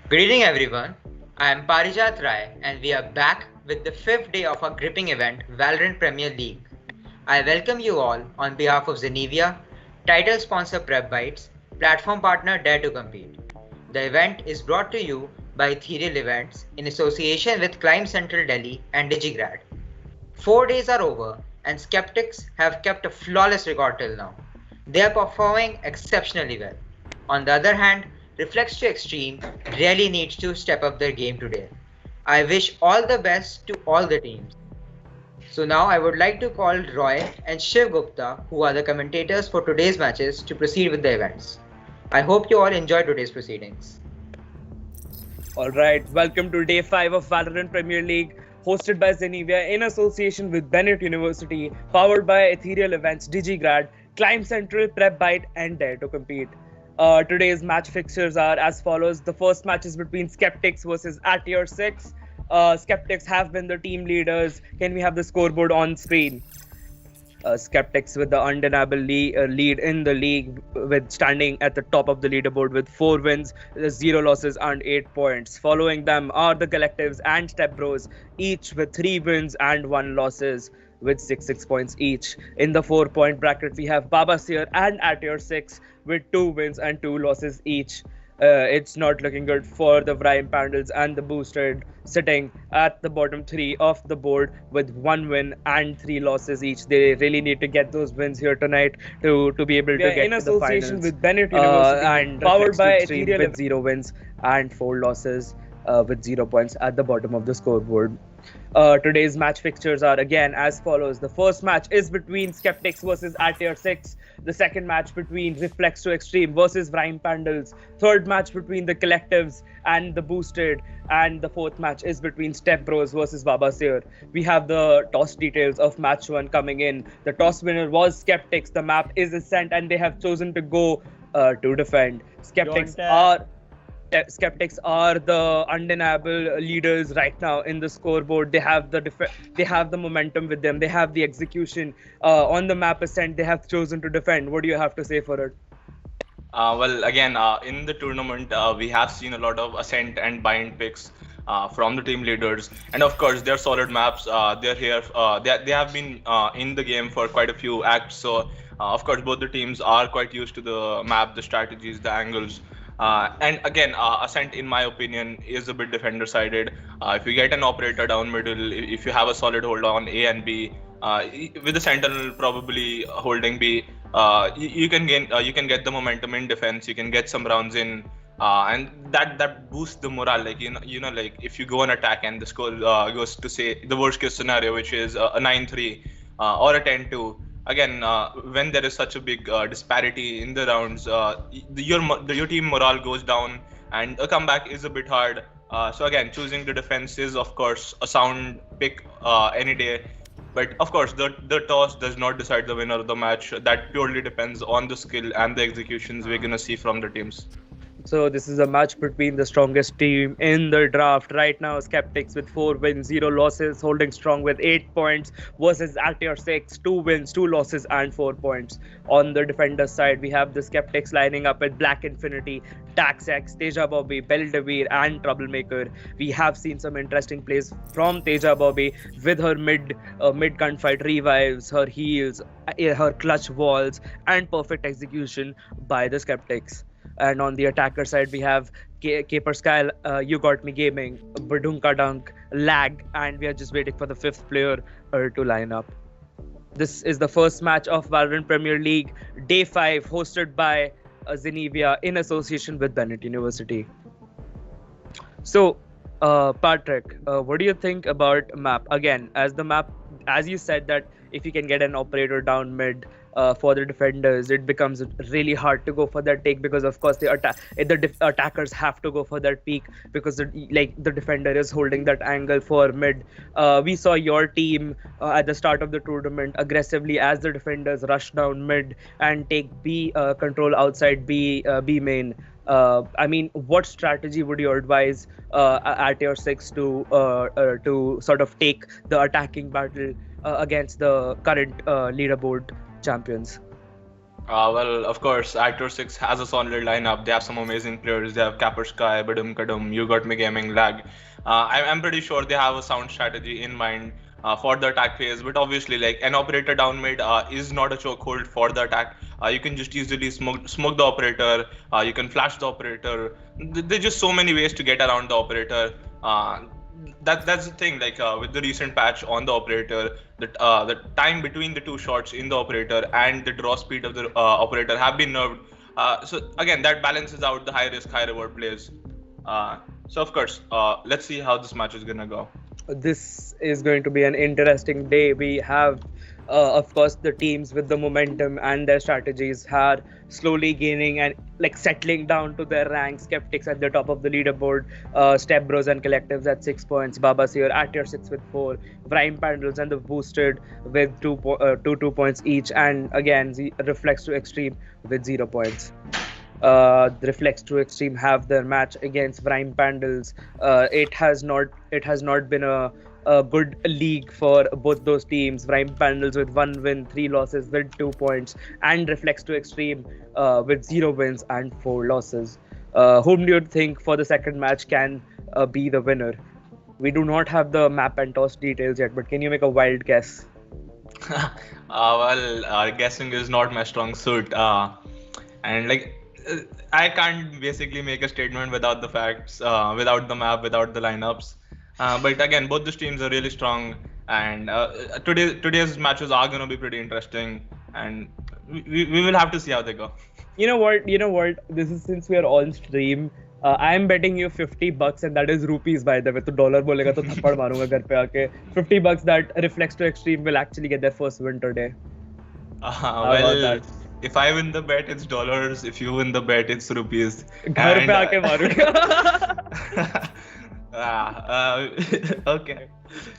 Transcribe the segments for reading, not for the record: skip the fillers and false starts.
Good evening, everyone. I am Parijat Rai, and we are back with the fifth day of our gripping event, Valorant Premier League. I welcome you all on behalf of Zenevia, title sponsor Prep Bytes, platform partner Dare to Compete. The event is brought to you by Ethereal Events in association with Climb Central Delhi and Digigrad. 4 days are over, and Skeptics have kept a flawless record till now. They are performing exceptionally well. On the other hand, Reflex to Extreme really needs to step up their game today. I wish all the best to all the teams. So now I would like to call Roy and Shiv Gupta, who are the commentators for today's matches, to proceed with the events. I hope you all enjoy today's proceedings. Alright, welcome to day 5 of Valorant Premier League, hosted by Zenevia in association with Bennett University, powered by Ethereal Events, Digigrad, Climb Central, Prep Byte, and Dare to Compete. Today's match fixtures are as follows. The first match is between Skeptics versus At Your 6. Skeptics have been the team leaders. Can we have the scoreboard on screen? Skeptics with the undeniable lead in the league, with standing at the top of the leaderboard with 4 wins, 0 losses, and 8 points. Following them are the Collectives and STEPBROS, each with 3 wins and 1 losses, with 6 points each. In the 4-point bracket, we have Baba SEER and At Your 6 with 2 wins and 2 losses each. It's not looking good for the VRIME PANDALS and the Boosted, sitting at the bottom 3 of the board with 1 win and 3 losses each. They really need to get those wins here tonight to be able to get in to the finals. association with Bennett University, And powered by Ethereal with 0 wins and 4 losses, with 0 points at the bottom of the scoreboard. Today's match fixtures are again as follows. The first match is between Skeptics versus At Your 6. The second match between Reflex to Extreme versus VRIME Pandals. Third match between the Collectives and the Boosted. And the fourth match is between STEPBROS versus Baba SEER. We have the toss details of match 1 coming in. The toss winner was Skeptics. The map is Ascent, and they have chosen to go to defend. Skeptics are the undeniable leaders right now in the scoreboard. They have the momentum with them. They have the execution on the map Ascent. They have chosen to defend. What do you have to say for it? In the tournament, we have seen a lot of Ascent and Bind picks from the team leaders, and of course, they're solid maps. They're here. They have been in the game for quite a few acts. So, of course, both the teams are quite used to the map, the strategies, the angles. Ascent, in my opinion, is a bit defender-sided. If you get an operator down middle, if you have a solid hold on A and B, with the Sentinel probably holding B, you can get the momentum in defense. You can get some rounds in, and that boosts the morale. Like like if you go on attack and the score goes to, say, the worst case scenario, which is a 9-3 or a 10-2. Again, when there is such a big disparity in the rounds, your team morale goes down, and a comeback is a bit hard. So again, choosing the defense is, of course, a sound pick any day. But of course, the toss does not decide the winner of the match. That purely depends on the skill and the executions we're gonna see from the teams. So this is a match between the strongest team in the draft right now. Skeptics with 4 wins, 0 losses, holding strong with 8 points, versus At Your 6, 2 wins, 2 losses, and 4 points. On the defender side, we have the Skeptics lining up with Black Infinity, Taxx, Teja Bobby, Beldevere, and Troublemaker. We have seen some interesting plays from Teja Bobby with her mid gunfight revives, her heals, her clutch walls, and perfect execution by the Skeptics. And on the attacker side, we have Caper Sky, You Got Me Gaming, Badunka Dunk, Lag, and we are just waiting for the 5th player to line up. This is the first match of Valorant Premier League, Day 5, hosted by Zenevia in association with Bennett University. So, Patrick, what do you think about map? Again, as you said that if you can get an operator down mid, for the defenders, it becomes really hard to go for that take, because of course the attackers have to go for that peak, because the defender is holding that angle for mid. We saw your team at the start of the tournament aggressively as the defenders rush down mid and take B, control outside B main. What strategy would you advise At Your 6 to sort of take the attacking battle against the current leaderboard champions? Well, of course, Actor 6 has a solid lineup. They have some amazing players. They have Capper Sky, Badum Kadum, You Got Me Gaming, Lag. I'm pretty sure they have a sound strategy in mind for the attack phase. But obviously, like an operator down mid is not a chokehold for the attack. You can just easily smoke the operator. You can flash the operator. There's just so many ways to get around the operator. That's the thing. Like with the recent patch on the operator, the time between the two shots in the operator and the draw speed of the operator have been nerfed. So again, that balances out the high risk, high reward plays. So of course, let's see how this match is gonna go. This is going to be an interesting day. We have, of course, the teams with the momentum and their strategies are slowly gaining and like settling down to their ranks. Skeptics at the top of the leaderboard, STEPBROS and Collectives at 6 points, Baba Seer at tier 6 with 4, VRIME Pandals and the Boosted with 2 points each, and again, Reflex to Extreme with 0 points. The Reflex to Extreme have their match against VRIME Pandals. It has not been a good league for both those teams. VRIME Pandals with 1 win, 3 losses with 2 points, and Reflex to Extreme with 0 wins and 4 losses. Whom do you think for the second match can be the winner? We do not have the map and toss details yet, but can you make a wild guess? Well, guessing is not my strong suit. And like I can't basically make a statement without the facts, without the map, without the lineups. But again, both the teams are really strong, and today's matches are gonna be pretty interesting, and we will have to see how they go. You know what? This is since we are on stream. I'm betting you $50, and that is rupees, by the way. तो dollar बोलेगा तो थप्पड़ मारूंगा घर पे आके. $50 that Reflex to Extreme will actually get their first win today. Well, if I win the bet, it's dollars. If you win the bet, it's rupees. घर पे आके मारूंगा. Okay,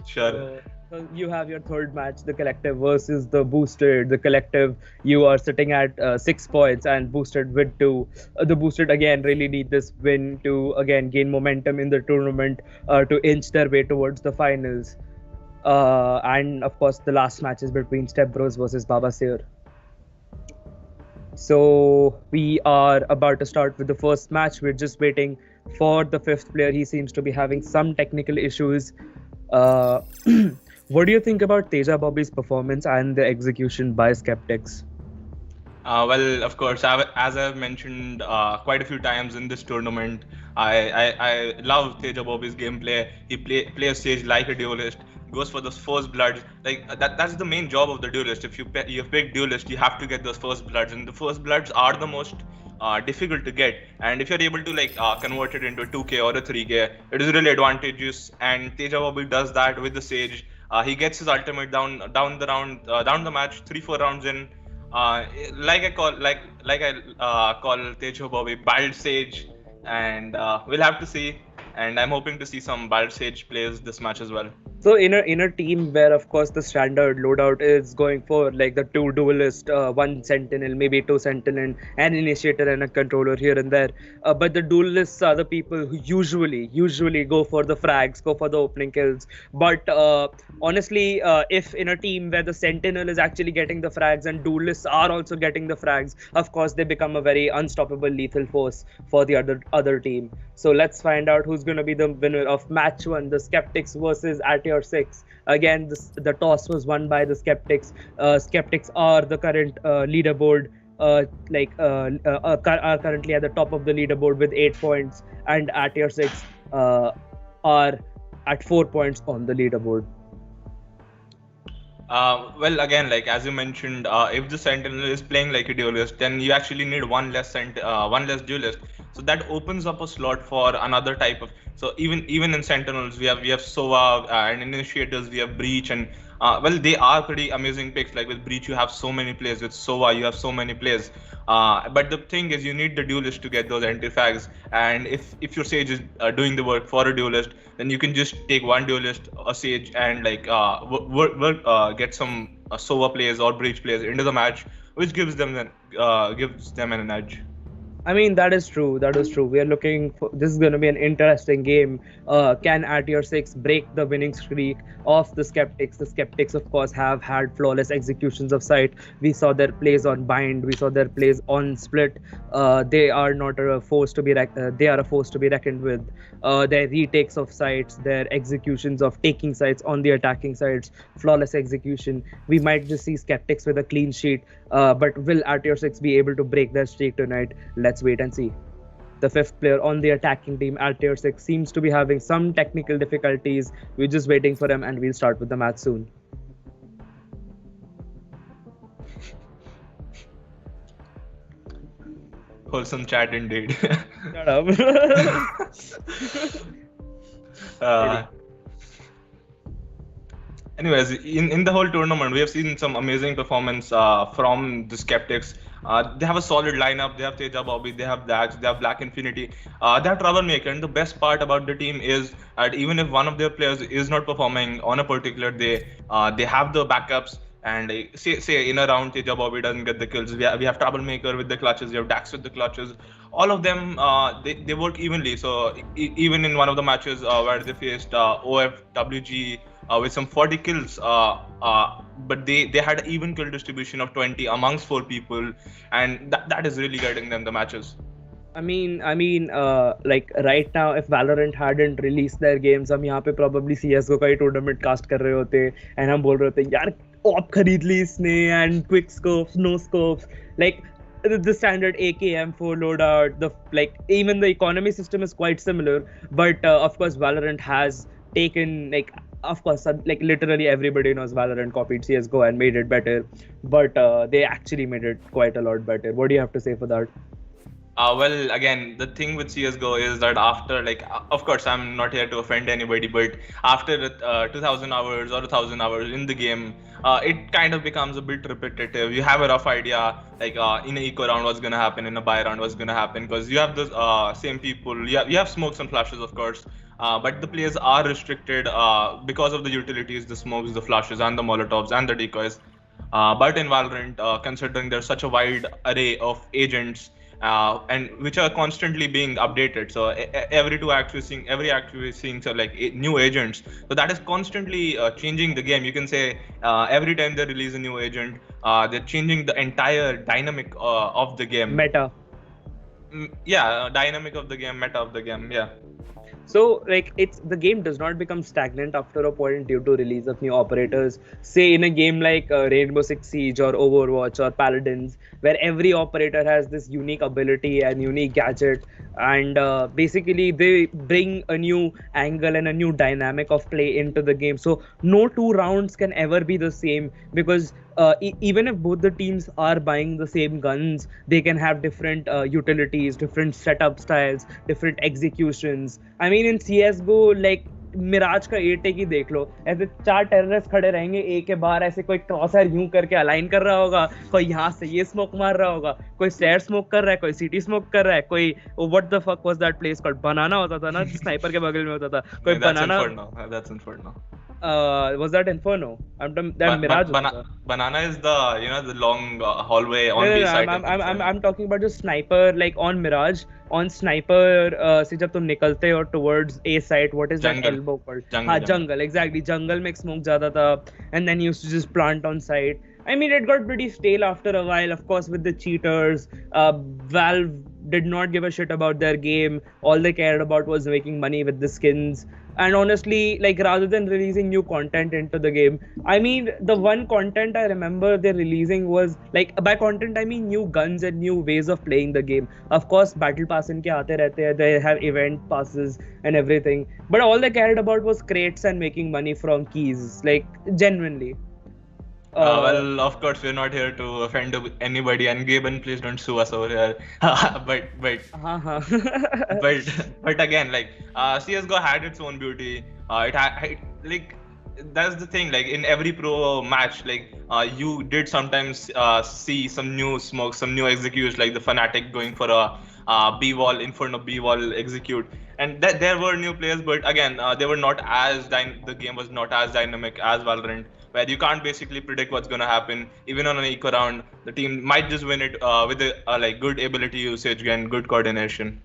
sure. So you have your third match, the Collective versus the Boosted. The Collective, you are sitting at 6 points, and Boosted with 2. The Boosted again really need this win to again gain momentum in the tournament to inch their way towards the finals. And of course, the last match is between STEPBROS versus Baba Seer. So we are about to start with the first match. We're just waiting for the 5th player. He seems to be having some technical issues. What do you think about Teja Bobby's performance and the execution by Skeptics? Well, of course, as I've mentioned quite a few times in this tournament, I love Teja Bobby's gameplay. He plays Sage like a duelist, goes for those first bloods. Like that's the main job of the duelist. If you pick duelist, you have to get those first bloods, and the first bloods are the most difficult to get. And if you're able to like convert it into a 2K or a 3K, it is really advantageous. And Teja Bobby does that with the Sage. He gets his ultimate down the match, 3-4 rounds in. Like I call Tejo Bobby Bald Sage, and we'll have to see. And I'm hoping to see some Bald Sage plays this match as well. So in a team where of course the standard loadout is going for like the 2 duelist, 1 sentinel, maybe 2 sentinel, an initiator and a controller here and there. But the duelists are the people who usually go for the frags, go for the opening kills. But honestly, if in a team where the sentinel is actually getting the frags and duelists are also getting the frags, of course they become a very unstoppable lethal force for the other team. So let's find out who's going to be the winner of match 1, the Skeptics versus at tier 6. Again, the toss was won by the Skeptics. Skeptics are the current leaderboard, are currently at the top of the leaderboard with 8 points, and at tier 6 are at 4 points on the leaderboard. Well, again, like as you mentioned, if the sentinel is playing like a duelist, then you actually need one less duelist. So that opens up a slot for another type of. So even in sentinels, we have Sova, and initiators we have Breach, and well, they are pretty amazing picks. Like with Breach, you have so many plays. With Sova, you have so many plays. But the thing is, you need the duelist to get those anti-frags. And if your Sage is doing the work for a duelist, then you can just take one duelist, a Sage, and like get some Sova plays or Breach plays into the match, which gives them an edge. I mean, that is true. That is true. We are looking for this is going to be an interesting game. Can at your six break the winning streak of the Skeptics? The Skeptics, of course, have had flawless executions of sight. We saw their plays on Bind. We saw their plays on Split. They are not a force to be they are a force to be reckoned with. Their retakes of sites, their executions of taking sites on the attacking sides, flawless execution. We might just see Skeptics with a clean sheet. But will at your six be able to break their streak tonight? Let's wait and see. The fifth player on the attacking team at tier 6 seems to be having some technical difficulties. We're just waiting for him and we'll start with the match soon. Wholesome chat indeed. Shut up. Anyways, in the whole tournament, we have seen some amazing performance from the Skeptics. They have a solid lineup. They have Teja Bobby, they have Dax, they have Black Infinity, they have Troublemaker. And the best part about the team is that even if one of their players is not performing on a particular day, they have the backups. And say in a round, Teja Bobby doesn't get the kills. We have Troublemaker with the clutches. We have Dax with the clutches. All of them, they work evenly. So even in one of the matches where they faced OFWG with some 40 kills, but they had an even kill distribution of 20 amongst 4 people, and that is really getting them the matches. I mean, like right now, if Valorant hadn't released their games, हम यहाँ पे probably CS:GO का ही tournament cast कर रहे होते, and हम बोल रहे होते, यार op खरीद ली इसने, and quick scopes, no scopes, like the standard AKM4 loadout, even the economy system is quite similar, but of course Valorant has taken of course, literally everybody knows Valorant copied CS:GO and made it better, but they actually made it quite a lot better. What do you have to say for that? Well, again, the thing with CS:GO is that after, of course, I'm not here to offend anybody, but after 2,000 hours or 1,000 hours in the game, it kind of becomes a bit repetitive. You have a rough idea, in an eco round what's gonna happen, in a buy round what's gonna happen, because you have the same people. You have smokes and flashes, of course, but the players are restricted because of the utilities, the smokes, the flashes, and the molotovs and the decoys. But in Valorant, considering there's such a wide array of agents, and which are constantly being updated, so every act we're seeing so new agents, so that is constantly changing the game. You can say every time they release a new agent, they're changing the entire dynamic of the game. Meta. Yeah, dynamic of the game, meta of the game. Yeah. So the game does not become stagnant after a point due to release of new operators. Say in a game like Rainbow Six Siege or Overwatch or Paladins, where every operator has this unique ability and unique gadget, and basically they bring a new angle and a new dynamic of play into the game. So no 2 rounds can ever be the same, because even if both the teams are buying the same guns, they can have different utilities, different setup styles, different executions. I mean, in CS:GO, Miraj का 8 ही देख लो, ऐसे 4 terrorist खड़े रहेंगे ए के बाहर, ऐसे कोई क्रॉसर यूं करके अलाइन कर रहा होगा, कोई यहाँ से ये स्मोक मार रहा होगा, कोई स्टेयर स्मोक कर रहा है, कोई सिटी स्मोक कर रहा है, कोई what the fuck was that place called, बनाना होता था ना, स्नाइपर के बगल में होता था, कोई बनाना, that's Inferno. Was that Inferno? That Mirage. Banana is the long hallway on B side. I'm talking about just sniper, on Mirage, on sniper. से जब तुम निकलते हो towards A side, what is that elbow called? Jungle, exactly. Jungle में smoke ज़्यादा था, and then you used to just plant on site. I mean, it got pretty stale after a while, of course, with the cheaters. Valve did not give a shit about their game. All they cared about was making money with the skins. And honestly, rather than releasing new content into the game, I mean, the one content I remember they're releasing was, by content, I mean new guns and new ways of playing the game. Of course, battle pass inke aate rehte hai, they have event passes and everything. But all they cared about was crates and making money from keys, genuinely. Well, of course, we're not here to offend anybody, and Gaben, please don't sue us over here. but again, CS:GO had its own beauty. That's the thing. In every pro match, you did sometimes see some new smoke, some new executes, like the Fnatic going for a B wall, Inferno B wall execute, and there were new players, but again, they were not as the game was not as dynamic as Valorant, where you can't basically predict what's going to happen. Even on an eco round, the team might just win it with a like good ability usage and good coordination.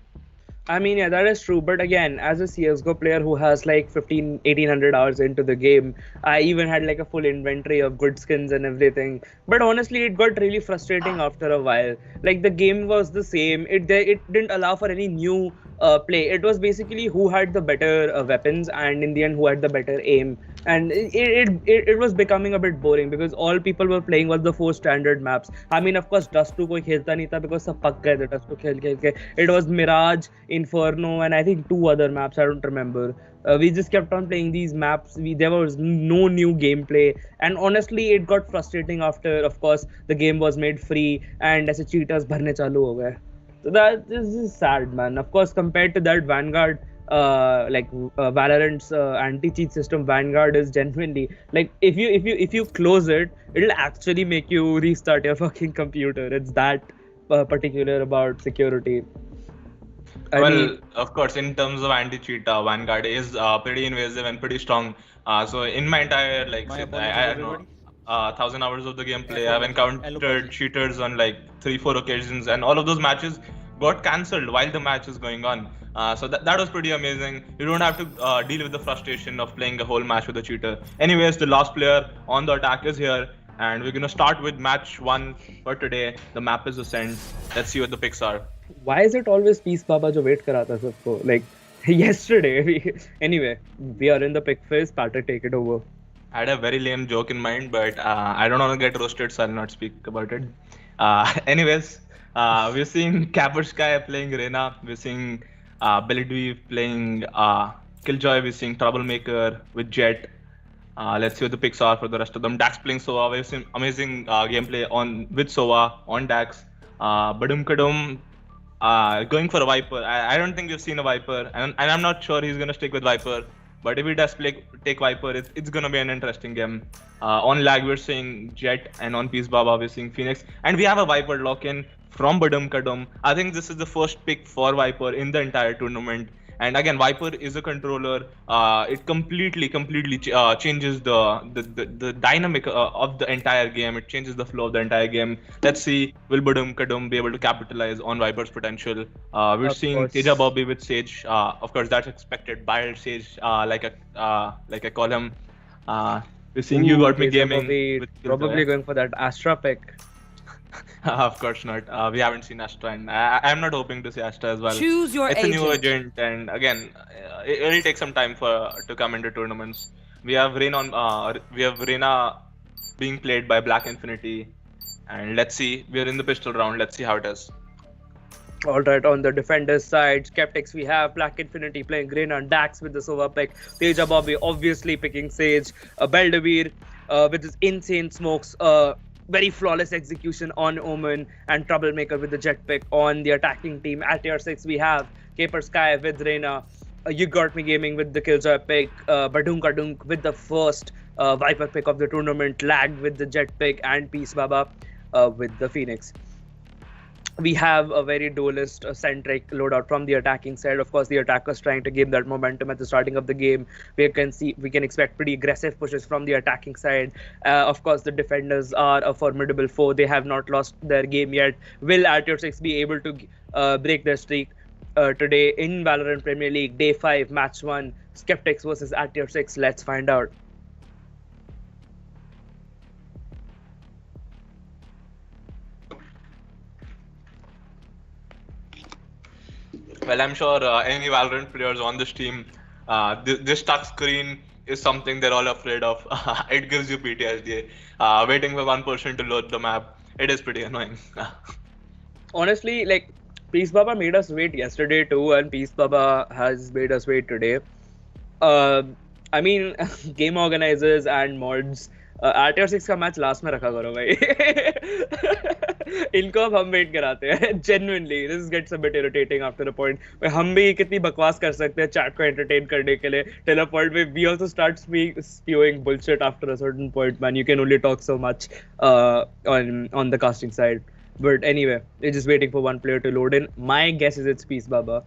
I mean, yeah, that is true. But again, as a CSGO player who has like 1,800 hours into the game, I even had like a full inventory of good skins and everything. But honestly, it got really frustrating after a while. Like the game was the same. It didn't allow for any new play. It was basically who had the better weapons and in the end who had the better aim. And it was becoming a bit boring because all people were playing was the 4 standard maps. I mean, of course, Dust 2 कोई खेलता नहीं था because सब पक गए थे Dust 2 खेल खेल के. It was Mirage, Inferno, and I think 2 other maps. I don't remember. We just kept on playing these maps. There was no new gameplay, and honestly, it got frustrating after, of course, the game was made free and ऐसे cheaters भरने चालू हो गए. So that this is sad, man. Of course, compared to that, Vanguard, Valorant's anti-cheat system, Vanguard is genuinely like if you close it, it'll actually make you restart your fucking computer. It's that particular about security. Of course, in terms of anti-cheat, Vanguard is pretty invasive and pretty strong. So in my entire I don't know, 1,000 hours of the gameplay, I've encountered cheaters on like 3-4 occasions, and all of those matches got cancelled while the match is going on. So that was pretty amazing. You don't have to deal with the frustration of playing a whole match with a cheater. Anyways, the last player on the attack is here, and we're gonna start with match 1 for today. The map is Ascent. Let's see what the picks are. Why is it always Peace Baba जो wait कराता सबको? Like yesterday. Anyway, we are in the pick phase. Patrick, take it over. I had a very lame joke in mind, but I don't want to get roasted, so I'll not speak about it. Anyways, we're seeing Kaspersky playing Reyna. We're seeing Bellidweave playing Killjoy. We're seeing Troublemaker with Jet. Let's see what the picks are for the rest of them. Dax playing Sova. We've seen amazing gameplay with Sova on Dax. Badum Kadum going for a Viper. I don't think we've seen a Viper, and I'm not sure he's going to stick with Viper. But if he does take Viper, it's going to be an interesting game. On Lag, we're seeing Jet, and on Peace Baba, we're seeing Phoenix. And we have a Viper lock-in from Badum Kadum. I think this is the first pick for Viper in the entire tournament. And again, Viper is a controller. It completely changes the dynamic of the entire game. It changes the flow of the entire game. Let's see, will Badum Kadum be able to capitalize on Viper's potential? We're seeing Teja Bobby with Sage. Of course, that's expected. Wild Sage, like I call him. We're seeing You Got Me Gaming. With probably going for that Astra pick. Of course not. We haven't seen Astra, and I'm not hoping to see Astra as well. Choose your It's agent. a new agent, and again, it will take some time to come into tournaments. We have Reyna being played by Black Infinity, and let's see. We're in the pistol round. Let's see how it is. Alright, on the defenders side, Skeptics, we have Black Infinity playing Reyna and Dax with the Sova pick. Teja Bobby obviously picking Sage. Beldevere with his insane smokes. Very flawless execution on Omen, and Troublemaker with the Jet pick. On the attacking team at tier 6, we have Kaspersky with Reyna. You Got Me Gaming with the Killjoy pick. Badum Kadum with the first Viper pick of the tournament. Lag with the Jet pick, and Peace Baba with the Phoenix. We have a very duelist-centric loadout from the attacking side. Of course, the attackers trying to gain that momentum at the starting of the game. We can expect pretty aggressive pushes from the attacking side. Of course, the defenders are a formidable foe. They have not lost their game yet. Will Tier 6 be able to break their streak today in Valorant Premier League Day 5, Match 1? Skeptics versus Tier 6. Let's find out. Well, I'm sure any Valorant players on this team, this stuck screen is something they're all afraid of. It gives you PTSD. Waiting for one person to load the map, it is pretty annoying. Honestly, like, Peace Baba made us wait yesterday too, and Peace Baba has made us wait today. I mean, game organizers and mods, Tier 6 का match last में रखा करो भाई. इनको अब हम wait कराते हैं. Genuinely, this gets a bit irritating after a point. हम भी कितनी बकवास कर सकते हैं चैट को entertain करने के लिए. Till a point where we also start spewing bullshit after a certain point. Man, you can only talk so much on the casting side. But anyway, we're just waiting for one player to load in. My guess is it's Peace Baba.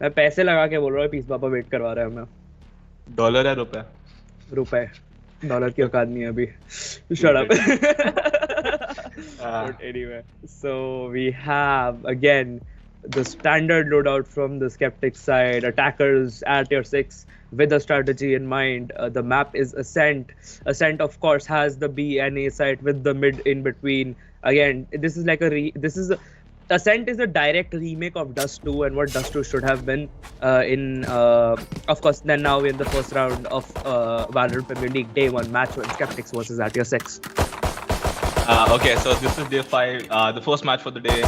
मैं पैसे लगा के बोल रहा हूँ Peace Baba wait करवा रहा है हमें. डॉलर है रुपए? रुपए. डॉलर की औकात नहीं है अभी. Shut up. Uh, But anyway, so we have again the standard loadout from the Skeptics side. Attackers at your 6 with a strategy in mind. The map is Ascent. Ascent, of course, has the B and A site with the mid in between. Again, this is like Ascent is a direct remake of Dust 2 and what Dust 2 should have been of course, then now we're in the first round of Valorant Premier League Day 1 match when Skeptics versus at your 6. Okay, so this is day 5, the first match for the day,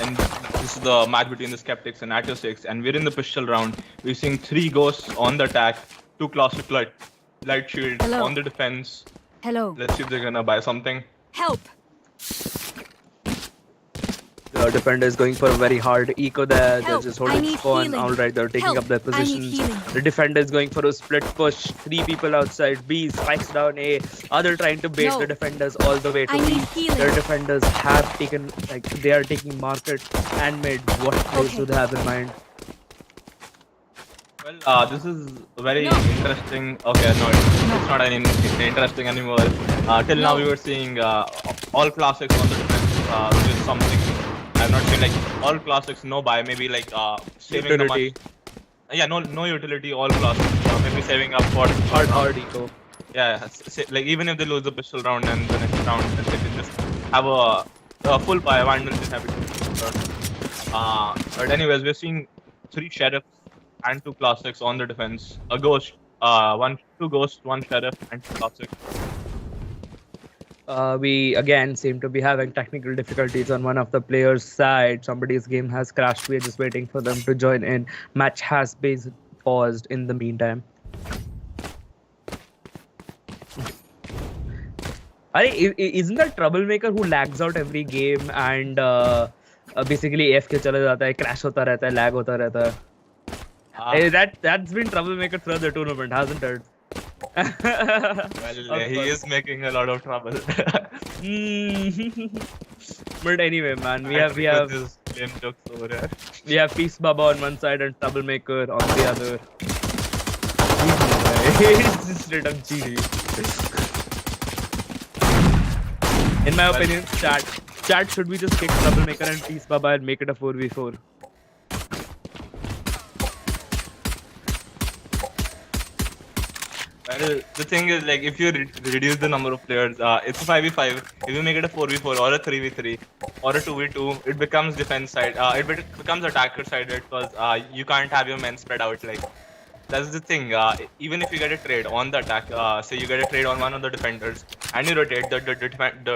and this is the match between the Skeptics and Atio 6, and we're in the pistol round. We're seeing 3 ghosts on the attack, 2 classic light shield on the defense. Hello. Let's see if they're gonna buy something. Help. The defender is going for a very hard eco there. They're Help, just I holding need spawn. healing. Alright, they're taking Help, up their I need positions. healing. The defender is going for a split push. 3 people outside B, spikes down A. Other trying to bait No. the defenders all the way to I B. need healing. Their defenders have taken, they are taking market and mid. What plays do they have in mind? Well, this is very No. interesting. Okay, no, it's not any interesting anymore. Till now, we were seeing all classics on the defense, which is something I've not seen. Like all classics, no buy, maybe like saving the money. Utility. Yeah, no utility, all classics. Maybe saving up for Hard eco. Yeah, like even if they lose the pistol round and the next round, then they can just have a full buy. Vandal just have it. But anyways, we're seeing 3 sheriffs and 2 classics on the defense. A ghost, 2 ghosts, 1 sheriff, and 2 classics. We again seem to be having technical difficulties on one of the players' side. Somebody's game has crashed. We're just waiting for them to join in. Match has been paused in the meantime. Isn't that troublemaker who lags out every game and basically AFK चला जाता है, crash होता रहता है, lag होता रहता है? That's been troublemaker throughout the tournament, hasn't it? Well, he is making a lot of trouble. But anyway, man, we have this lame jokes over here. we have Peace Baba on one side and Troublemaker on the other. It's just straight up GD. In my opinion, chat should we just kick Troublemaker and Peace Baba and make it a 4v4? Well, the thing is, like, if you reduce the number of players, it's a 5v5. If you make it a 4v4 or a 3v3 or a 2v2, it becomes defense side. It becomes attacker side because you can't have your men spread out. Like, that's the thing. Even if you get a trade on the attack, say you get a trade on one of the defenders, and you rotate the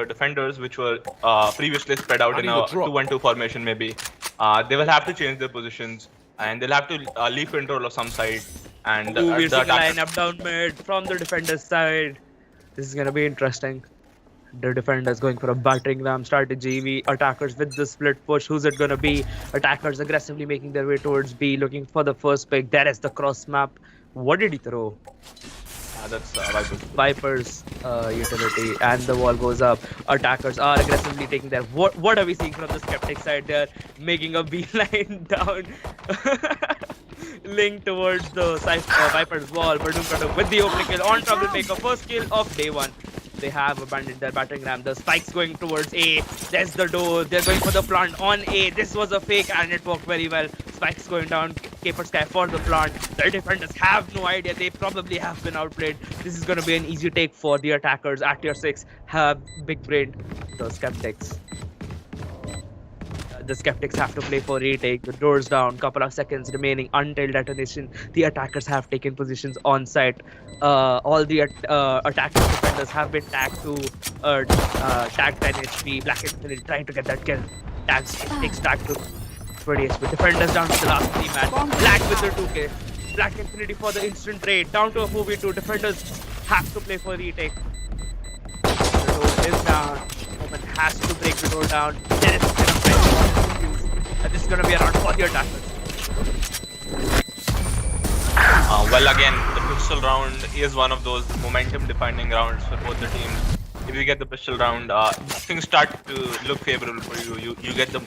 defenders which were previously spread out in a 2-1-2 formation, maybe they will have to change their positions and they'll have to leave control of some side. And We're the seeing a lineup down mid from the defender's side. This is gonna be interesting. The defender's going for a battering ram strategy. We attackers with the split push. Who's it gonna be? Attackers aggressively making their way towards B, looking for the first pick. There is the cross map. What did he throw? That's Viper's utility, and the wall goes up. Attackers are aggressively taking their. What are we seeing from the Skeptic side? They're making a beeline down. Link towards the Viper's wall. Badum with the opening kill on Troublemaker. First kill of day 1. They have abandoned their battering ram. The spikes going towards A. There's the door. They're going for the plant on A. This was a fake and it worked very well. Spikes going down. Caper Sky for the plant. The defenders have no idea. They probably have been outplayed. This is going to be an easy take for the attackers. At tier 6 have big brain. The Skeptics. The Skeptics have to play for retake. The doors down. Couple of seconds remaining until detonation. The attackers have taken positions on site. All the attackers defenders have been tagged to tag 10 HP. Black Infinity trying to get that kill. Takes tag to 20 HP. Defenders down to the last 3 man. Black with the 2k. Black Infinity for the instant trade. Down to a 4v2. Defenders have to play for retake. The door is down. Omen has to break the door down. There is and this is going to be a round for the attackers. Well, again, the pistol round is one of those momentum-defining rounds for both the teams. If you get the pistol round, things start to look favorable for you. You get the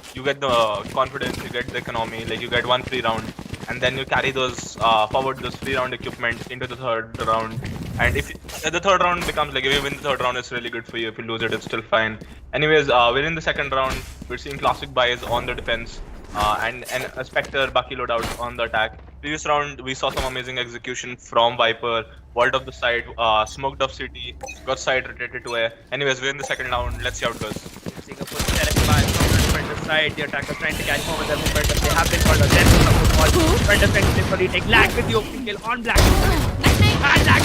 confidence, you get the economy, like you get one free round, and then you carry those forward those free round equipment into the third round. And if the third round becomes like, if you win the third round, it's really good for you. If you lose it, it's still fine. Anyways, we're in the second round. We're seeing classic buys on the defense, and a Spectre Bucky loadout on the attack. Previous round, we saw some amazing execution from Viper. Walled up the side, smoked off city, got side rotated to A. Anyways, we're in the second round. Let's see how it goes. Seeing a full direct buy from the defender's side. The attackers trying to catch forward their momentum. They have been called a death of the ball. Defender trying to retake. Lag with the opening kill on Black. And Lag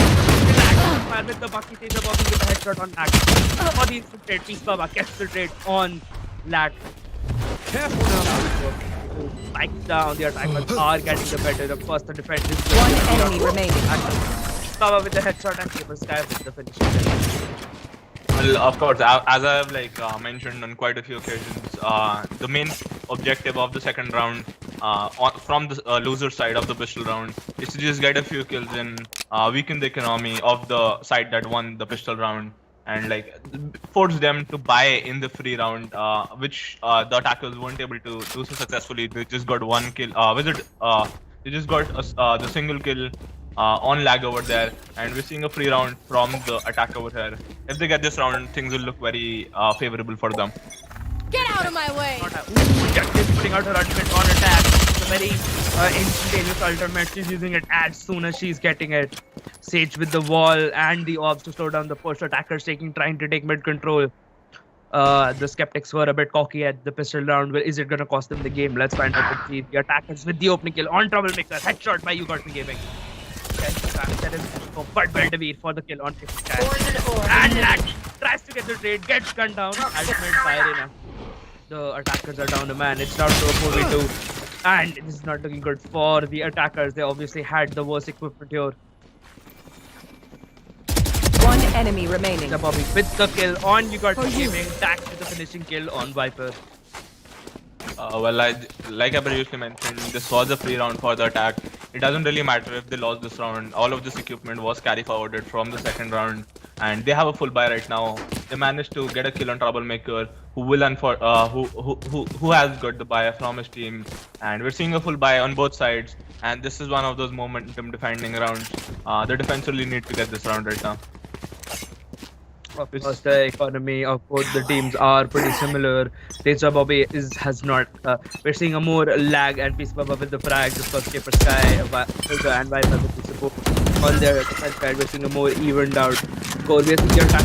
fire with the Bucky. Change the Bucky with a headshot on Lag. For the instant trade, Peace Baba gets the trade on Lag. Careful now. Spikes down. The attackers are getting the better. The first the defense is One enemy remaining. Baba with the headshot and Cable Sky with the finishing. Well, of course, as I have mentioned on quite a few occasions, the main objective of the second round, from the loser side of the pistol round, is to just get a few kills and weaken the economy of the side that won the pistol round, and force them to buy in the free round, which the attackers weren't able to do so successfully. They just got one kill. They just got the single kill on Lag over there, and we're seeing a free round from the attack over here. If they get this round, things will look very favorable for them. Get out of my way! She's putting out her ultimate on attack. It's a very instantaneous ultimate. She's using it as soon as she's getting it. Sage with the wall and the orbs to slow down the push. Attackers trying to take mid control. The Skeptics were a bit cocky at the pistol round. Well, is it gonna cost them the game? Let's find out. The attackers with the opening kill on Troublemaker. Headshot by You Got Me Gaming. That is but Beldevere for the kill on Fixtures. And Lag tries to get the trade, gets gunned down. Ultimate fire in. The attackers are down a man. It's down to a 4v2. And this is not looking good for the attackers. They obviously had the worst equipment here. One enemy remaining. The Bobby with the kill on You Got Me Gaming. Tagged with the finishing kill on Viper. Well, like I previously mentioned, this was a free round for the attack. It doesn't really matter if they lost this round. All of this equipment was carry forwarded from the second round, and they have a full buy right now. They managed to get a kill on Troublemaker, who has got the buy from his team, and we're seeing a full buy on both sides. And this is one of those momentum defining rounds. The defense really need to get this round right now. Of course, the economy of both the teams are pretty similar. Teja Bobby has not. We're seeing a more Lag and Peace Baba with the frags. Of course, Skipper Sky and Viper with the support on their defense side. We're seeing a more evened out score. We're seeing their attack.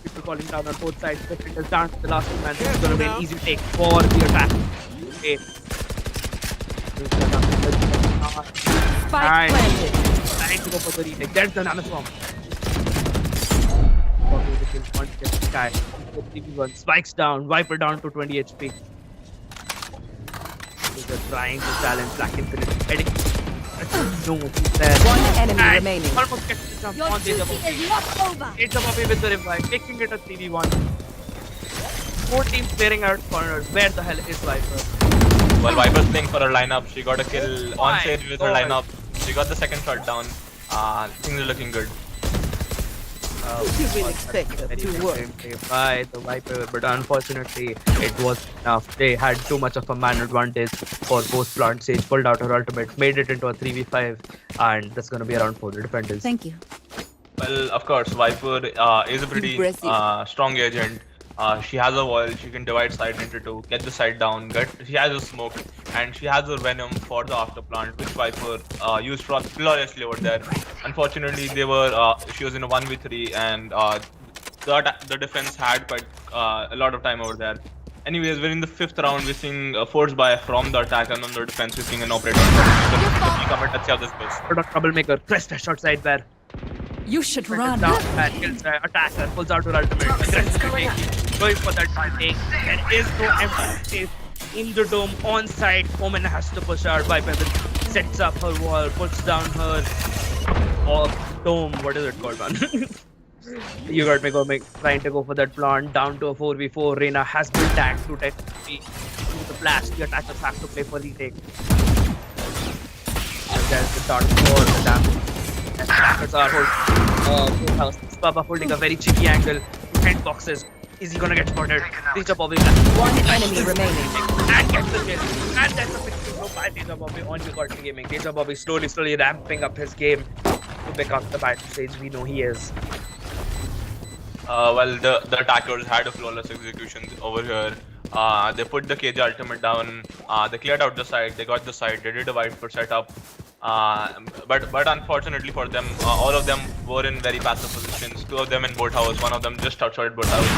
People calling down on both sides. Fixtures down to the last man. This is going to be an easy take for the attack. Okay. Spike planted. Trying to go for the retake. There's the nanoswarm. Sky. 3v1. Spikes down. Viper down to 20 HP. They're trying to challenge Black Infinite. Heading. No, there. One enemy remaining. Almost gets the jump Your on duty is not over. It's a Bobby with the revive, making it a 3v1. 4 teams clearing out corners. Where the hell is Viper? Well, Viper's playing for her lineup. She got a kill on Sage with her lineup. She got the second shot down. Things are looking good. You really expect it to work. By the Viper, but unfortunately, it was enough. They had too much of a man advantage for both plant. Sage pulled out her ultimate, made it into a 3v5, and that's going to be around for the defenders. Thank you. Well, of course, Viper is a pretty strong agent. She has a wall, she can divide side into two, get the side down, she has a smoke, and she has a venom for the after plant, which Viper used gloriously over there. Unfortunately, she was in a 1v3, and the defense had quite a lot of time over there. Anyways, we're in the 5th round. We're seeing a force buy from the attack, and on the defense, we're seeing an operator. Let's see how this goes. Troublemaker, crest a short side there. You should run. Down, kills the attacker, pulls out her ultimate. Going for that take. There is no empty space in the dome on side. Omen has to push out. Viper sets up her wall, puts down her dome. What is it called, man? You got me trying to go for that plant. Down to a 4v4. Reina has been tagged to take the flash. The attackers have to play for retake. And there's the start for the damage. Attackers are holding Papa holding a very cheeky angle. Hand boxes. Is he gonna get spotted? Teja Bobby One enemy remaining. and gets the kill. And that's a 60 by Teja Bobby on Ugarte Gaming. Teja Bobby slowly ramping up his game to become the battle stage we know he is. Well, the attackers had a flawless execution over here. They put the KJ ultimate down. They cleared out the side. They got the side. They did a Viper setup. But unfortunately for them, all of them were in very passive positions. Two of them in boat house. One of them just outside boat house.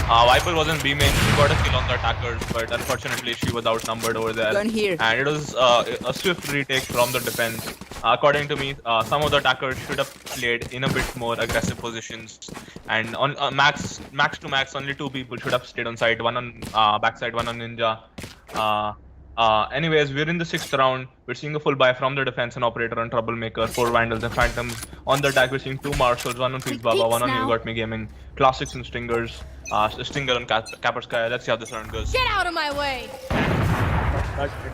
Viper was in B main. She got a kill on the attackers, but unfortunately she was outnumbered over there. Gun here. And it was a swift retake from the defense. According to me, some of the attackers should have played in a bit more aggressive positions. And on max to max, only 2 people should have stayed on side. One on backside, one on Ninja. Anyways, we're in the 6th round. We're seeing a full buy from the defense and operator on Troublemaker, 4 Vandals and Phantoms. On the attack, we're seeing 2 Marshals, one on Peach Baba, one on You Got Me Gaming, Classics and Stingers, Stinger on Kaspersky. Let's see how this round goes. Get out of my way!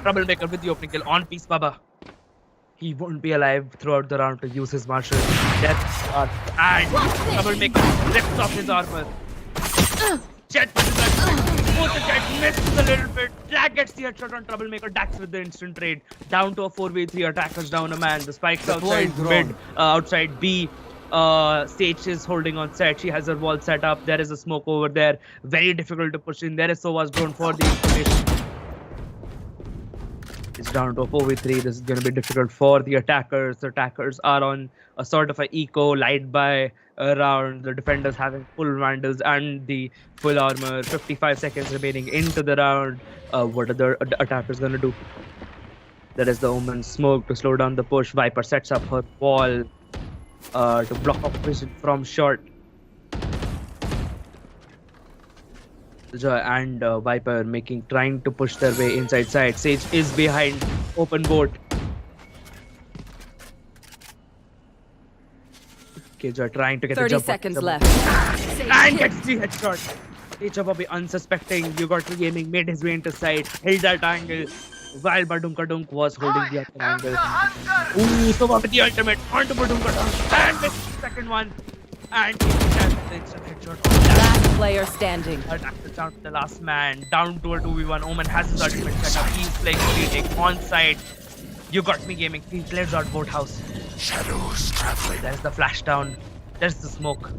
Troublemaker with the opening kill on Peace Baba. He won't be alive throughout the round to use his marshal. And Troublemaker rips off his armor. Jet both the Jet misses a little bit. Drag gets the headshot on Troublemaker. Dax with the instant trade. Down to a 4v3. Attackers down a man. The spikes outside mid, outside B. Sage is holding on set. She has her wall set up. There is a smoke over there. Very difficult to push in. There is Sova's drone for the information. It's down to a 4v3. This is going to be difficult for the attackers. The attackers are on a sort of an eco, light by around. The defenders having full Vandals and the full armor. 55 seconds remaining into the round. What are the attackers going to do? There is the Omen smoke to slow down the push. Viper sets up her wall to block off vision from short. And Viper trying to push their way inside side. Sage is behind open boat. Keja trying to get 30 the jump. seconds left. And gets the headshot. Keja Bobby unsuspecting. You got the gaming, made his way into side, held that angle. While Badunkadunk was holding the other angle. Ooh, so with the ultimate onto Badunkadunk. And the second one. And he has the instant headshot. Last player standing. Attackers down to the last man. Down to a 2v1. Omen has his ultimate setup. He's playing retake on side. You Got Me Gaming. He clears out boathouse. Shadows traveling. There's the flash down. There's the smoke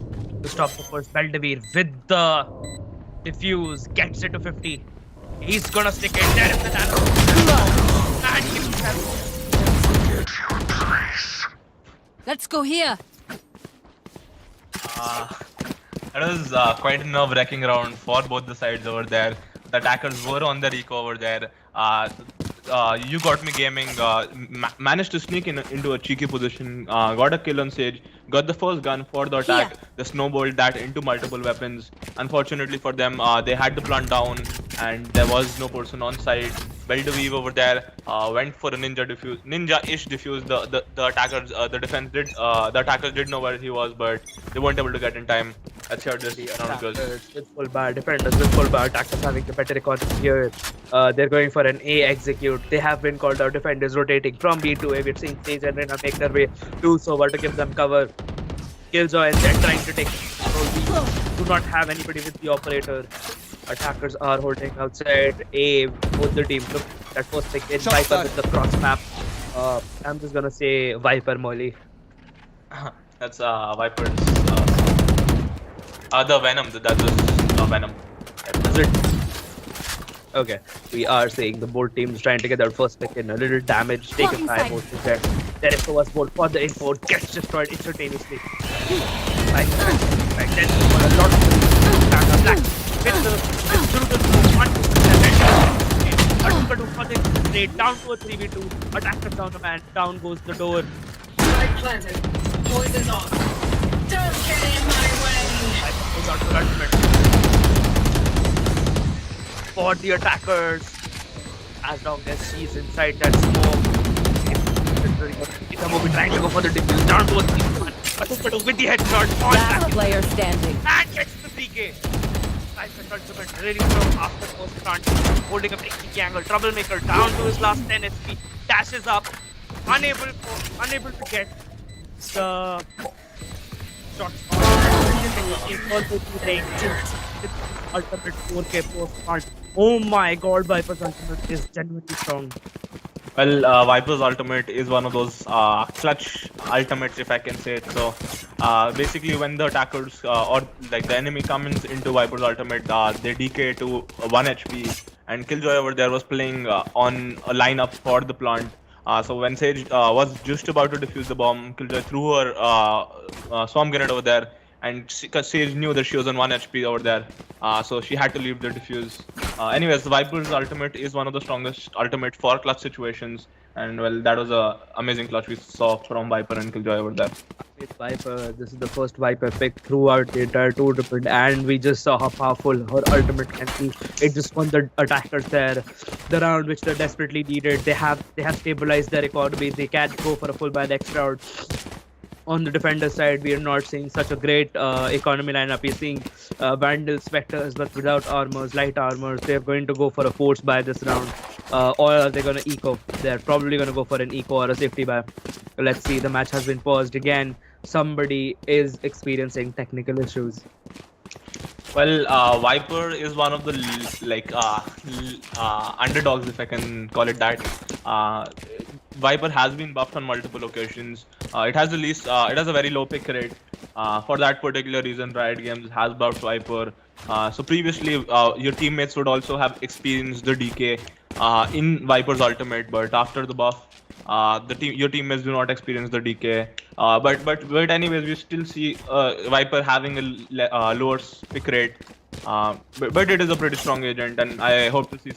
to stop the first. Beldevere with the diffuse gets it to 50. He's gonna stick it. There is the nano. And Get your place. Let's go here. It was quite a nerve-wracking round for both the sides over there. The attackers were on their eco over there. You Got Me Gaming managed to sneak into a cheeky position, got a kill on Sage, got the first gun for the attack. Here. They snowballed that into multiple weapons. Unfortunately for them, they had the plant down and there was no person on site. Beldeweave over there went for a ninja-ish defuse. The attackers, the attackers did know where he was, but they weren't able to get in time. Let's see how this round goes. with full bar, defenders with full bar, attackers having the better economy here. They're going for an A execute. They have been called out. Defenders rotating from B to A. We're seeing Sage and Rena make their way to Sova to give them cover. Killjoy and then trying to take control. We do not have anybody with the operator. Attackers are holding outside A. Both the teams. Look, that first pick is Viper with the cross map. I'm just gonna say Viper Molly. That's Viper's. The Venom. That was Venom. Is it? Okay, we are seeing the both teams trying to get their first pick in. A little damage taken by both of them. There is Sova's bolt for the info. Gets destroyed instantaneously. Like then for a lot of black. With through the straight down to a 3v2. Attackers down the man. Down goes the door. Light planted. Poison's off. Don't get in my way. Goes out to ultimate. For the attackers, as long as she's inside that smoke, Itamobi trying to go for the defuse, down to a 3-1, Badunkadunk with the headshot, on Last back, player standing. and gets the 3k. Nice ultimate, really from after post front, holding a big cheeky angle. Troublemaker down to his last 10 HP, dashes up, unable to get the shots on. ultimate 4K post plant. Oh my god, Viper's ultimate is genuinely strong. Well, Viper's ultimate is one of those clutch ultimates, if I can say it. So, basically, when the attackers or like the enemy comes into Viper's ultimate, they decay to 1 HP. And Killjoy over there was playing on a lineup for the plant. So when Sage was just about to defuse the bomb, Killjoy threw her swarm grenade over there, and because Sage knew that she was on 1 HP over there, so she had to leave the defuse. Anyways, Viper's ultimate is one of the strongest ultimate for clutch situations, and well, that was a amazing clutch we saw from Viper and Killjoy over there. It's Viper. This is the first Viper pick throughout the entire tournament, and we just saw how powerful her ultimate can be. It just won the attackers there, the round which they desperately needed. They have stabilized their economy. They can't go for a full buy next round. On the defender side, we are not seeing such a great economy lineup. We're seeing Vandals, Spectres, but without armors, light armors. They're going to go for a force buy this round. Or are they going to eco? They're probably going to go for an eco or a safety buy. Let's see, the match has been paused again. Somebody is experiencing technical issues. Well, Viper is one of the underdogs, if I can call it that. Viper has been buffed on multiple occasions. It has a very low pick rate. For that particular reason, Riot Games has buffed Viper. So previously, your teammates would also have experienced the decay in Viper's ultimate, but after the buff, your teammates do not experience the decay. But anyways, we still see Viper having a lower pick rate. But it is a pretty strong agent, and I hope to see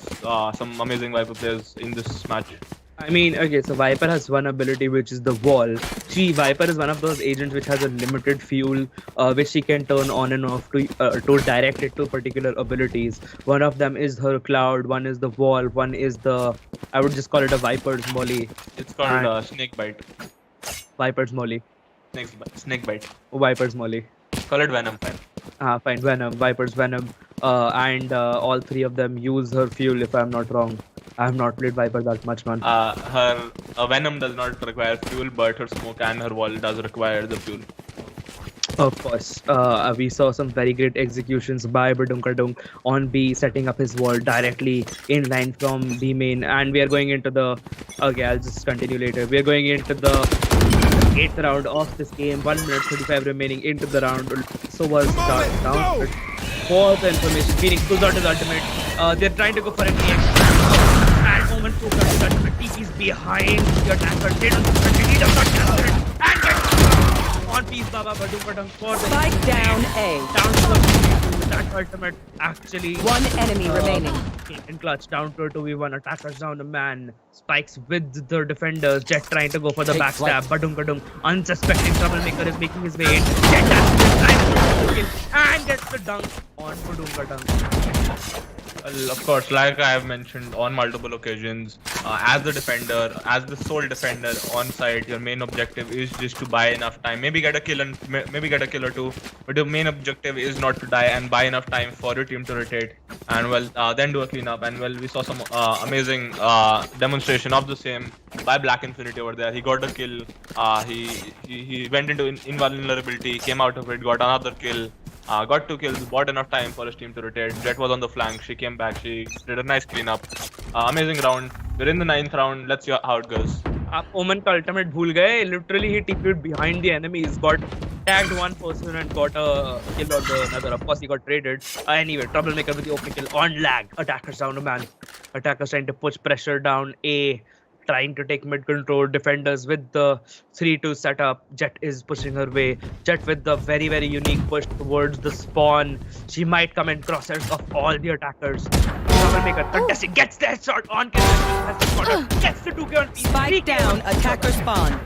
some amazing Viper players in this match. I mean, okay, so Viper has one ability, which is the wall. Viper is one of those agents which has a limited fuel, which she can turn on and off to direct it to particular abilities. One of them is her cloud, one is the wall, one is I would just call it a Viper's molly. It's called snake bite. Viper's molly. Snake bite. Viper's molly. Call it venom, fine. Fine, Venom, Viper's Venom, and all three of them use her fuel, if I'm not wrong. I have not played Viper that much, man. Her Venom does not require fuel, but her smoke and her wall does require the fuel. Of course, we saw some very great executions by Badunkadung on B, setting up his wall directly in line from B main, and we are going into the. Okay, I'll just continue later. We are going into the 8th round of this game. 1 minute 35 remaining into the round. So was down. For the information, Phoenix pulls out his ultimate. They're trying to go for an EX. And Omen pulls out his ultimate. TP's behind the attacker. They don't he does not capture it. And gets on piece, Baba Badunkadung for the Spike down A. down to the that ultimate actually. One enemy remaining. In clutch, down to a 2v1, attackers down a man. Spikes with the defenders. Jet trying to go for the backstab. Badunkadung, unsuspecting troublemaker, is making his way in. Jet has to kill and gets the dunk on Badunkadung. Well, of course, like I have mentioned on multiple occasions, as the defender, as the sole defender on site, your main objective is just to buy enough time. Maybe get a kill and maybe get a kill or two, but your main objective is not to die and buy enough time for your team to rotate. And well, then do a cleanup. And well, we saw some amazing demonstration of the same by Black Infinity over there. He got a kill. He went into invulnerability, came out of it, got another kill. Got 2 kills, bought enough time for his team to rotate. Jet was on the flank, she came back, she did a nice cleanup. Amazing round. We're in the 9th round, let's see how it goes. Omen ka ultimate bhul gaye. Literally he TP'd behind the enemies, got tagged one person and got a kill on the another. Of course he got traded. Anyway, troublemaker with the opening kill on lag. Attackers down a man. Attackers trying to push pressure down A. Trying to take mid control, defenders with the 3-2 setup. Jet is pushing her way. Jet with the very, very unique push towards the spawn. She might come in crosshairs of all the attackers. Troublemaker contesting, gets the headshot on kill. Gets the 2K on P. Spike down, attacker spawn.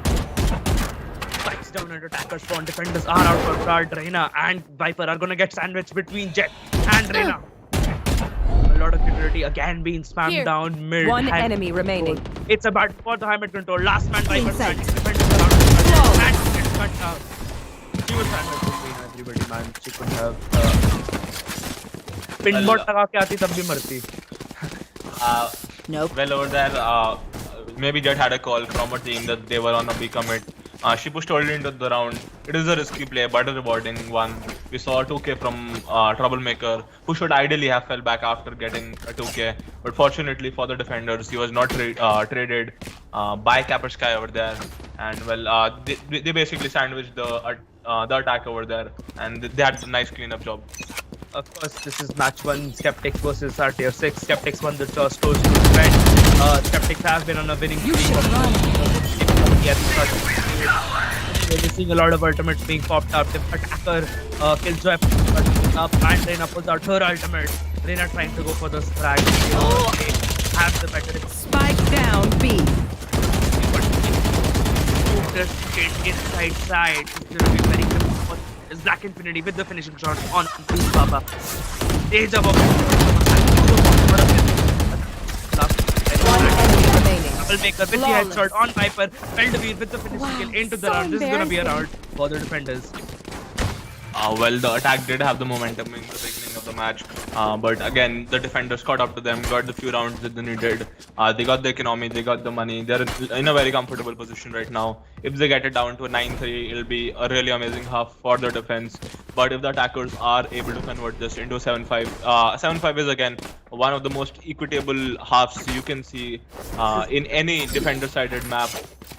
Spikes down at attacker spawn. Defenders are out for guard. Reina and Viper are gonna get sandwiched between Jet and Reina. A lot of utility again being spammed Here. down mid. One High enemy mid remaining. control. It's about for the high mid control. Last man Viper Inside. defenders around. And she gets cut out. She was sandwiched between everybody, man. She could have pinbot लगा के आती तब भी मरती. Nope. Well, over there, maybe Jet had a call from a team that they were on a B commit. She pushed early into the round. It is a risky play, but a rewarding one. We saw a 2K from Troublemaker, who should ideally have fell back after getting a 2K. But fortunately for the defenders, he was not traded by Capper Sky over there. And well, they basically sandwiched the attack over there, and they had a nice cleanup job. Of course, this is match 1, Skeptics versus RTR 6. Skeptics won the toss, close to defend. Skeptics have been on a winning streak. We're seeing a lot of ultimates being popped up. The attacker, Killjoy up, and Reina pulls out her ultimate. Reina trying to go for the frag. They have the better. Spike down B. Inside side. It's going to be very difficult. It's Black Infinity with the finishing shot on Papa. Stage of One enemy remaining. Troublemaker with the headshot on Viper. Veldevir with the finishing kill into the round. This is going to be a round for the defenders. Well, the attack did have the momentum in the beginning of the match, but again, the defenders caught up to them, got the few rounds that they needed. They got the economy, they got the money. They're in a very comfortable position right now. If they get it down to a 9-3, it'll be a really amazing half for the defense. But if the attackers are able to convert this into a 7-5, 7-5 is again one of the most equitable halves you can see in any defender-sided map.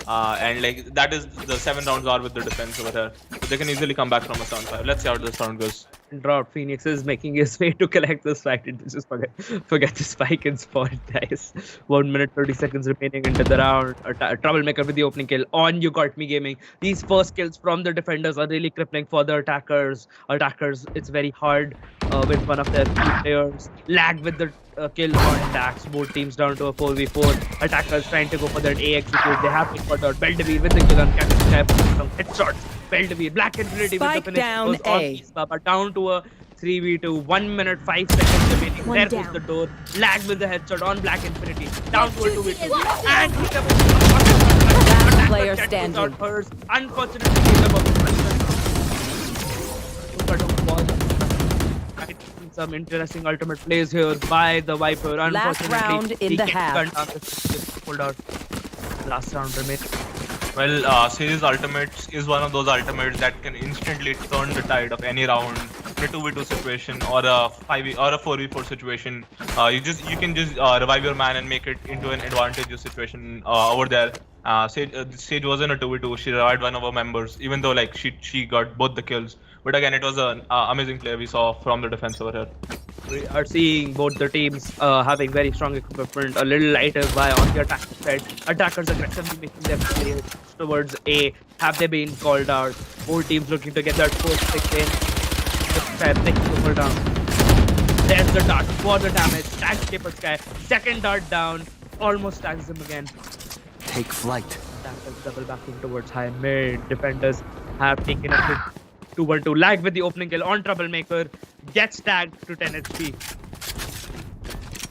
And like that is the 7 rounds are with the defense over here. So they can easily come back from a 7-5. Let's see how this round goes. Drought Phoenix is making his way to collect the spike. Just forget the spike and spot, guys. 1 minute 30 seconds remaining into the round. Troublemaker with the opening kill on You Got Me Gaming. These first kills from the defenders are really crippling for the attackers. It's very hard with one of their key players. Lag with the kill on Dax. Both teams down to a 4v4. Attackers trying to go for that A execute. They have to put out Veldevir with the kill on Captain Step. Some headshots. Veldevir, Black Infinity with the finish. Down A. Baba down to a 3v2. 1 minute 5 seconds remaining. There goes the door. Lag with the headshot on Black Infinity. Down to a 2v2. And he's Last player standing. Unfortunately, some interesting ultimate plays here by the Viper. Last round in the half. Pulled out. Last round remaining. Well, Series Ultimates is one of those ultimates that can instantly turn the tide of any round in a 2v2 situation or a 5v or a 4v4 situation. You can just revive your man and make it into an advantageous situation over there. Sage was in a 2v2. She revived one of her members, even though like she got both the kills. But again, it was an amazing play we saw from the defense over here. We are seeing both the teams having very strong equipment, a little lighter by on the attacker side. Attackers aggressively making their way towards A. Have they been called out? Both teams looking to get that first pick in. Taking the pull down. There's the dart for the damage. Tags Capper Sky. Second dart down. Almost tags him again. Take flight. Attackers double backing towards high mid. Defenders have taken a hit. 2-1-2 lag with the opening kill on Troublemaker. Gets tagged to 10 HP.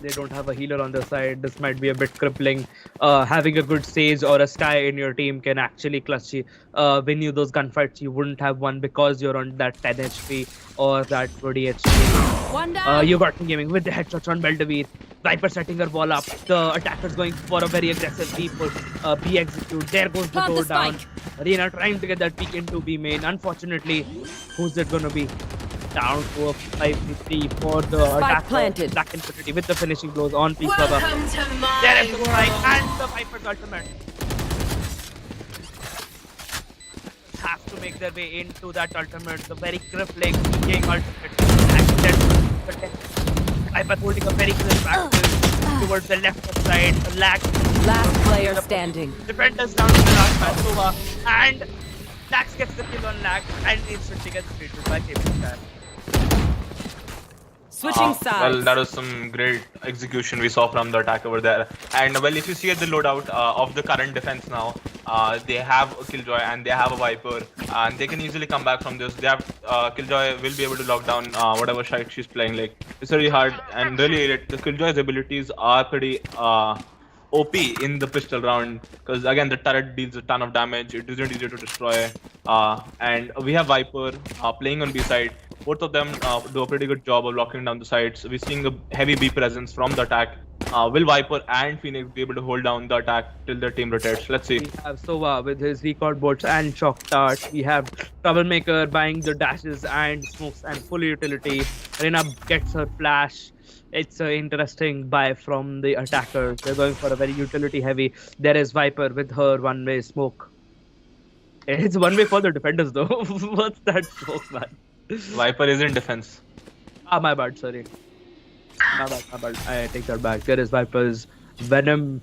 They don't have a healer on their side. This might be a bit crippling. Having a good Sage or a Sky in your team can actually clutch you, win you those gunfights you wouldn't have won because you're on that 10 HP or that 20 HP. One down. You got me gaming with the headshots on Veldevir. Viper setting her wall up. The attackers going for a very aggressive B push. B execute. There goes the Plant door the down. spike. Arena trying to get that peek into B main. Unfortunately, who's it gonna be? Down to a 5v3 for the attacker. planted. Black Infinity with the finishing blows on Peace Baba. Welcome to There is my the strike world. and the Viper's ultimate. Have to make their way into that ultimate. The very crippling king ultimate. Viper holding a very clear practice towards the left side. The lag. Last player standing. Defenders down to the last match over. And Lax gets the kill on Lag and instantly gets treated by Captain. Switching sides. Well, that was some great execution we saw from the attack over there. And well, if you see at the loadout of the current defense now, they have a Killjoy and they have a Viper, and they can easily come back from this. They have Killjoy will be able to lock down whatever side she's playing. Like it's very hard, and really the Killjoy's abilities are pretty OP in the pistol round, because again the turret deals a ton of damage. It isn't easy to destroy, and we have Viper playing on B side. Both of them do a pretty good job of locking down the sides. We're seeing a heavy B presence from the attack. Will Viper and Phoenix be able to hold down the attack till their team rotates? Let's see. We have Sova with his record bots and shock dart. We have Troublemaker buying the dashes and smokes and full utility. Reyna gets her flash. It's an interesting buy from the attackers. They're going for a very utility heavy. There is Viper with her one-way smoke. It's one-way for the defenders though. What's that smoke, man? Viper is in defense. My bad, sorry. My bad. I take that back. There is Viper's Venom.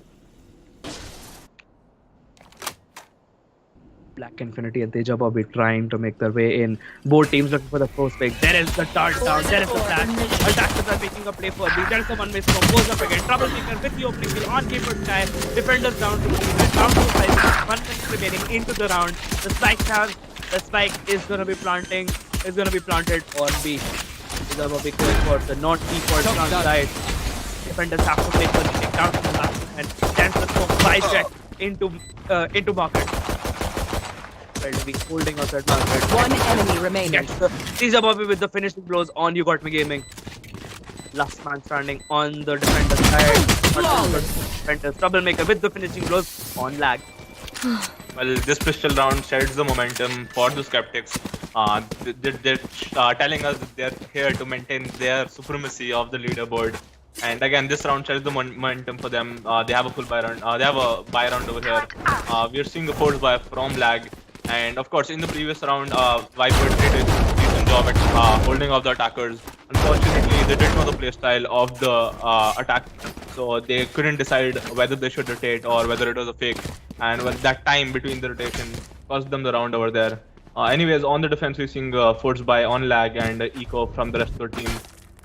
Black Infinity and Teja Bobby trying to make their way in. Both teams looking for the first pick. There is the dart down. There is the flash. Attackers are making a play for B. There is the one-way smoke. Goes up again. Troublemaker with the opening kill on Keeper Sky. Defenders down to 5. 1 minute remaining into the round. The spike is gonna be planting. Is gonna be planted on B. Teja Bobby going for the not B for front side. Defenders have to make one kick down to the last and then the smoke by Jet into market. Holding outside market. One enemy remaining. Teja Bobby with the finishing blows on You Got Me Gaming. Last man standing on the defender side. Troublemaker with the finishing blows on Lag. Well, this pistol round sheds the momentum for the Skeptics. They're telling us that they're here to maintain their supremacy of the leaderboard. And again, this round sheds the momentum for them. They have a full buy round. They have a buy round over here. We're seeing a force buy from Lag. And of course, in the previous round, Viper did a decent job at holding off the attackers. Unfortunately, they didn't know the playstyle of the attack, so they couldn't decide whether they should rotate or whether it was a fake. And with that time between the rotation cost them the round over there. Anyways, on the defense, we're seeing force buy on Lag and eco from the rest of the team.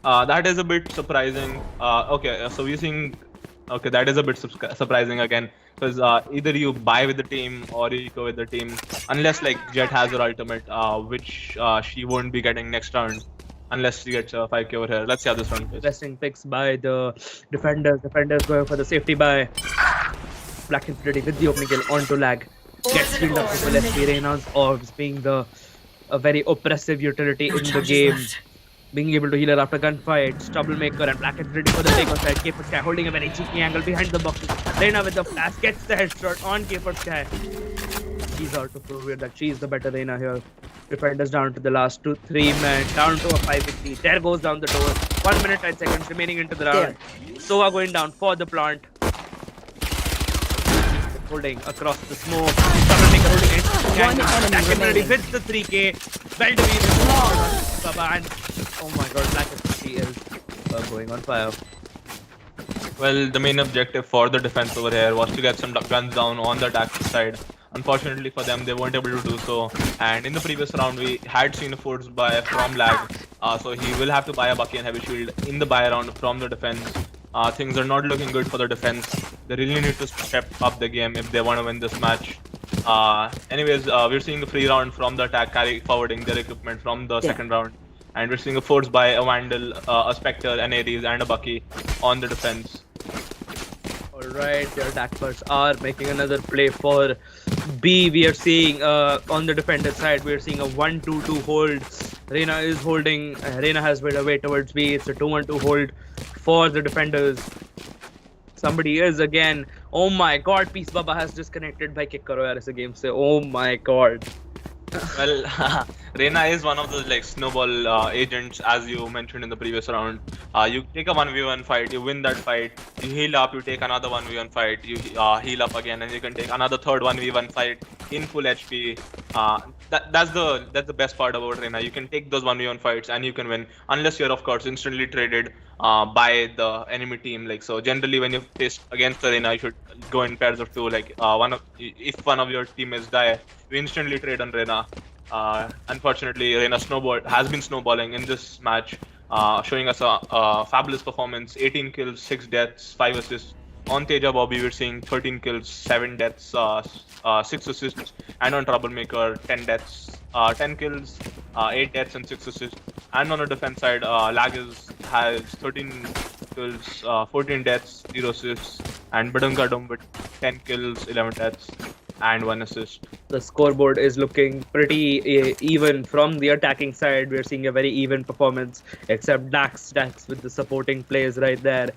That is a bit surprising. Okay, so we're seeing. Okay, that is a bit surprising again, because either you buy with the team or you go with the team, unless like Jet has her ultimate, which she won't be getting next round, unless she gets a 5k over here. Let's see how this round goes. Interesting picks by the defenders. Defenders going for the safety by Black Infinity with the opening kill onto Lag. Gets healed up with SP Reyna's orbs being the a very oppressive utility in the game. Being able to heal her after gunfights. Troublemaker and Black Infinity for the takeoff side. Keeper Sky holding a very cheeky angle behind the boxes. Reyna with the flash gets the headshot on Keeper Sky. She's out to prove it that she's the better Reyna here. Defenders down to the last 2-3 men. Down to a 5-3. There goes down the door. 1 minute 10 seconds remaining into the round. Sova going down for the plant. Holding across the smoke. Troublemaker holding it. One enemy remaining. With the 3k. Well Baba and oh my god, Black Infinity is going on fire. Well, the main objective for the defense over here was to get some guns down on the attack side. Unfortunately for them, they weren't able to do so. And in the previous round, we had seen a force buy from Lag. So he will have to buy a Bucky and Heavy Shield in the buy round from the defense. Things are not looking good for the defense. They really need to step up the game if they want to win this match. Anyways, we're seeing the free round from the attack carry forwarding their equipment from the second round. And we're seeing a force by a Vandal, a Spectre, an Ares, and a Bucky on the defense. Alright, the attackers are making another play for B. We are seeing on the defender side, we are seeing a 1-2-2 hold. Reyna is holding, Reyna has made a way towards B. It's a 2-1-2 hold for the defenders. Somebody is again. Oh my god, Peace Baba has disconnected by kick karo yaar is game se. Oh my god. Well, Reyna is one of the like snowball agents, as you mentioned in the previous round. You take a 1v1 fight, you win that fight, you heal up, you take another 1v1 fight, you heal up again, and you can take another third 1v1 fight in full HP. That's the best part about Reyna. You can take those 1v1 fights and you can win, unless you're of course instantly traded by the enemy team. Like so, generally when you face against Reyna, you should go in pairs of two. Like if one of your teammates die, you instantly trade on Reyna. Unfortunately, Reyna has been snowballing in this match, showing us a fabulous performance: 18 kills, 6 deaths, 5 assists. On Teja Bobby, we're seeing 13 kills, 7 deaths, 6 assists, and on Troublemaker, 10 deaths, 10 kills, 8 deaths, and 6 assists. And on the defense side, Lag has 13 kills, 14 deaths, 0 assists, and Badungadum with 10 kills, 11 deaths, and 1 assist. The scoreboard is looking pretty even from the attacking side. We're seeing a very even performance, except Dax with the supporting plays right there,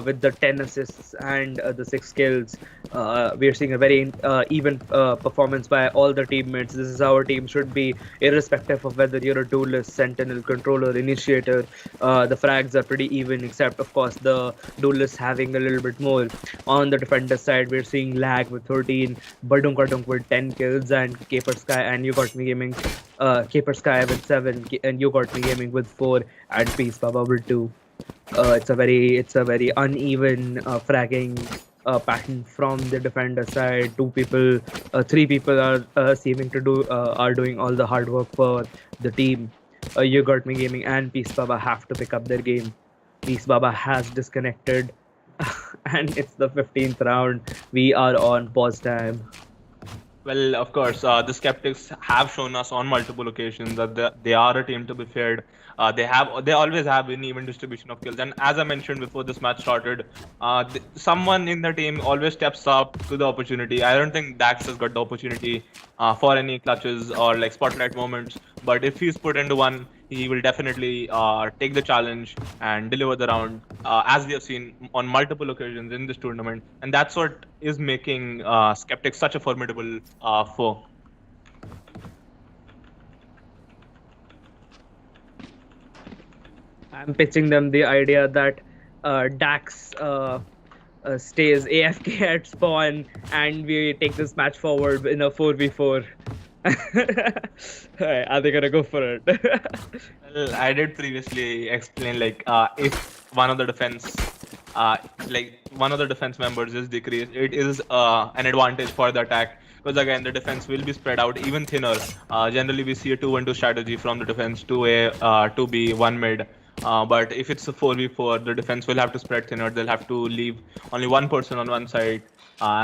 with the 10 assists and the 6 kills. We're seeing a very even performance by all the teammates. This is how our team should be, irrespective of whether you're a duelist, sentinel, controller, initiator. The frags are pretty even, except of course the duelist having a little bit more. On the defender side, we're seeing Lag with 13, Badunk with 10 kills, and Caper Sky and You Got Me Gaming, Caper Sky with 7, and You Got Me Gaming with 4, and Peace Baba with 2. It's a very uneven fragging pattern from the defender side. 3 people are seeming to are doing all the hard work for the team. You Got Me Gaming and Peace Baba have to pick up their game. Peace Baba has disconnected, and it's the 15th round. We are on pause time. Well, of course, the Skeptics have shown us on multiple occasions that they are a team to be feared. They always have an even distribution of kills, and as I mentioned before this match started, someone in the team always steps up to the opportunity. I don't think Dax has got the opportunity for any clutches or like spotlight moments, but if he's put into one, he will definitely take the challenge and deliver the round, as we have seen on multiple occasions in this tournament, and that's what is making Skeptics such a formidable foe. I'm pitching them the idea that Dax stays AFK at spawn, and we take this match forward in a 4v4. Are they gonna go for it? Well, I did previously explain like if one of the defense members is decreased, it is an advantage for the attack, because again the defense will be spread out even thinner. Generally we see a 2-1-2 strategy from the defense, 2A, 2B, 1 mid. But if it's a 4v4, the defense will have to spread thinner. They'll have to leave only one person on one side.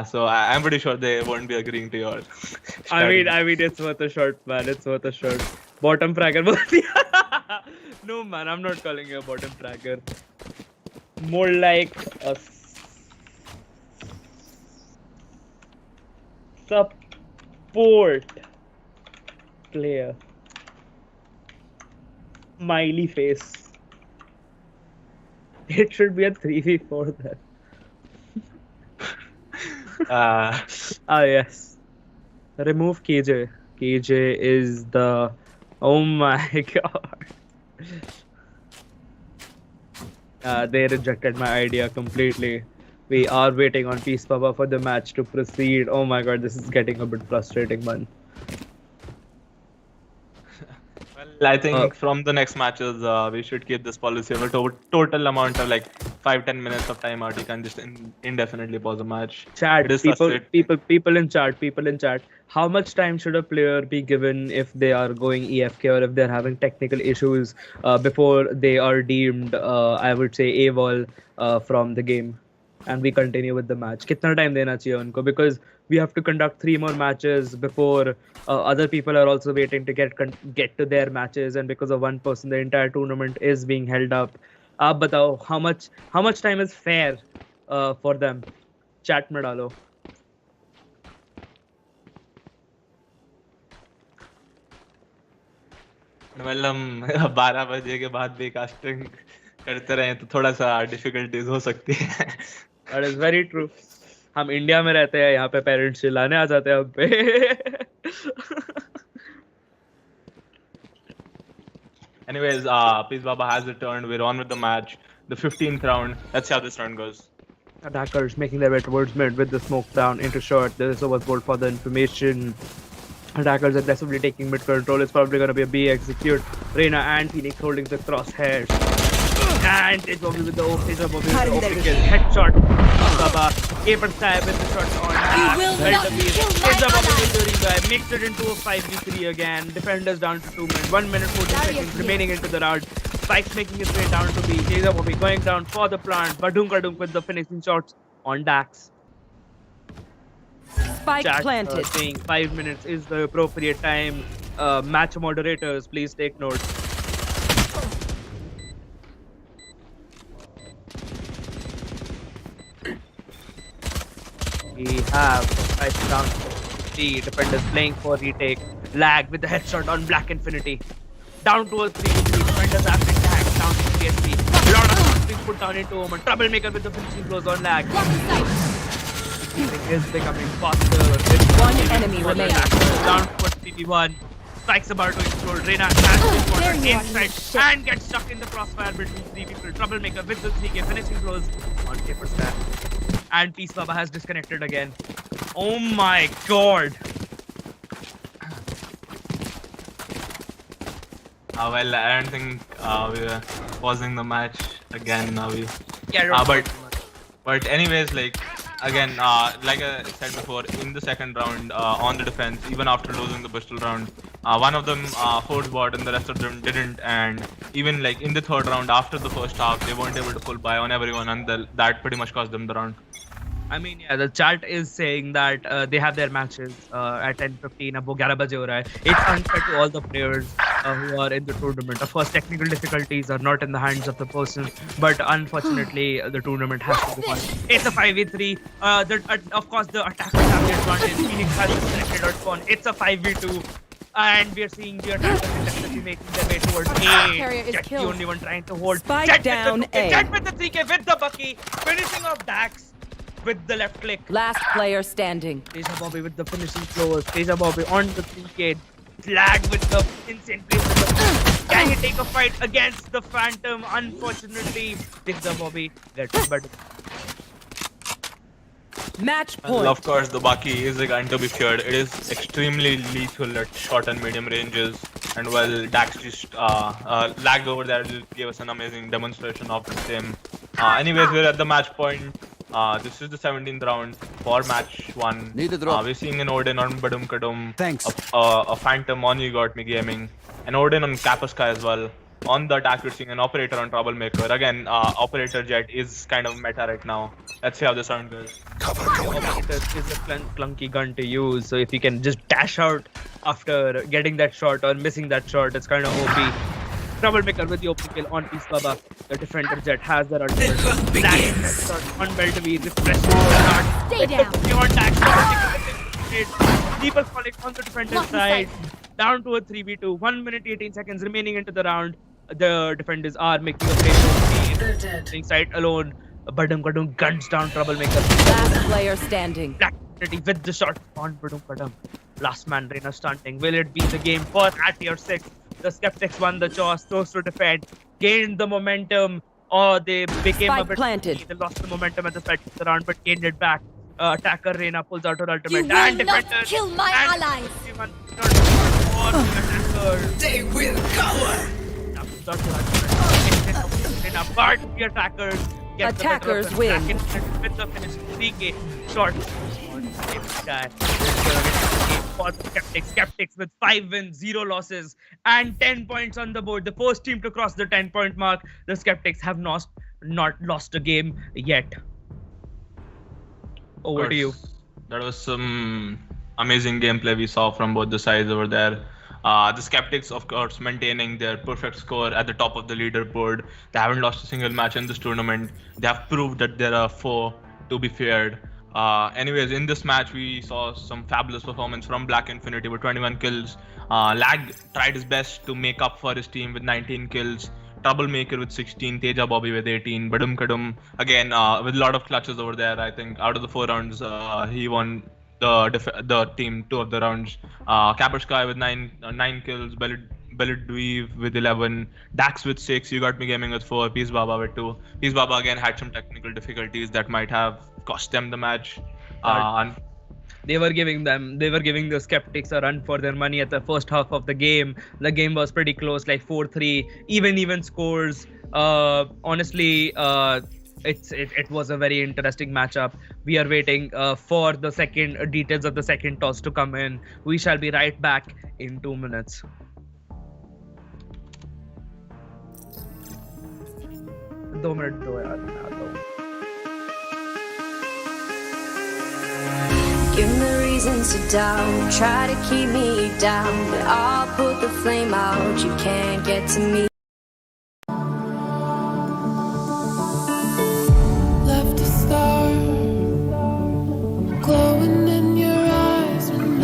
So I'm pretty sure they won't be agreeing to your strategy. I mean, it's worth a shot, man. It's worth a shot. Bottom fragger. No, man, I'm not calling you a bottom fragger. More like a support player. Smiley face. It should be a 3v4 then. Yes. Remove KJ. KJ is the... Oh my god. They rejected my idea completely. We are waiting on Peace Baba for the match to proceed. Oh my god, this is getting a bit frustrating, man. Well, I think from the next matches, we should keep this policy of a total amount of like 5-10 minutes of timeout. You can just indefinitely pause a match. Chat, people in chat. How much time should a player be given if they are going EFK or if they're having technical issues before they are deemed, I would say, AWOL from the game? And we continue with the match. Kitna time dena chahiye unko? Because we have to conduct 3 more matches before other people are also waiting to get to their matches, and because of one person, the entire tournament is being held up. Aap batao, how much time is fair for them? Chat mein dalo. Well, हम 12 बजे के बाद भी casting करते रहे तो थोड़ा सा डिफिकल्टीज हो सकती है. That is very true. हम इंडिया में रहते हैं, यहाँ पे पेरेंट्स चिल्लाने आ जाते हैं हम पे. Anyways, Peace Baba has returned. We're on with the match. The 15th round. Let's see how this round goes. Attackers making their way towards mid with the smoke down into short. There is overboard for the information. Attackers aggressively taking mid control. It's probably going to be a B execute. Reina and Phoenix holding the crosshairs. And it's Bobby with the open kill. Headshot. Baba. Caper Sky with the shot on. You will not kill my ally. Mixed it into a 5v3 again. Defenders down to 2 minutes. 1 minute 14 seconds remaining into the round. Spikes making his way down to B. Jason Bobby going down for the plant. Badunk with the finishing shots on Dax. Spike planted. Saying 5 minutes is the appropriate time. Match moderators, please take note. We have right down. PST. Defenders playing for retake. Lag with the headshot on Black Infinity. Down to a 3v3. Defenders after tag. Down to PST. Lot of shots being put down into Omen. Troublemaker with the finishing blows on Lag. It is becoming faster. One enemy remaining. Down to a 3v1. Spike's about to explode. Reyna catches water inside and gets stuck in the crossfire between three people. Troublemaker with the 3k finishing blows on paper stack. And Peace Baba has disconnected again. Oh my god. Well, I don't think we're pausing the match again. But anyways, like again, like I said before, in the second round on the defense, even after losing the pistol round, one of them forced bot and the rest of them didn't. And even like in the third round, after the first half, they weren't able to pull by on everyone, and that pretty much cost them the round. I mean, yeah, the chat is saying that they have their matches at 10:15. Ab 11 baje ho raha hai. It's unfair to all the players who are in the tournament. Of course, technical difficulties are not in the hands of the person, but unfortunately, the tournament has to go on. It's a 5v3. Of course, the attackers have the advantage. Phoenix has selected out spawn. It's a 5v2. And we are seeing the attackers definitely making their way towards A. Jet the only one trying to hold. Spike Jet down with the, A. Jet with the 3k with the Bucky. Finishing off Dax with the left click. Last player standing. Teja Bobby with the finishing flows. Teja Bobby on the 3k. Flag with the insane place. Can he take a fight against the Phantom? Unfortunately, Teja Bobby gets better. Match point. Well, of course, the Baki is a gun to be feared. It is extremely lethal at short and medium ranges. And well, Dax just lagged over there, gave us an amazing demonstration of the same. Anyways, we're at the match point. This is the 17th round for match 1. We're seeing an Odin on Badum Kadum. Thanks. A Phantom on You Got Me Gaming. An Odin on Kapaska as well. On the attack, we're seeing an Operator on Troublemaker. Again, Operator Jet is kind of meta right now. Let's see how this round goes. Operator is a clunky gun to use, so if you can just dash out after getting that shot or missing that shot, it's kind of OP. Troublemaker with the open kill on Peace Baba. The defender Jet has their ultimate. On Beltavy, refresh. Stay down. Beyond that, people falling on the defender side. Down to a 3v2. 1 minute 18 seconds remaining into the round. The defenders are making a play. Inside alone. Badum Kadum guns down Troublemaker. Last player standing. Black with the shot on Badum Kadum. Last man Reyna stunting. Will it be the game for at tier 6? The Skeptics won the toss, chose to defend, gained the momentum, or they became Spike a bit planted. They lost the momentum at the start of the round, but gained it back. Attacker Reyna pulls out her ultimate. You will and not defenders kill my and allies. everyone they will cover. But the attackers get Attackers the win. with the finish 3k short. Guy. For Skeptics with 5 wins, 0 losses, and 10 points on the board. The first team to cross the 10-point mark. The Skeptics have not lost a game yet. Over to you. That was some amazing gameplay we saw from both the sides over there. The Skeptics, of course, maintaining their perfect score at the top of the leaderboard. They haven't lost a single match in this tournament. They have proved that they're a foe to be feared. Anyways, in this match, we saw some fabulous performance from Black Infinity with 21 kills. Lag tried his best to make up for his team with 19 kills. Troublemaker with 16, Teja Bobby with 18, Badum Kadum again with a lot of clutches over there. I think out of the 4 rounds, he won the team 2 of the rounds. Kapaska with 9 kills, Bellet Dweeb with 11, Dax with 6, You Got Me Gaming with 4, Peace Baba with 2. Peace Baba again had some technical difficulties that might have cost them the match. They were giving the Skeptics a run for their money at the first half of the game. The game was pretty close, like 4-3, even scores. Honestly, it was a very interesting matchup. We are waiting for the second details of the second toss to come in. We shall be right back in 2 minutes. Give me reasons to doubt, try to keep me down, but I'll put the flame out, you can't get to me. Left a star glowing in your eyes when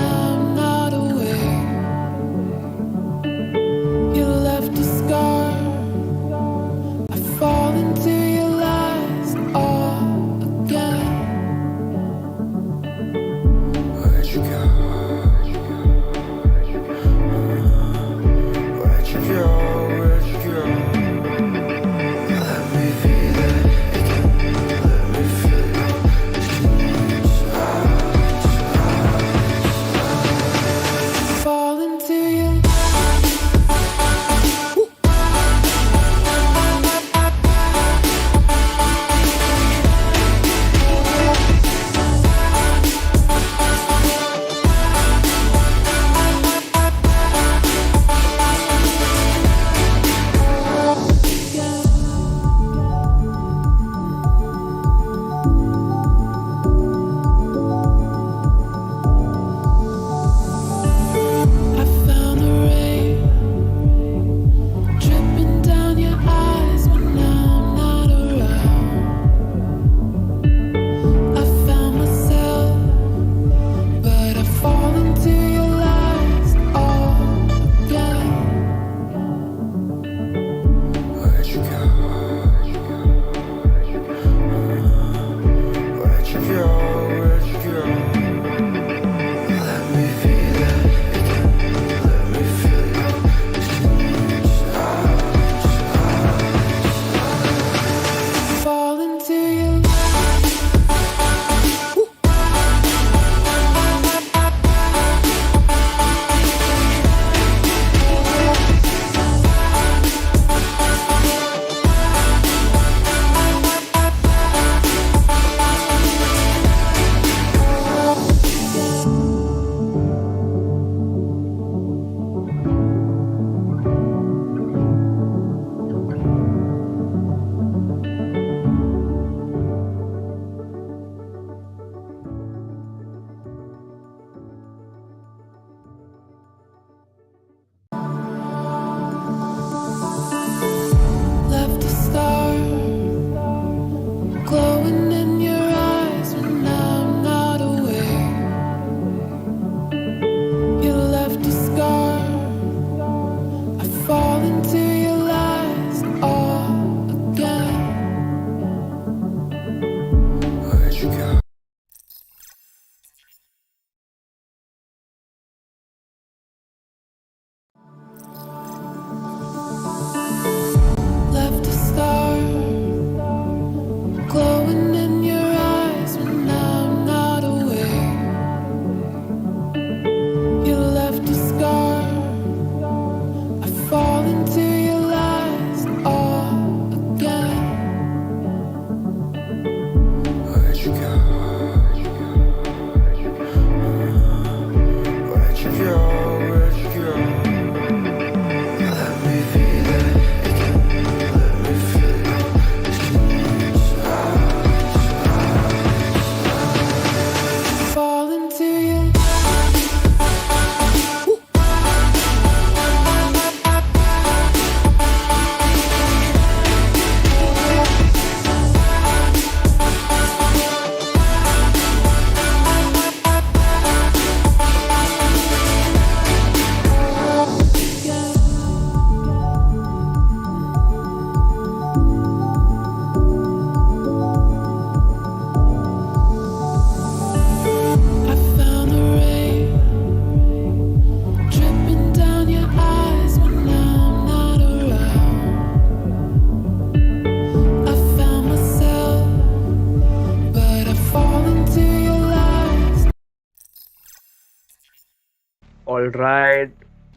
All right,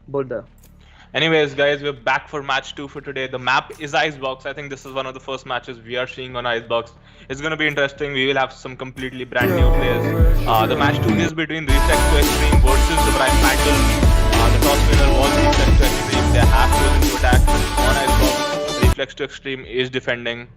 Buddha. Anyways, guys, we're back for match 2 for today. The map is Icebox. I think this is one of the first matches we are seeing on Icebox. It's going to be interesting. We will have some completely brand new players. The match 2 is between Reflex to Extreme versus the VRIME PANDALS. The toss winner was Reflex to Extreme. They have chosen to attack on Icebox. Reflex to Extreme is defending.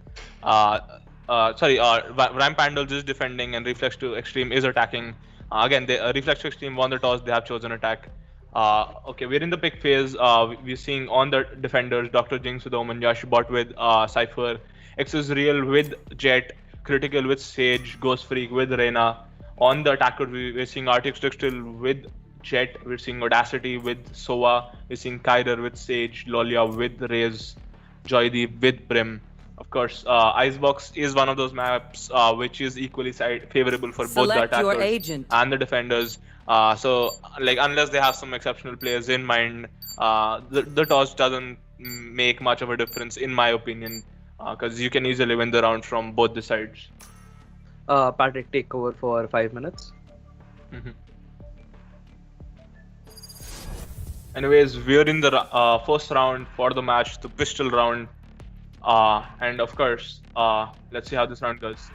VRIME PANDALS is defending and Reflex to Extreme is attacking. Again, Reflex to Extreme won the toss. They have chosen attack. Okay, we're in the pick phase. We're seeing on the defenders Dr. Jinx with Omen, Yash bot with Cypher, X is Real with Jet, Critical with Sage, Ghost Freak with Reyna. On the attacker, we're seeing RTX Textile with Jet, we're seeing Audacity with Sova, we're seeing Kyrer with Sage, Lolia with Raze, Joydeep with Brim. Of course, Icebox is one of those maps which is equally favorable for both the Select your attackers agent. and the defenders. So, like, unless they have some exceptional players in mind, the toss doesn't make much of a difference, in my opinion, because you can easily win the round from both the sides. Patrick, take over for 5 minutes. Anyways, we're in the first round for the match, the pistol round. And of course, let's see how this round goes.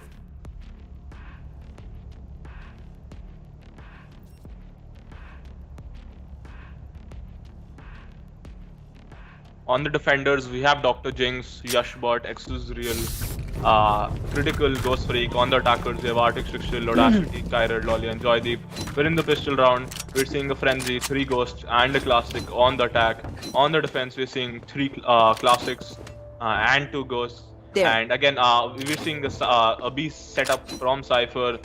On the defenders, we have Dr. Jinx, Yashbot, Exusreal, Critical, Ghost Freak. On the attackers, we have Arctic Strixel, Audacity, Kyrer, Lolly, and Joydeep. We're in the pistol round. We're seeing a Frenzy, 3 Ghosts, and a Classic on the attack. On the defense, we're seeing 3 Classics and 2 Ghosts. There. And again, we're seeing this a beast setup from Cypher.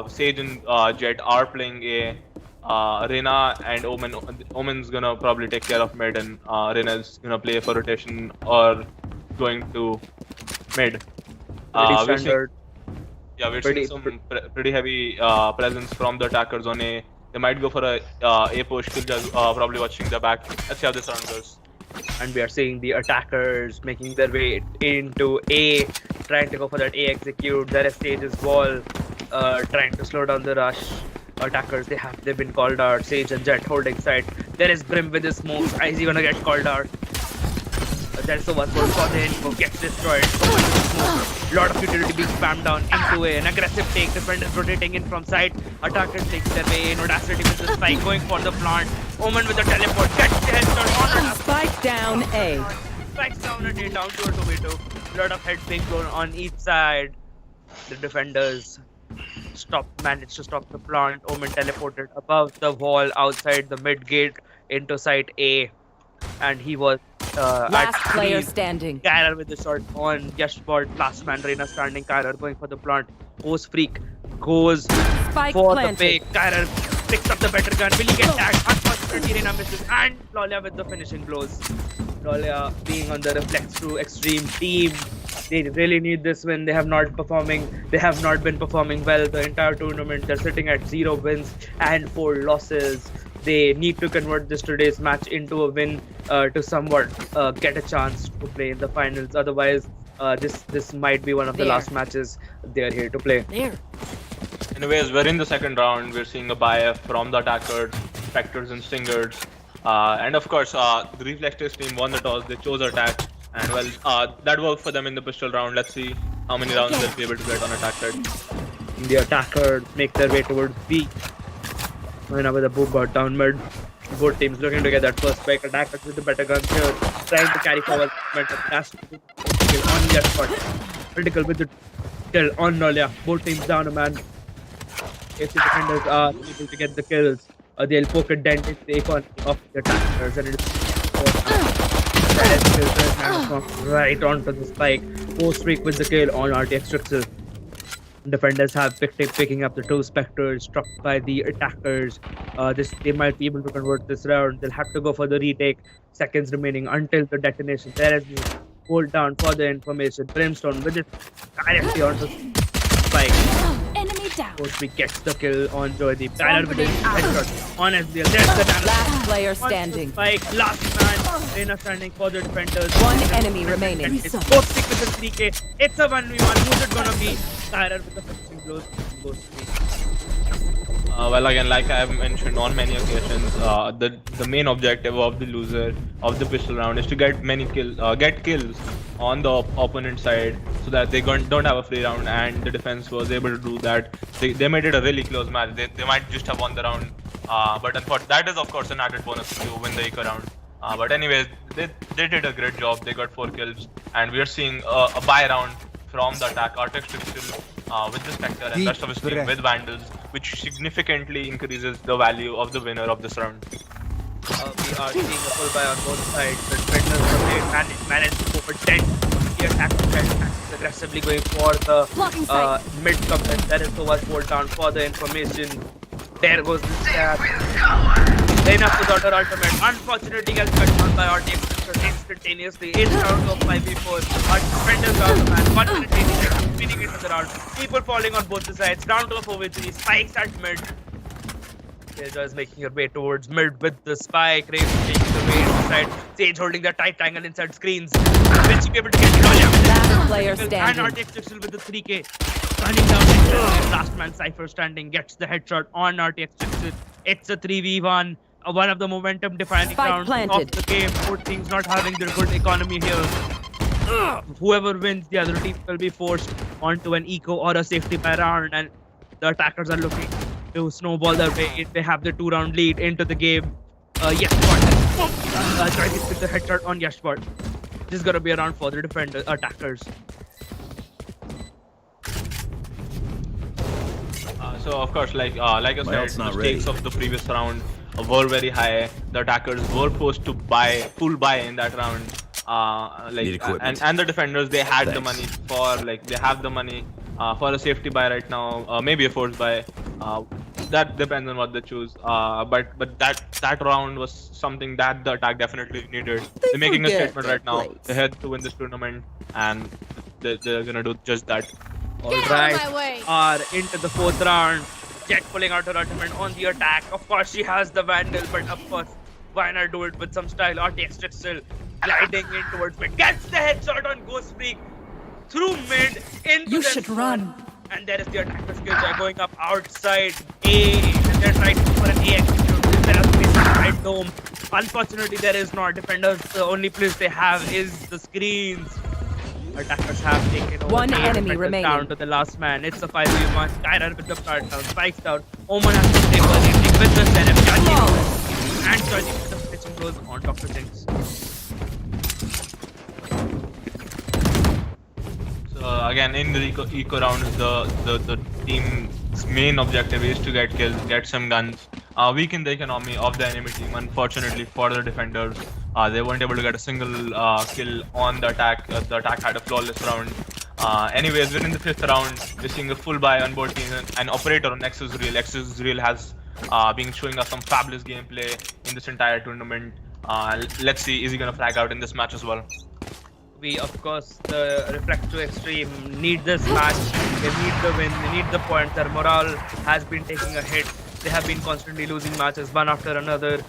Sage and Jet are playing A. Reyna and Omen. Omen's gonna probably take care of mid, and Reyna's gonna play for rotation or going to mid. Pretty standard. We're seeing some pretty heavy presence from the attackers on A. They might go for a push. Killjoy's probably watching the back. Let's see how this round goes. And we are seeing the attackers making their way into A, trying to go for that A execute. There is Sage's wall, trying to slow down the rush. Attackers, they've been called out. Sage and Jet holding side. There is VRIME with his smokes. Is he gonna get called out? There's so much more for the info. Gets destroyed. Lot of utility being spammed down into A. An aggressive take. Defenders rotating in from side. Attackers taking their way in. Audacity with the spike, going for the plant. Omen with the teleport. Gets the headshot on. Spike down A. Spikes down a A, down to a tomato. Lot of heads being blown on each side. The defenders managed to stop the plant. Omen teleported above the wall outside the mid gate into site A, and he was Last at player three. standing. Kyrer with the shot on Yashbot. Last man, Reyna standing. Kyrer going for the plant. Ghost Freak goes Spike for planted. the pick. Kyrer picks up the better gun. Will he get tagged? Unfortunately, Reyna misses, and Lolia with the finishing blows. Lolia being on the Reflex 2 extreme team. They really need this win. They have not been performing well the entire tournament. They're sitting at 0 wins and 4 losses. They need to convert this today's match into a win to somewhat get a chance to play in the finals. Otherwise, this might be one of the last matches they're here to play. Anyways, we're in the second round. We're seeing a buy from the attackers, Spectres and Stingers. And of course, the Reflexes team won the toss. They chose attack. And well, that worked for them in the pistol round. Let's see how many rounds they'll be able to get on attack side. The attackers make their way towards B. Now with a boom bot down mid. Both teams looking to get that first spike. Attackers with the better guns here, trying to carry forward. Kill on Yashbot. Critical with the kill on Lolia. Both teams down a man. If the defenders are able to get the kills, they'll poke a dent in the economy of the attackers, and it is right onto the spike. Ghost Freak with the kill on RTX Strixel. Defenders have picking up the 2 Spectres struck by the attackers. They might be able to convert this round. They'll have to go for the retake. Seconds remaining until the detonation. There is no hold down for the information. Brimstone with it directly onto spike. Enemy down. Ghost Freak gets the kill on Joydeep. Tyler with his headshot on SBL. There's the damage. Last player Onto the standing. spike. Last man. Reyna standing for the defenders. One enemy remaining. It's Ghost Freak with the 3K. It's a 1v1. Who's it gonna be? Tyler with the finishing blows. Ghost Freak. Well, again, like I have mentioned on many occasions, the main objective of the loser of the pistol round is to get kills on the opponent side, so that they don't have a free round, and the defense was able to do that. They made it a really close match. They might just have won the round, but that is of course an added bonus if you win the eco round. But anyways, they did a great job. They got 4 kills, and we are seeing a buy round from the attack. Arctic Strixel with the Spectre and rest of his team with Vandals, which significantly increases the value of the winner of this round. We are seeing a full buy on both sides. The defenders managed to go for 10. The attack is aggressively going for the mid cover. There is so much hold down for the information. There goes the stab. Enough without her ultimate. Unfortunately gets cut down by RTX instantaneously. It's round of 5v4. Our defenders are the man. 1 minute 80 seconds. Winning into the round. People falling on both the sides. Round of 4v3. Spikes at mid. Killjoy is making her way towards mid with the spike. Raze taking the way inside. Sage holding the tight triangle inside screens. Will she be able to get Last player and standing. RTX still with the 3k. Running down last man Cypher standing. Gets the headshot on RTX. It's a 3v1. One of the momentum defining Spike rounds planted. of the game. Both teams not having their good economy here. Whoever wins, the other team will be forced onto an eco or a safety by round, and the attackers are looking to snowball their way. They have the 2-round lead into the game. Yashbot trying to put the headshot on Yashbot. This is gonna be a round for the defender attackers. So of course, like I said, the stakes of the previous round were very high. The attackers were forced to full buy in that round. And the defenders, they had the money for they have the money for a safety buy right now, maybe a forced buy. That depends on what they choose. But that round was something that the attack definitely needed. They're making a statement right now. They're here to win this tournament, and they're gonna do just that. Alright, are into the 4th round. Jet pulling out her ultimate on the attack. Of course, she has the Vandal, but of course, why not do it with some style? RTX still gliding in towards mid. Gets the headshot on Ghost Freak through mid into You the should run. And there is the attacker skills are going up outside A, and they're trying to for an A execute. There has to be some right dome. Unfortunately, there is not. Defenders, the only place they have is the screens. Attackers have taken over. One enemy defenders remaining. down to the last man. It's a 5v1. Skyrar with the start down. Spikes down. Omen has to stay early with the Zenevia. And charging with the pitching goes on top of things. So again, in the eco rounds, the team's main objective is to get kills, get some guns, weaken the economy of the enemy team. Unfortunately for the defenders, they weren't able to get a single kill on the attack. The attack had a flawless round. Anyways, within the 5th round, we're seeing a full buy on both teams. An operator on Nexus Real. Nexus Real has been showing us some fabulous gameplay in this entire tournament. Let's see, is he gonna flag out in this match as well? We, of course, the Reflex to Extreme need this match. They need the win, they need the points. Their morale has been taking a hit. They have been constantly losing matches one after another.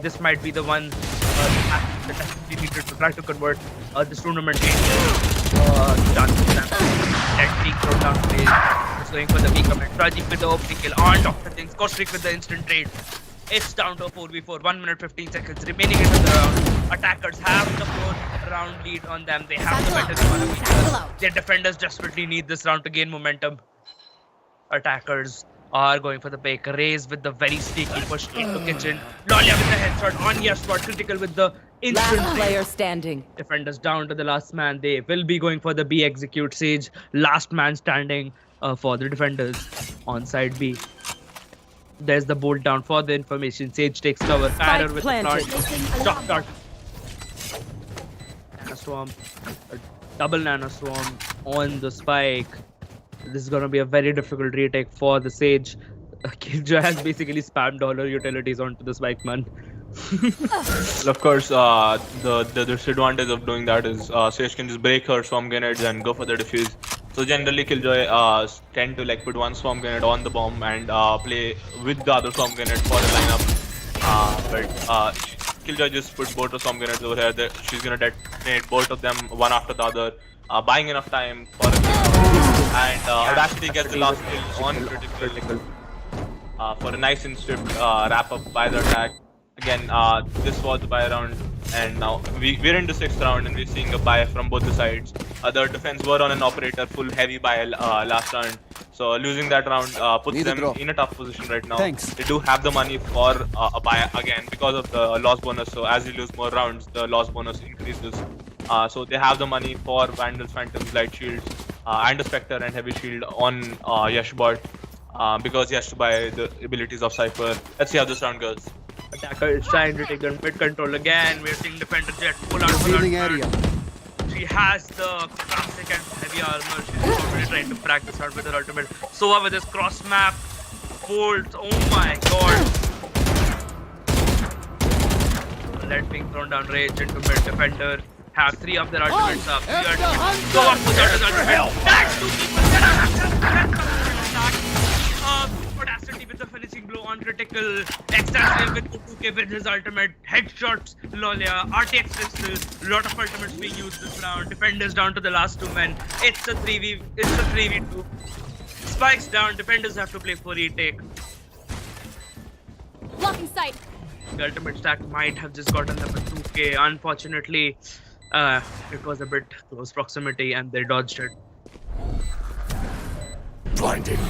This might be the one that we needed to try to convert this tournament into down phase. It's going for the weak command. Tragic with the opening kill on Dr. Things. Kostrick with the instant trade. It's down to a 4v4, 1 minute 15 seconds remaining into the round. Attackers have the 4th round lead on them. They have the better economy. Their defenders desperately need this round to gain momentum. Attackers are going for the pick. Raze with the very sneaky push into kitchen. Lolia with the headshot on Yashbot. Critical with the instant Last player standing. defenders down to the last man. They will be going for the B execute. Sage, last man standing for the defenders on side B. There's the bolt down for the information. Sage takes cover. Skyrar with the plant. Dot. Nanoswarm. A double nanoswarm on the spike. This is gonna be a very difficult retake for the Sage. Killjoy has basically spammed all her utilities onto the spike man. Well, of course, the disadvantage of doing that is Sage can just break her swarm grenades and go for the defuse. So generally, Killjoy tend to put one swarm grenade on the bomb and play with the other swarm grenade for the lineup. But Killjoy just put both the swarm grenades over here. She's gonna detonate both of them one after the other, buying enough time for a kill. And Audacity gets the last kill on critical for a nice instant wrap up by the attack. Again, this was the buy round, and now we're in the 6th round and we're seeing a buy from both the sides. The defense were on an operator full heavy buy last round, so losing that round puts them in a tough position right now. They do have the money for a buy again because of the loss bonus, so as you lose more rounds, the loss bonus increases. So they have the money for Vandals, Phantoms, Light Shields, and a Spectre and Heavy Shield on Yashbot because he has to buy the abilities of Cypher. Let's see how this round goes. Attacker is trying to take the mid control again. We're seeing defender Jet pull out. She has the classic and heavy armor. She's already trying to practice out with her ultimate. Sova with his cross map. Folds. Oh my god. turret being thrown down range into mid. Defender have 3 of their ultimates up. Go up without his ultimate. That's 2 people. Audacity with the finishing blow on critical. Extraction with 2K with his ultimate. Headshots, Lolia, RTX pistol. Lot of ultimates being used this round. Defenders down to the last 2 men. It's a 3v2. Spikes down. Defenders have to play for retake. Blocking sight. The ultimate stack might have just gotten them a 2K. Unfortunately, it was a bit close proximity and they dodged it. Blinding.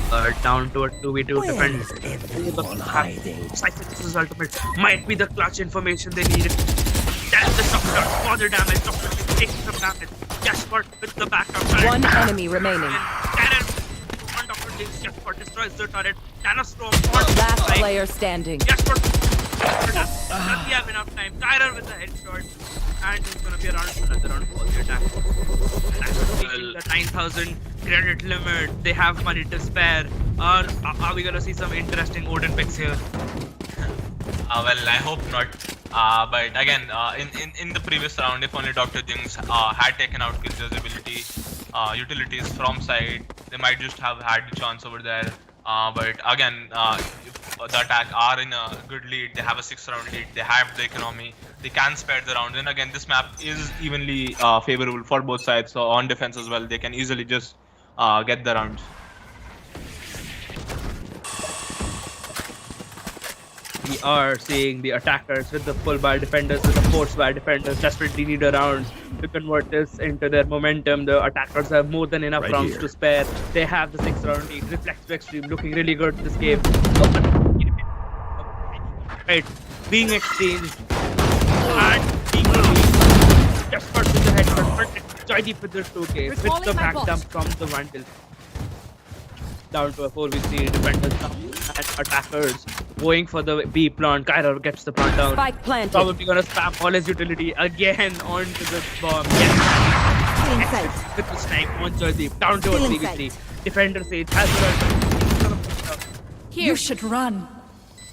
Down to a 2v2 defender. Everyone hiding. Cyclex's ultimate might be the clutch information they needed. That's the shock shot. Further damage. Doctor takes some damage. Jasper with the backup. One enemy remaining. One Doctor takes Jasper, destroys the turret. Thanostorm. Last player standing. Jasper. Does he have enough time? Tyler with the headshot. And it's gonna be around another round for the attack. The 9,000 credit limit. They have money to spare. Or are we gonna see some interesting Odin picks here? Well, I hope not. But again, in the previous round, if only Dr. Jinx had taken out Killjoy's ability, utilities from side, they might just have had the chance over there. But again, if the attack are in a good lead, they have a 6-round lead, they have the economy, they can spare the rounds. And again, this map is evenly favorable for both sides, so on defense as well, they can easily just get the rounds. We are seeing the attackers with the full bar defenders, with the force bar defenders desperately need a round to convert this into their momentum. The attackers have more than enough rounds to spare. They have the 6-round lead. Reflex to Extreme looking really good this game. Right, being exchanged and being released. Just first with the headshot, Joy Deep with the 2K, with the back dump from the Vandal. Down to a 4v3, defenders down and attackers going for the B plant. Kyra gets the plant down. Spike planted. Probably gonna spam all his utility again onto the bomb. Yes. With the snipe on Joydeep. Down to a 3v3. Defender Sage has the You should run.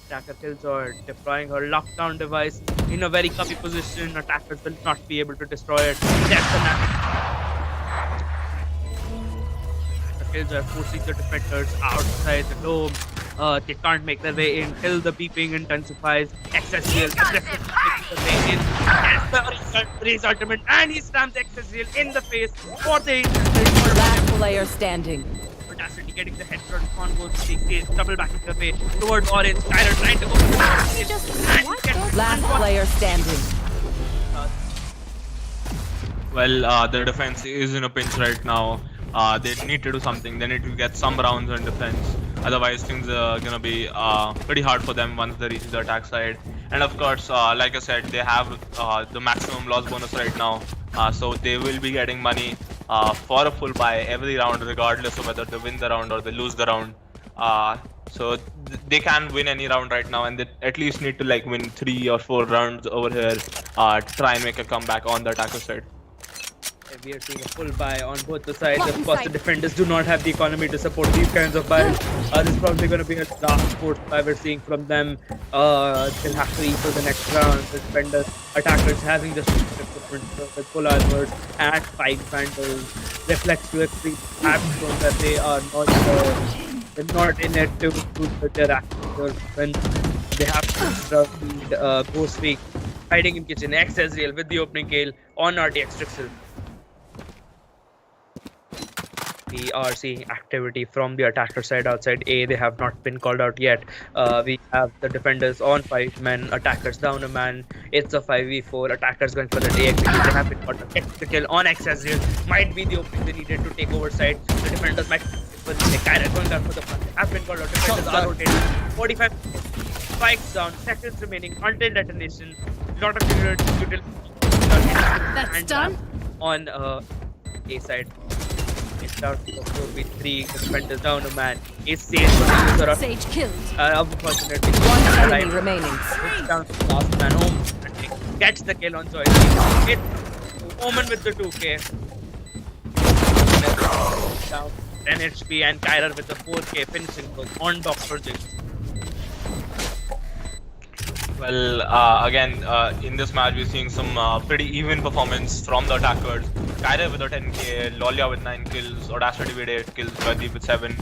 attacker Killjoy deploying her lockdown device in a very copy position. Attackers will not be able to destroy it. That's the map. Killjoy forcing the defenders outside the dome. They can't make their way in till the beeping intensifies. XSGL aggressively making the way in. That's the Ray's ultimate, and he stamps XSGL in the face for the Last player standing. Audacity getting the headshot on both cheeks. Double back in the way towards orange. Tyler trying to go for the Last player standing. Well, the defense is in a pinch right now. They need to do something. They need to get some rounds on defense. Otherwise, things are gonna be pretty hard for them once they reach the attack side. And of course, like I said, they have the maximum loss bonus right now. So they will be getting money for a full buy every round, regardless of whether they win the round or they lose the round. So they can win any round right now, and they at least need to like win 3 or 4 rounds over here to try and make a comeback on the attacker side. We are seeing a full buy on both the sides. Of course, the defenders do not have the economy to support these kinds of buys. This is probably going to be a last sports buy we're seeing from them. They'll have to eat for the next round. The defenders, attackers having the equipment with full armors and 5 Pandals. Reflex to Extreme have shown that they are not in it to do their actions when they have to lead Ghost Week. Hiding in kitchen, XSReal with the opening kill on RTX Trixel. We are seeing activity from the attacker side outside A. They have not been called out yet. We have the defenders on 5 men, attackers down a man. It's a 5v4. Attackers going for the A execute. They have been called out. The kill on XSReal might be the opening they needed to take over side. The defenders might be Kyra going down for the front. They have been called out. Defenders are rotating. 45 spikes down. Seconds remaining until detonation. Lot of utility. That's done. On A side. It's down to 4v3. The defenders down a man. Is Sage Sage killed. Unfortunately, One enemy remaining. It's down to the last man home. And gets the kill on Joy. It's Omen with the 2K. Down 10 HP and Kyra with the 4K finishing goal on Dr. Jinx. Well, again, in this match, we're seeing some pretty even performance from the attackers. Kyra with a 10k, Lolia with 9 kills, Audacity with 8 kills, Pradeep with 7,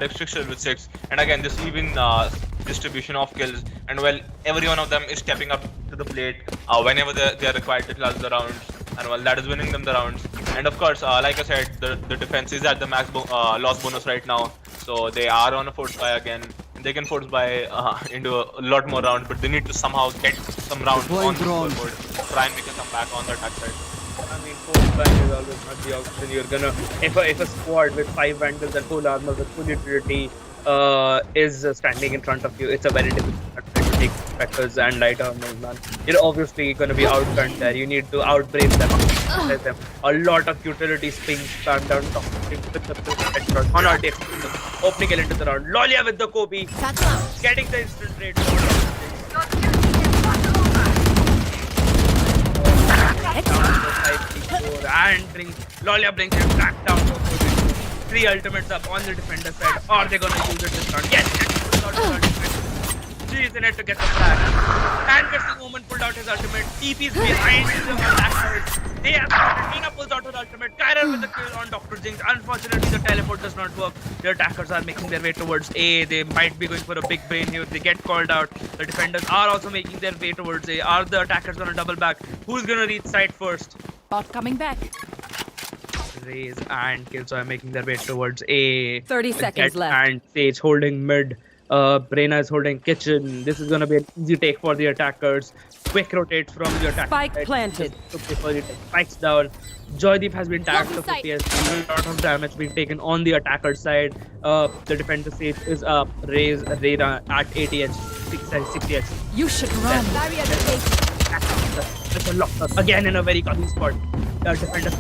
Fixtures with 6, and again, this even distribution of kills. And well, every one of them is stepping up to the plate whenever they are required to clutch the rounds, and well, that is winning them the rounds. And of course, like I said, the defense is at the max loss bonus right now, so they are on a force buy again. They can force buy into a lot more rounds, but they need to somehow get some rounds on the scoreboard, try and make a comeback on the attack side. I mean, force buy is always not the option. You're gonna, if a squad with 5 vandals and full armor with full utility is standing in front of you, it's a very difficult to take specters and light armor, man. You're obviously gonna be outgunned there. You need to outbrave them, outplay them. A lot of utility spin spam down top with the headshot on our deck, opening it into the round. Lolia with the Kobe, getting the instant rate. And Lolia brings it back down to 3 ultimates up on the defender side. Are they gonna use it this round? Yes, she is in it to get the flag. And gets the moment pulled out his ultimate. TP's behind the attackers. They have started. Nina pulls out her ultimate. Kyra with the kill on Dr. Jinx. Unfortunately, the teleport does not work. The attackers are making their way towards A. They might be going for a big brain here. They get called out. The defenders are also making their way towards A. Are the attackers gonna double back? Who's gonna reach side first? Bot coming back. Raze and Killjoy making their way towards A. 30 seconds left. And Sage holding mid. Brena is holding kitchen. This is gonna be an easy take for the attackers. Quick rotate from the attack. Spike planted. Before you take spikes down. Joydeep has been tagged to 50 SP. A lot of damage being taken on the attacker side. The defender Sage is up. Raze Reyna at 80 HP, 60 HP. You should run. Barrier It's a lock again in a very cozy spot. Defender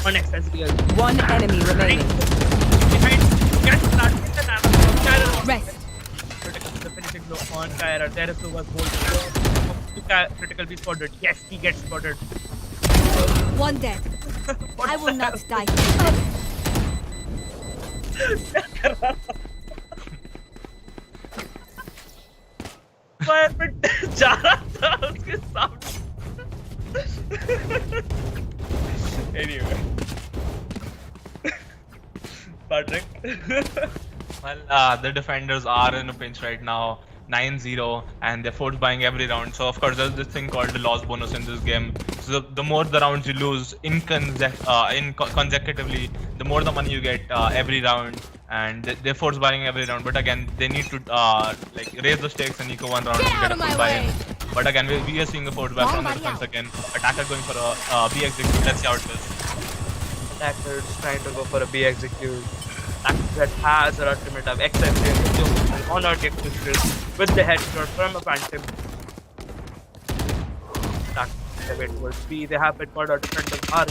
on XSBL. One enemy remaining. Rest. The finishing blow on Kyra. There is was bold. Critical be spotted. Yes, he gets spotted. One dead. I will not die. मैं जा रहा था उसके सामने. Anyway. Patrick. Well, the defenders are in a pinch right now, 9-0, and they're force buying every round. So of course, there's this thing called the loss bonus in this game. So the more the rounds you lose consecutively, the more the money you get every round. And they're force buying every round. But again, they need to like raise the stakes and eco one round and get a full buy-in. But again, we are seeing a force buy from the defense again. Attacker going for a B execute. Let's see how it is. Attackers trying to go for a B execute. That has her ultimate of XFA on our kick with the headshot from a phantom. Attack the way towards B. They have it called out defenders are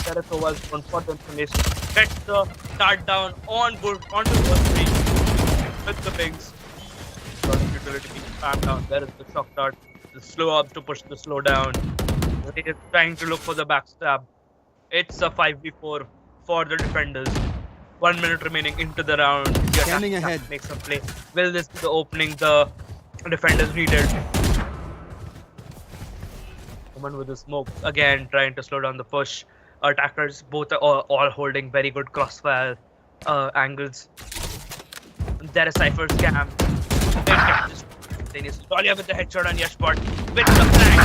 Teresovas on for the information. Gets the dart down on good onto the three with the pings. Utility being spammed down. There is the shock dart. The slow up to push the slow down. He is trying to look for the backstab. It's a 5v4 for the defenders. 1 minute remaining into the round. Scanning ahead. Makes a play. Will this be the opening the defenders needed? Someone with the smoke again trying to slow down the push. Attackers both are all holding very good crossfire angles. There is Cypher's scam. Lolia with the headshot on Yashpot. With the flank.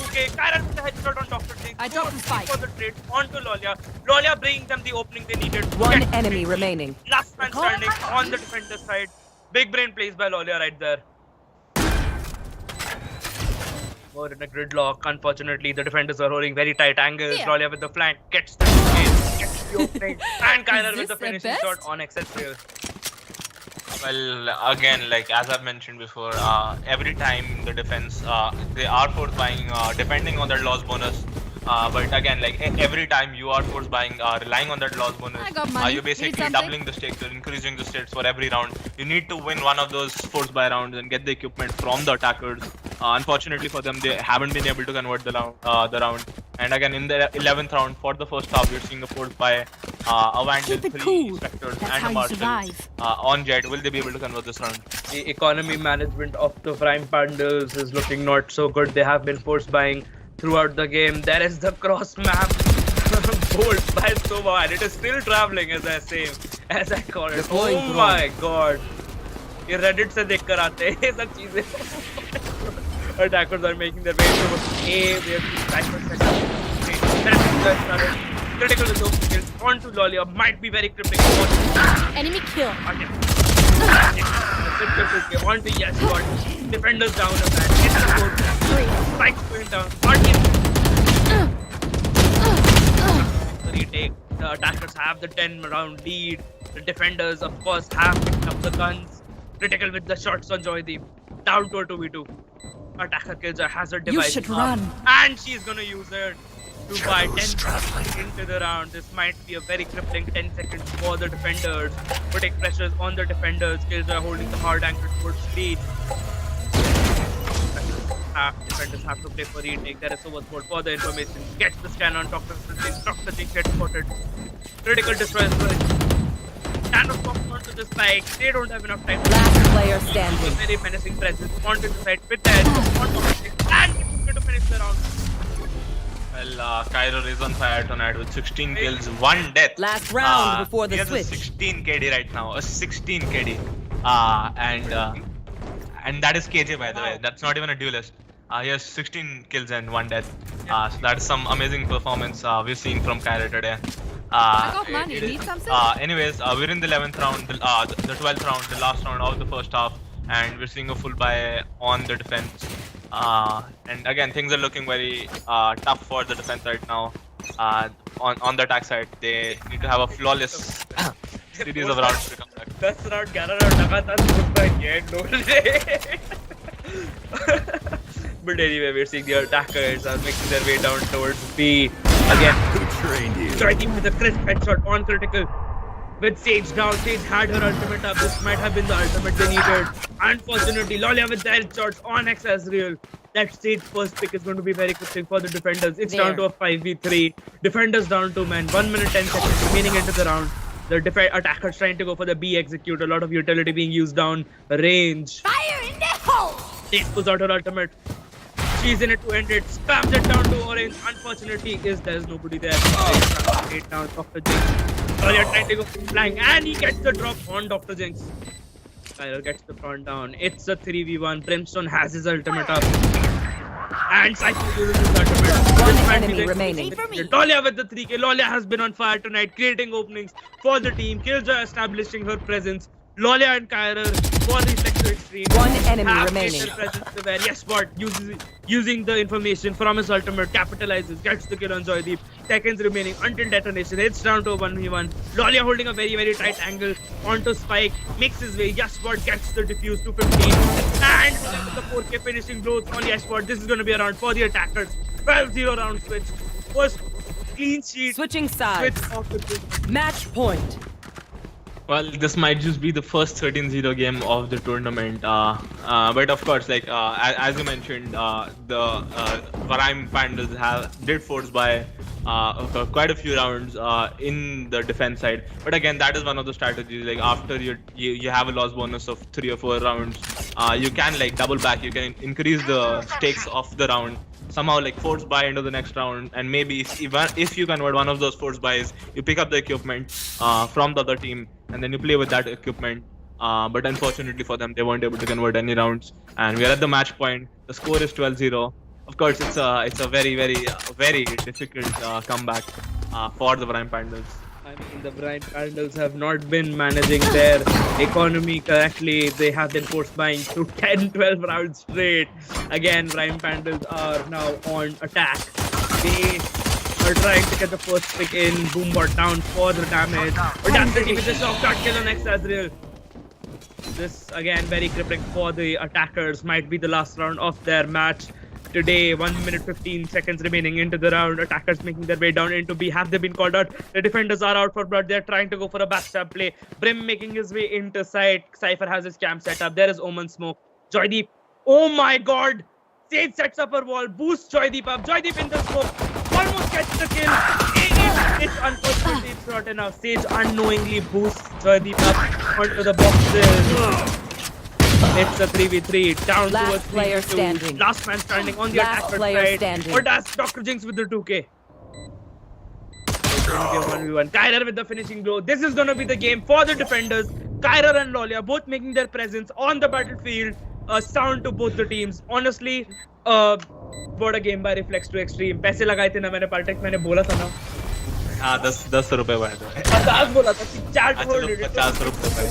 Okay, Kyra with the headshot on Dr. Jinx. I dropped the spike. For the trade onto Lolia. Lolia bringing them the opening they needed. One enemy remaining. Last man standing on the defender side. Big brain plays by Lolia right there. More in a gridlock. Unfortunately, the defenders are holding very tight angles. Yeah. Lolia with the flank gets the opening. And Kyra with the finishing shot on XSL. Well, again, like as I've mentioned before, every time the defense, they are force buying depending on their loss bonus. But again, like every time you are force buying, relying on that loss bonus, you're basically doubling the stakes, you're increasing the stakes for every round. You need to win one of those force buy rounds and get the equipment from the attackers. Unfortunately for them, they haven't been able to convert the round. And again, in the 11th round for the first half, we're seeing a force by a Vandal, Keep it 3 cool. Spectres, That's and how a you Marshal survive. on Jet. Will they be able to convert this round? The economy management of the VRIME Pandals is looking not so good. They have been force buying throughout the game. There is the cross map. Bolt by Sova, and it is still traveling as I call it. Deploying Oh drone. my god. ये Reddit से देख कर आते हैं ये सब चीजें. Attackers are making their way towards A. They have to back for second. Critical with those kills onto Lolia might be very crippling. Enemy kill. Onto yes, got defenders down a man. It's a score. Spikes going down. Retake. The attackers have the 10-round lead. The defenders, of course, have picked up the guns. Critical with the shots on Joydeep. Down to a 2v2. Attacker kills a hazard device. You should run. And she's gonna use it to buy 10 seconds into the round. This might be a very crippling 10 seconds for the defenders. Putting pressures on the defenders. Killjoy holding the hard anchor towards speed. Defenders have to play for retake. There is so much more for the information. Gets the scan on Dr. Jinx. Dr. Jinx gets spotted. Critical destroys the Thanos pops onto the spike. They don't have enough time. Last player A standing. very menacing presence onto the side with the edge onto the stick. And he's going to finish the round. Well, Kyro is on fire tonight with 16 kills, 1 death. Last round before the he has switch. a 16 KD right now, a 16 KD. And that is KJ, by the way. That's not even a duelist. He has 16 kills and 1 death. So that is some amazing performance we're seeing from Kyro today. I got money. Need something? Anyways, we're in the 11th round, the 12th round, the last round of the first half, and we're seeing a full buy on the defense. And again, things are looking very tough for the defense right now. On the attack side, they need to have a flawless series of rounds to come back. 10 round 11 round लगातार force by again. But anyway, we're seeing the attackers are making their way down towards B. Again, Joydeep with a crisp headshot on critical. With Sage down, Sage had her ultimate up. This might have been the ultimate they needed. Unfortunately, Lolia with the headshots on X Azrael. That Sage first pick is going to be very crippling for the defenders. It's down to a 5v3. Defenders down 2 men. 1 minute 10 seconds remaining into the round. The attackers trying to go for the B execute. A lot of utility being used down range. Fire in the hole. Sage pulls out her ultimate. She's in it to end it. Spams it down to orange. Unfortunately, there's nobody there. 8 down, Dr. Jinx. Lolia trying to go flank, and he gets the drop on Dr. Jinx. Kyro gets the front down. It's a 3v1. Brimstone has his ultimate up. And Cypher uses his ultimate. One This might be enemy the- remaining. Lolia with the 3k. Lolia has been on fire tonight, creating openings for the team. Killjoy establishing her presence. Lolia and Kyra for Reflex to Extreme. One enemy have remaining. made their presence aware. Yes, but using the information from his ultimate, capitalizes, gets the kill on Joydeep. Seconds remaining until detonation. It's down to a 1v1. Lolia holding a very, very tight angle onto Spike. Makes his way. Yashbot gets the defuse to 15. And the 4k finishing blows on Yashbot. This is going to be a round for the attackers. 12-0 round switch. First clean sheet. Switching sides. Switch off the field. Match point. Well, this might just be the first 13-0 game of the tournament. But of course, like as you mentioned, the VRIME Pandals did force by quite a few rounds in the defense side. But again, that is one of the strategies. Like after you have a loss bonus of 3 or 4 rounds, you can like double back. You can increase the stakes of the round. Somehow like force buy into the next round, and maybe if you convert one of those force buys, you pick up the equipment from the other team, and then you play with that equipment. But unfortunately for them, they weren't able to convert any rounds, and we are at the match point. The score is 12-0. Of course, it's a very difficult comeback for the VRIME Pandals. I mean, the VRIME Pandals have not been managing their economy correctly. They have been force buying through 10-12 rounds straight. Again, VRIME Pandals are now on attack. They are trying to get the first pick in. Boombot down for the damage. But that's the team with the shock shot kill on X Azrael. This again very crippling for the attackers. Might be the last round of their match today. 1 minute 15 seconds remaining into the round. Attackers making their way down into B. Have they been called out? The defenders are out for blood. They're trying to go for a backstab play. Brim making his way into side. Cypher has his camp set up. There is Omen smoke. Joydeep. Oh my god! Sage sets up her wall, boosts Joydeep up. Joydeep in the smoke, almost gets the kill. It's unfortunately it's not enough. Sage unknowingly boosts Joydeep up onto the boxes. It's a 3v3, down to a Last player 3v2. standing. Last man standing on the Last attacker player side. standing. Or does Dr. Jinx with the 2k? It's gonna be a 1v1. Kyra with the finishing blow. This is gonna be the game for the defenders. Kyra and Lolia both making their presence on the battlefield. Sound to both the teams. Honestly, what a game by Reflex to Extreme. पैसे लगाए थे ना मैंने Partek मैंने बोला था ना. हाँ 10 रुपए भाई तो. 50 बोला था. Chat अच्छा hold तो it. 50 रुपए भाई.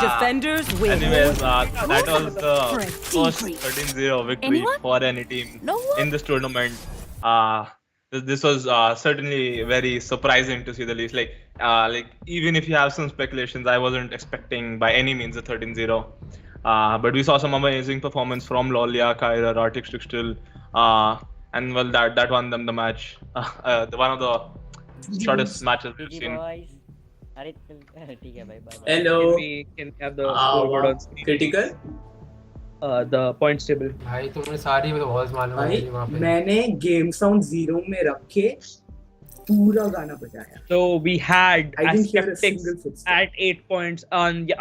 Defenders win. Anyways, that was the first 13-0 victory Anyone? for any team No one? in this tournament. This was certainly very surprising to see the least. Like even if you have some speculations, I wasn't expecting by any means a 13-0. But we saw some amazing performance from Lolia, Kyra, Arctic Still, and well, that won them the match. One of the shortest matches we've seen. Hello. Can we have the scoreboard on screen? Critical The points table. भाई तुमने सारी walls मालूम है भाई वहाँ पे मैंने game sound 0 में रख के पूरा गाना बजाया. So we had I didn't hear a Skeptics single footstep. at 8 points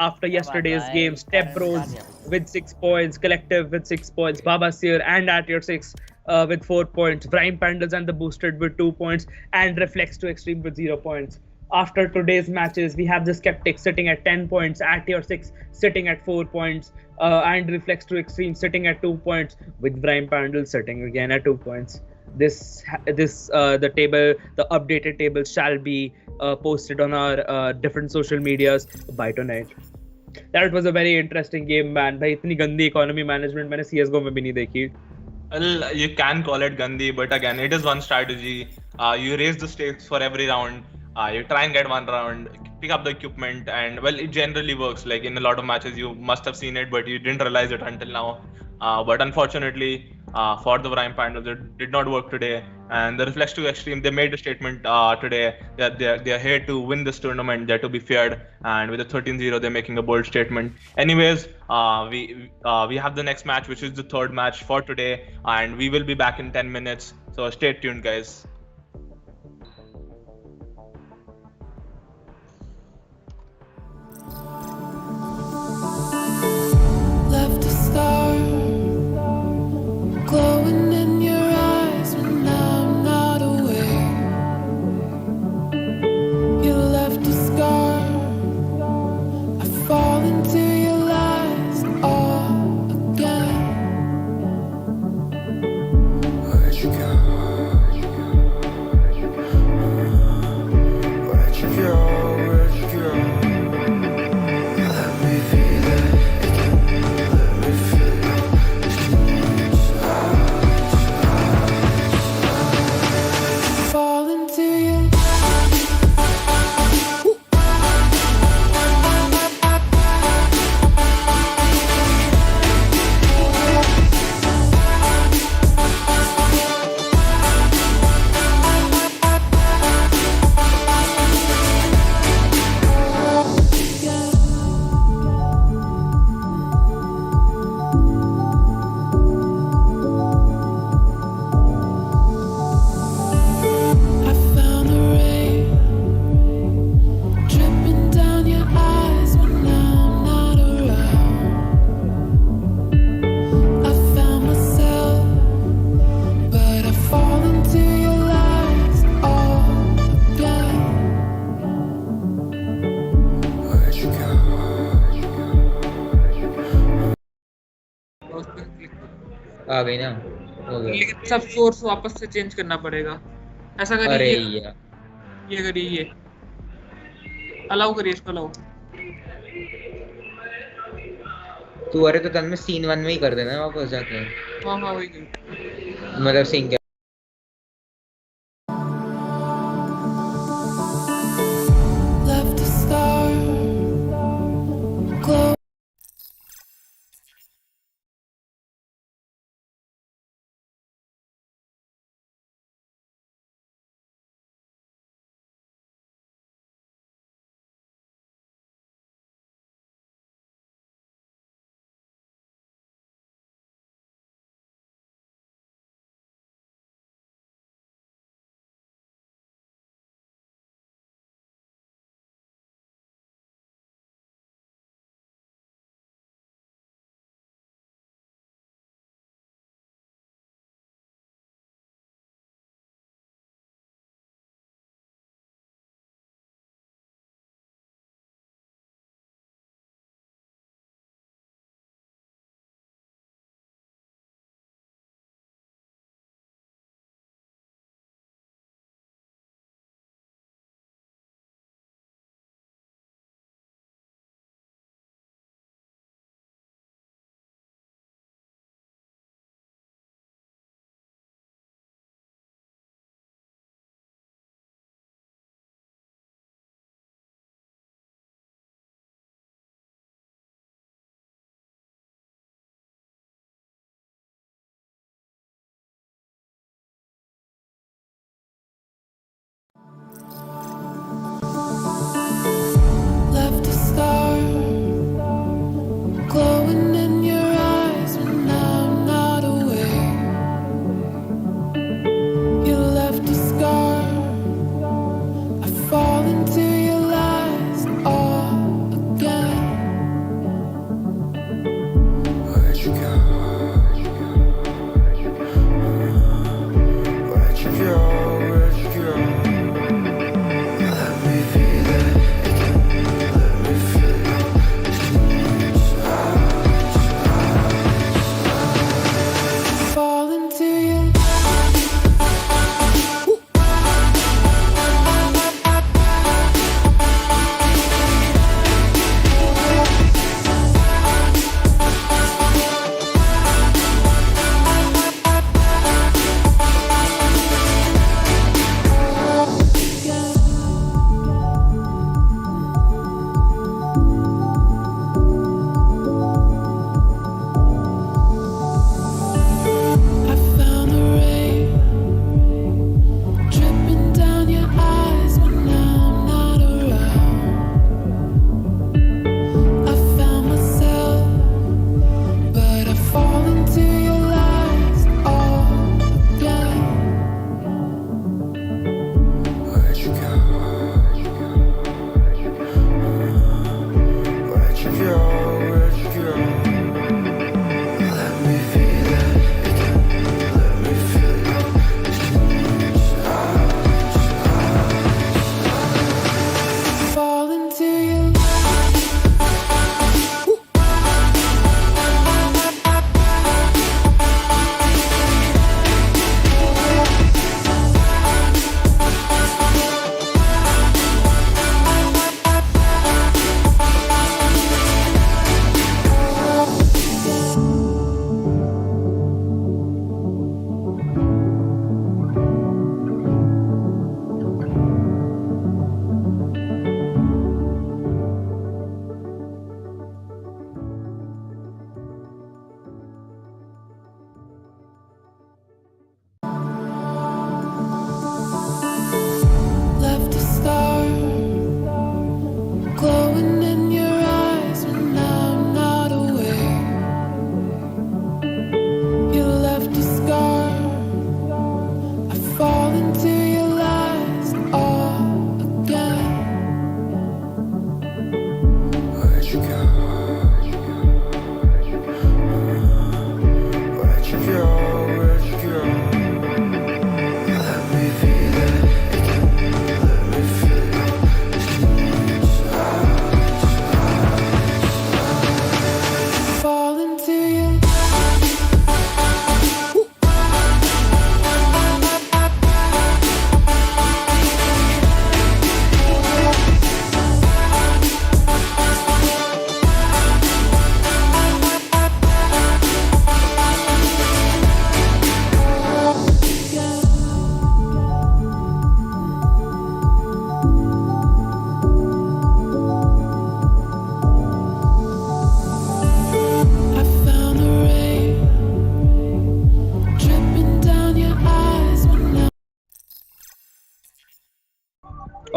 after yesterday's game. STEPBROS with 6 points, Collective with 6 points, Baba Seer and at your 6 with 4 points, VRIME PANDALS and the Boosted with 2 points, and Reflex to Extreme with 0 points. After today's matches, we have the Skeptics sitting at 10 points, at your 6 sitting at 4 points, and Reflex to Extreme sitting at 2 points, with VRIME Pandals sitting again at 2 points. The table, the updated table shall be posted on our different social medias by tonight. That was a very interesting game, man. भाई इतनी गंदी economy management मैंने CS:GO में भी नहीं देखी. Well, you can call it Gandhi, but again, it is one strategy. You raise the stakes for every round. You try and get one round, pick up the equipment, and well, it generally works. Like in a lot of matches, you must have seen it, but you didn't realize it until now. But unfortunately, for the VRIME Pandas, it did not work today. And the Reflex to Extreme, they made a statement today that they're here to win this tournament. They're to be feared. And with a 13-0, they're making a bold statement. Anyways, we have the next match, which is the third match for today, and we will be back in 10 minutes. So stay tuned, guys. Left a star glowing in your eyes when I'm not aware. You left a scar. I fall into your lies all again. Where'd you go? Where'd you go? Where'd you go? Let me feel it. Fall into you. I found the rain dripping down your eyes when I'm not around. I found myself, but I fall into your lies all again. Where'd you go? आ गई ना, हो गया. लेकिन सब source वापस से change करना पड़ेगा. ऐसा अरे करिए, यार, ये करिए, ये अलाउ करिए, इसको अलाउ. तू अरे तो तन में सीन 1 में ही कर देना वापस जाके, हाँ हाँ वही. मतलब scene Left a star glow.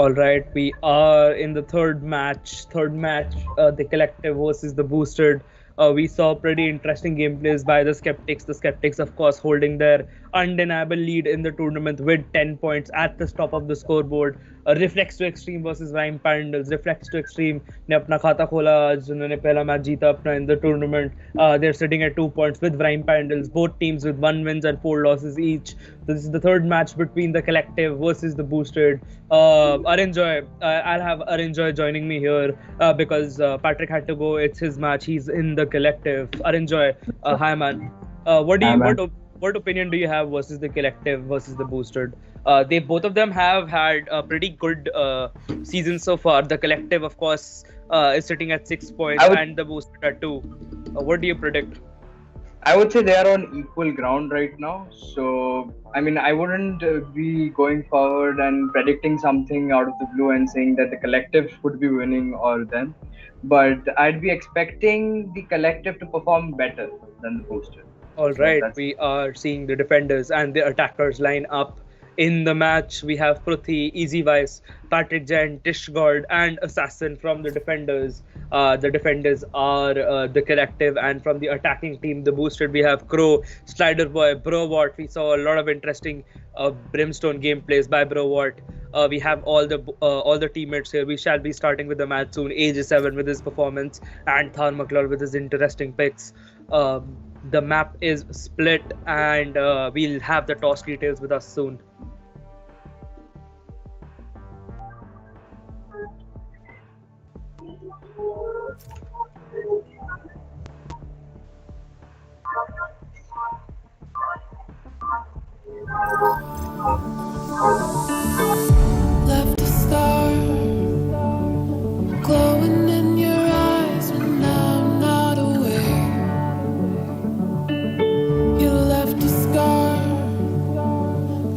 All right, we are in the third match. The collective versus the boosted. We saw pretty interesting gameplays by the Skeptics. The Skeptics, of course, holding their undeniable lead in the tournament with 10 points at the top of the scoreboard. Reflex to Extreme versus VRIME Pandals. Reflex to Extreme ने अपना खाता खोला आज उन्होंने पहला match जीता अपना in the tournament. They're sitting at 2 points with VRIME Pandals. Both teams with 1 wins and 4 losses each. This is the third match between the collective versus the boosted. Arinjoy, I'll have Arinjoy joining me here because Patrick had to go. It's his match. He's in the collective. Arinjoy, hi man. What opinion do you have versus the collective versus the boosted? They both of them have had a pretty good season so far. The collective, of course, is sitting at 6 points and the boosted at 2. What do you predict? I would say they are on equal ground right now. So, I mean, I wouldn't be going forward and predicting something out of the blue and saying that the collective would be winning or them. But I'd be expecting the collective to perform better than the boosted. All right, we are seeing the defenders and the attackers line up in the match. We have Pruthi, Easy Vice, Patrick Jain, Tishgord, and Assassin from the defenders. The defenders are the collective, and from the attacking team, the boosted, we have Crow, Slider Boy, Browart. We saw a lot of interesting Brimstone gameplays by Browart. We have all the teammates here. We shall be starting with the match soon. AJ7 with his performance, and Thar McLeod with his interesting picks. The map is split, and we'll have the toss details with us soon. Left a star glowing in your eyes when I'm not aware. You left a scar.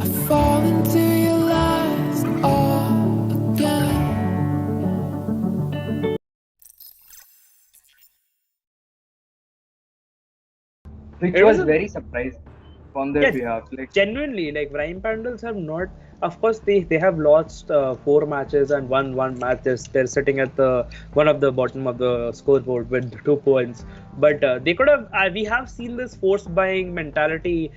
I fall into your lies all again. Which was very surprising on their behalf. Like genuinely, like VRIME Pandals have not. Of course, they have lost 4 matches and won 1 match. They're sitting at the one of the bottom of the scoreboard with 2 points. But they could have. We have seen this force buying mentality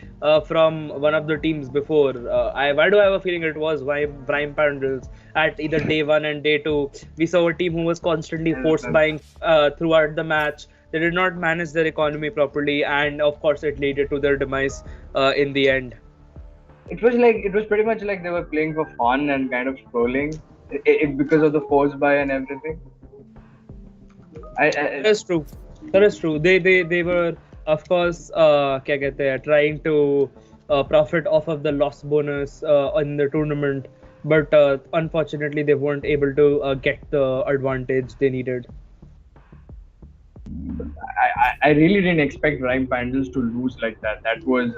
from one of the teams before. Why do I have a feeling it was VRIME Pandals at either day 1 and day 2? We saw a team who was constantly force buying throughout the match. They did not manage their economy properly, and of course, it led to their demise in the end. It was pretty much like they were playing for fun and kind of scrolling because of the force buy and everything. That is true. They were, of course, trying to profit off of the loss bonus in the tournament, but unfortunately, they weren't able to get the advantage they needed. I really didn't expect VRIME Pandals to lose like that. That was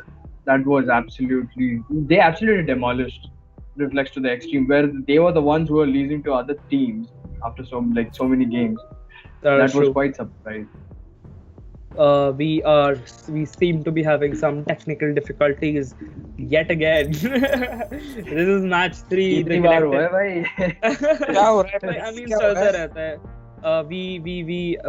they absolutely demolished Reflex to the Extreme, where they were the ones who were losing to other teams after so many games. That was quite surprising. We seem to be having some technical difficulties yet again. This is match 3.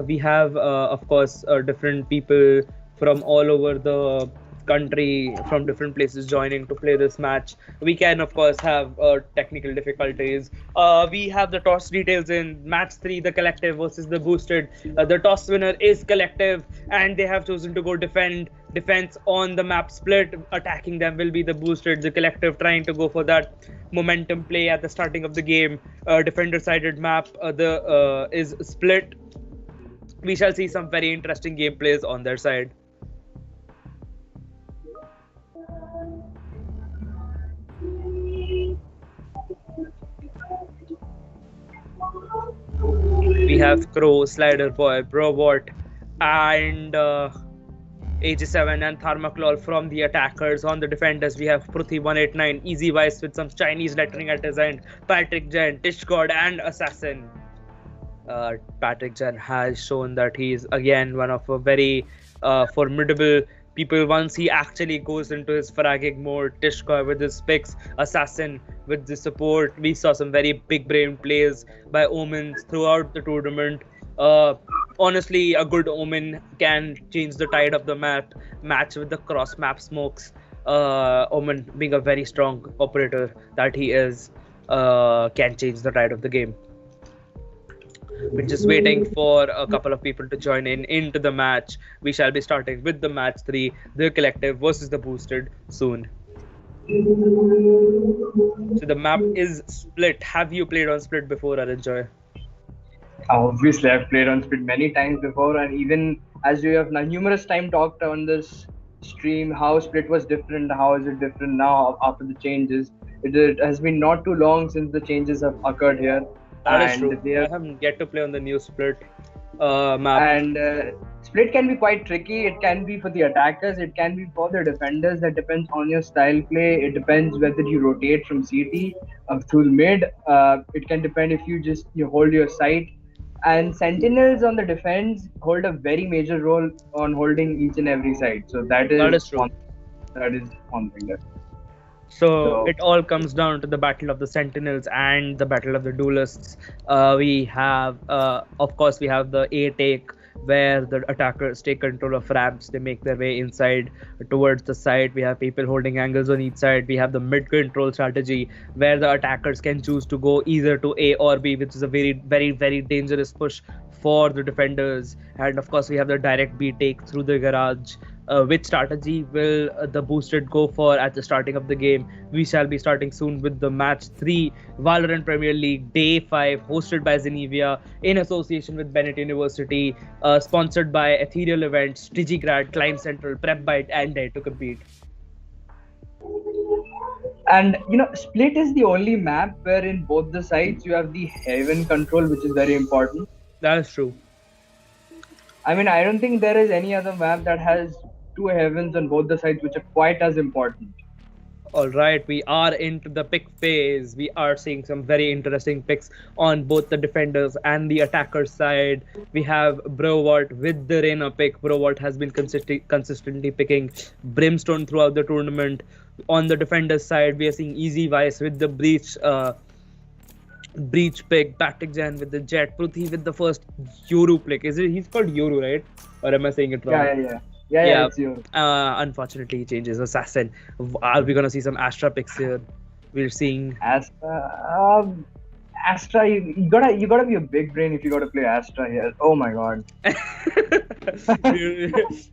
We have of course different people from all over the country, from different places joining to play this match. We can of course have technical difficulties. We have the toss details in match 3, the collective versus the boosted. The toss winner is collective, and they have chosen to go defense on the map split. Attacking them will be the boosted. The collective trying to go for that momentum play at the starting of the game. Defender sided map is split. We shall see some very interesting gameplays on their side. We have Crow, Slider Boy, Browart, and AJ7 and Thar McLeod from the attackers. On the defenders, we have Pruthi 189, Easy Vice with some Chinese lettering at his end, Patrick Jain, Tishgord, and Assassin. Patrick Jain has shown that he is again one of a very formidable people once he actually goes into his fragging mode. Tishka with his picks, Assassin with the support. We saw some very big brain plays by Omens throughout the tournament. Honestly, a good Omen can change the tide of the match with the cross map smokes. Omen, being a very strong operator that he is, can change the tide of the game. We're just waiting for a couple of people to join into the match. We shall be starting with the match 3, the collective versus the boosted, soon. So the map is Split. Have you played on Split before, Aranjoy? Obviously, I've played on Split many times before, and even as we have now numerous times talked on this stream, how Split was different, how is it different now after the changes. It has been not too long since the changes have occurred here. That is true. I haven't yet to play on the new Split map. And Split can be quite tricky. It can be for the attackers. It can be for the defenders. That depends on your style play. It depends whether you rotate from CT through the mid. It can depend if you hold your site. And Sentinels on the defense hold a very major role on holding each and every side. So that is true. That is one thing there. So it all comes down to the battle of the Sentinels and the battle of the duelists. We have, of course, we have the A take where the attackers take control of ramps. They make their way inside towards the side. We have people holding angles on each side. We have the mid control strategy where the attackers can choose to go either to A or B, which is a very, very, very dangerous push for the defenders. And of course, we have the direct B take through the garage. Which strategy will the boosted go for at the starting of the game? We shall be starting soon with the match 3 Valorant Premier League Day 5, hosted by Zenevia in association with Bennett University, sponsored by Ethereal Events, Digigrad, Climb Central, PrepByte, and Dare to Compete. And Split is the only map where in both the sides you have the heaven control, which is very important. That is true. I mean, I don't think there is any other map that has 2 heavens on both the sides, which are quite as important. All right, we are into the pick phase. We are seeing some very interesting picks on both the defenders and the attacker side. We have Browart with the Reyna pick. Browart has been consistently picking Brimstone throughout the tournament. On the defenders side, we are seeing Easy Vice with the Breach pick, Batikjan with the Jet, Pruthi with the first Yoru pick. He's called Yoru, right? Or am I saying it wrong? Yeah, it's Yoru. Unfortunately, he changes Assassin. Are we gonna see some Astra picks here? We're seeing Astra. You gotta be a big brain if you gotta play Astra here. Oh my god.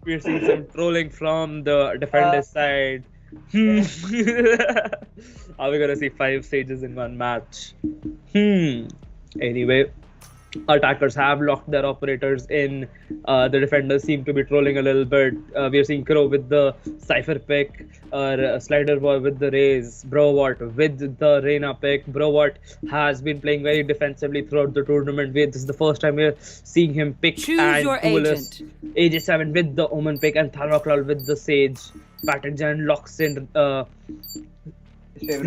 we're seeing some trolling from the defender's side. Are we gonna see 5 stages in one match? Anyway, attackers have locked their operators in. The defenders seem to be trolling a little bit. We are seeing Crow with the Cypher pick, Slider Boy with the Raze, Browart with the Reyna pick. Browart has been playing very defensively throughout the tournament. This is the first time we're seeing him pick. Choose and your agent. AJ7 with the Omen pick and Tharvaklal with the Sage. Batikjan locks in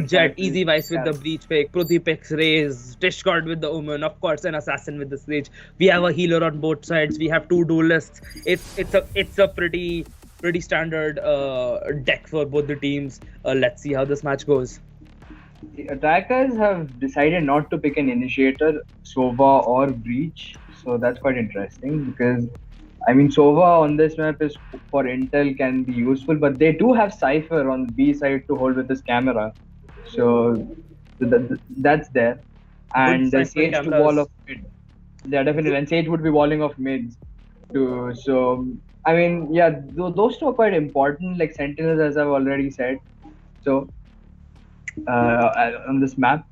Jet, Easy Vice with the Breach pick, Pruthi picks Raze, Tishguard with the Omen, of course an Assassin with the Sage. We have a healer on both sides. We have 2 duelists. It's a pretty standard deck for both the teams. Let's see how this match goes. The attackers have decided not to pick an initiator, Sova or Breach, so that's quite interesting because I mean, Sova on this map is for intel can be useful, but they do have Cypher on the B side to hold with this camera, so that's there. And the Sage to wall off mid. Yeah, definitely. And Sage would be walling off mids too. So I mean, yeah, those 2 are quite important, like Sentinels, as I've already said. So on this map.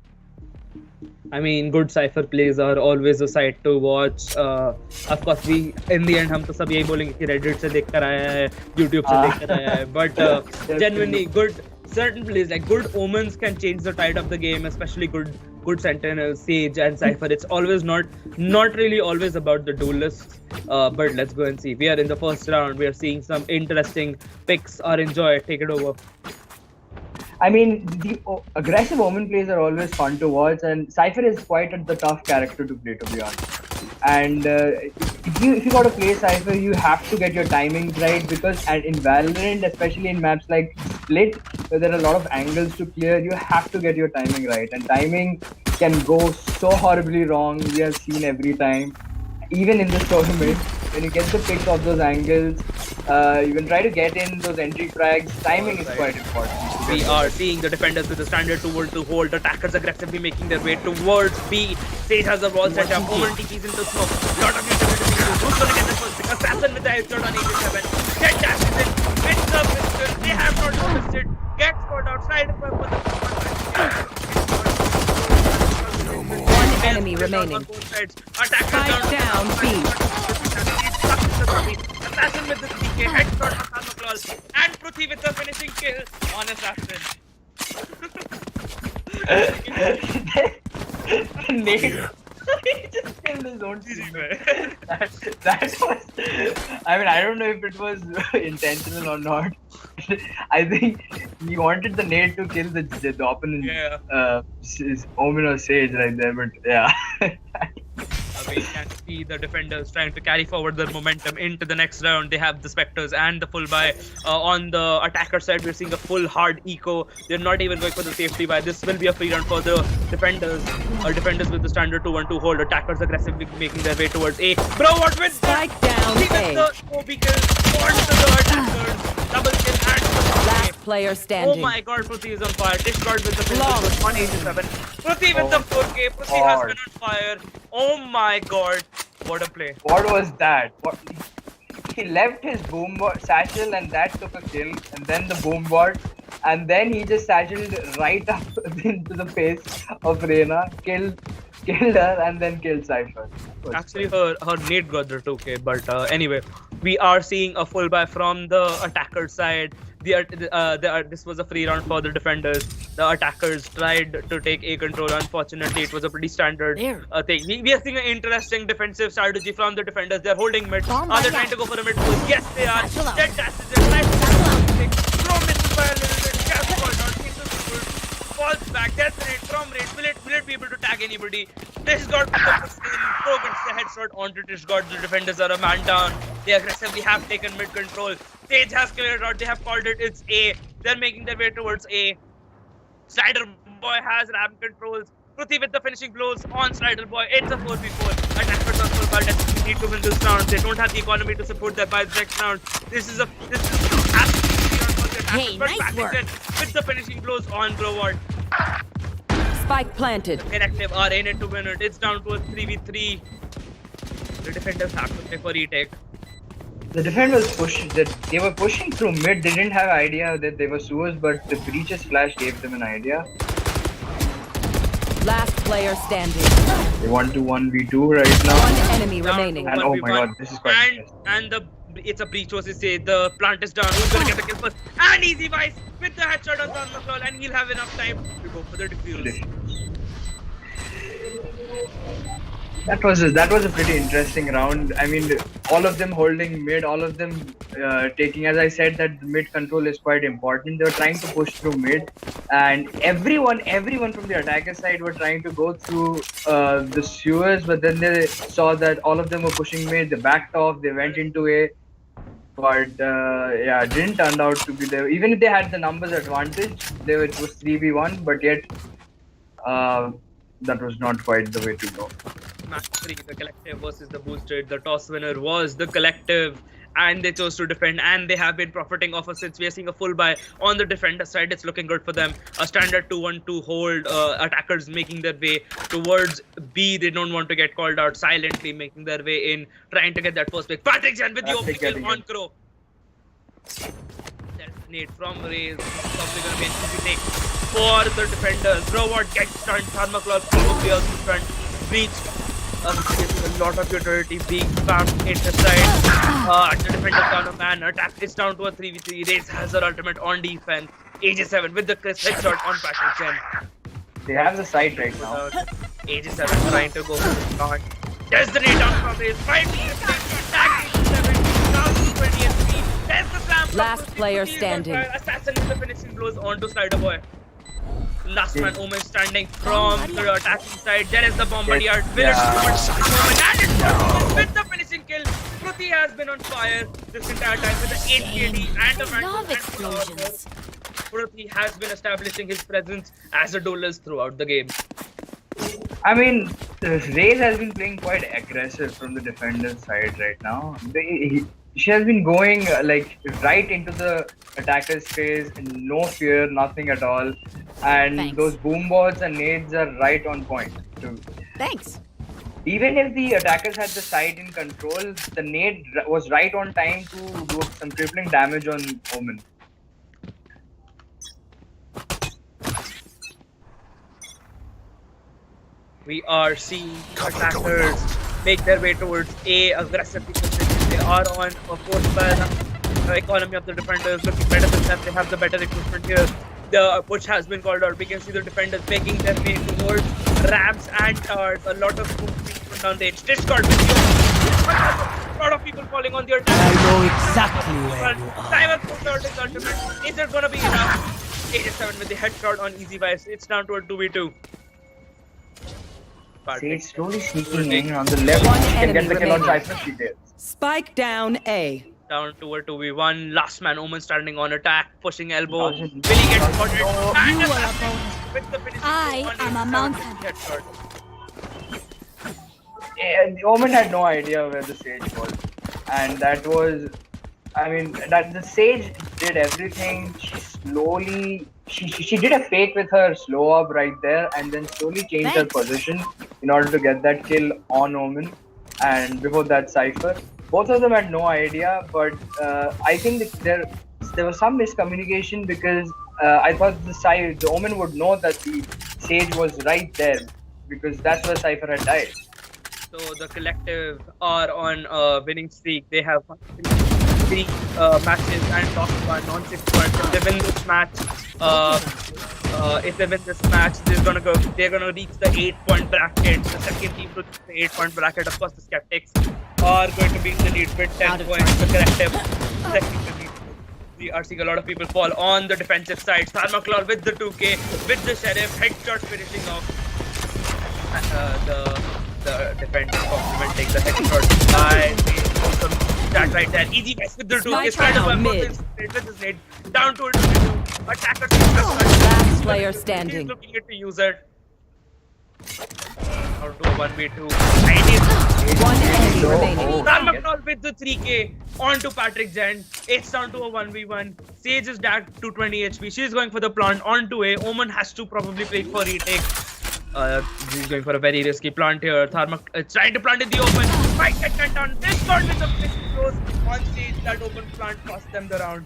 I mean, good Cypher plays are always a sight to watch. Of course, we in the end हम तो सब यही बोलेंगे कि Reddit से देखकर आया है, YouTube से देखकर आया है. But genuinely good certain plays like good Omens can change the tide of the game, especially good Sentinels, Sage and Cypher. It's always not really always about the duelists. But let's go and see. We are in the first round. We are seeing some interesting picks. Enjoy. Take it over. I mean, the aggressive Omen plays are always fun to watch, and Cypher is quite the tough character to play, to be honest. And if you got to play Cypher, you have to get your timings right, because in Valorant, especially in maps like Split, where there are a lot of angles to clear, you have to get your timing right. And timing can go so horribly wrong. We have seen every time, even in this tournament, when you get the pick of those angles, you can try to get in those entry frags. Timing is quite important. We are seeing the defenders with the standard to hold. Attackers aggressively making their way towards B. Sage has the wall set up. Omen TPs into smoke. Lot of utility. Who's gonna get the first pick? Assassin with the headshot on 87. Jet dashes in. Hits the pistol. They have not noticed it. Gets caught outside for the One enemy remaining. Attackers down B. Assassin with the 3K. Headshot on Thermoclaw. And Pruthi with the finishing kill on Assassin. Nate. He just killed his own teammate. That was. I mean, I don't know if it was intentional or not. I think he wanted the nade to kill the opponent. Yeah. Omen or Sage right there, but yeah. We can see the defenders trying to carry forward their momentum into the next round. They have the Spectres and the full buy. On the attacker side, we're seeing a full hard eco. They're not even going for the safety buy. This will be a free round for the defenders. Defenders with the standard 2-1-2 hold. Attackers aggressively making their way towards A. Bro, what with Spike down A. the OB kill on to the attackers. Double kill and Last player standing. Oh my god, Pruthi is on fire. Discard with the finish with 187. Pruthi with the 4K. Pruthi has been on fire. Oh my god. What a play. What was that? He left his satchel and that took a kill, and then the boom board, and then he just satcheled right up into the face of Reyna, killed her, and then killed Cypher. Actually, her nade got the 2K, but anyway, we are seeing a full buy from the attacker side. This was a free round for the defenders. The attackers tried to take A control. Unfortunately, it was a pretty standard thing. We are seeing an interesting defensive strategy from the defenders. They're holding mid. Are they trying to go for a mid push? Yes, they are. Dead dashes it. Throw misses by a little bit. Cap called out. Falls back. Death rate from rate. Will it be able to tag anybody? Tishgard with the push in. Pro gets the headshot onto Tishgard. The defenders are a man down. They aggressively have taken mid control. Sage has cleared out. They have called it. It's A. They're making their way towards A. Slider Boy has ramp controls. Pruthi with the finishing blows on Slider Boy. It's a 4v4. Attackers on full card need to win this round. They don't have the economy to support their buy the next round. This is absolutely not for the attackers. Hey, but nice work. With the finishing blows on Broward. Spike planted. Inactive are in it to win it. It's down to a 3v3. The defenders have to play for retake. The defense was pushing. They were pushing through mid. They didn't have idea that they were sewers, but the breaches flash gave them an idea. Last player standing. They want to 1v2 right now. One enemy remaining. And oh my god, this is quite interesting. It's a breach versus say the plant is down. Who's gonna get the kill first? And easy vice with the headshot on Thermoclaw, and he'll have enough time to go for the defuse. That was a pretty interesting round. I mean, all of them holding mid, all of them taking, as I said, that mid control is quite important. They were trying to push through mid, and everyone from the attacker side were trying to go through the sewers, but then they saw that all of them were pushing mid. They backed off. They went into A, but yeah, it didn't turn out to be there. Even if they had the numbers advantage, it was 3v1, but yet that was not quite the way to go. Match 3, the collective versus the boosted. The toss winner was the collective, and they chose to defend, and they have been profiting off it since. We are seeing a full buy on the defender side. It's looking good for them. A standard 2-1-2 hold. Attackers making their way towards B. They don't want to get called out. Silently making their way in, trying to get that first pick. Patrick Jan with the opening kill on Crow. Nade from Raze. Probably going to be an easy take for the defenders. Robot gets stunned. Thermoclaw probably also stunned. Breach. A lot of utility being spammed inside. The defender down a man. Attack is down to a 3v3. Raze has her ultimate on defense. AJ7 with the crisp headshot on Patrick Chen. They have the site right now. AJ7 trying to go for the shot. There's the nade down from Raze. 5 minutes. Attack AJ7. Down to 20 HP. There's the slam. Last player standing. Assassin with the finishing blows onto Slider Boy. Last man Omen standing from the attacking side. There is the bombardier. Will it with the finishing kill. Kruti has been on fire this entire time with the 8 KD and a Love explosions. Kruti has been establishing his presence as a duelist throughout the game. I mean, Raze has been playing quite aggressive from the defender's side right now. She has been going like right into the attacker's face, no fear, nothing at all. And Thanks. those boom bots and nades are right on point too. Thanks. Even if the attackers had the side in control, the nade was right on time to do some crippling damage on Omen. We are seeing attackers make their way towards A aggressively. They are on a force by the economy of the defenders, looking better than them. They have the better equipment here. The push has been called out. We can see the defenders making their way towards ramps and towers. A lot of moves being put down the edge. Discord with you. A lot of people falling on the attack. I know exactly where you are. Simon puts out his ultimate. Is it gonna be enough? 87 with the headshot on Easy Vibes. It's down to a 2v2. Sage slowly sneaking in on the left. She can get the kill on Cypher. She did. Spike down A. Down to a 2v1. Last man Omen standing on attack, pushing elbow. Will he get spotted? And You the are a assassin bone. with the finishing I am a mountain. headshot. Yeah, the Omen had no idea where the Sage was, and that was, I mean, that the Sage did everything. She did a fake with her slow up right there, and then slowly changed her position in order to get that kill on Omen, and before that Cypher. Both of them had no idea, but I think there was some miscommunication because I thought the Omen would know that the Sage was right there because that's where Cypher had died. So the collective are on a winning streak. They have won three matches and lost one on 6 points. If they win this match, they're gonna reach the 8-point bracket. The second team to reach the 8-point bracket. Of course, the Skeptics are going to be in the lead with 10 points. The collective second to lead. We are seeing a lot of people fall on the defensive side. Sarmaclaw with the 2K, with the Sheriff, headshots finishing off. The defender complementing the headshot by that right there. Easy guys with the 2K. With his nade. Down to it. Attacker. Last player standing. He's looking at the user. Down to a 1v2. One enemy remaining. Sarmaclaw with the 3K onto Patrick Jen. It's down to a 1v1. Sage is down to 20 HP. She's going for the plant onto A. Omen has to probably play for retake. He's going for a very risky plant here. Tharmak trying to plant in the open. Might get cut down. Discord with the fixed close on stage. That open plant cost them the round.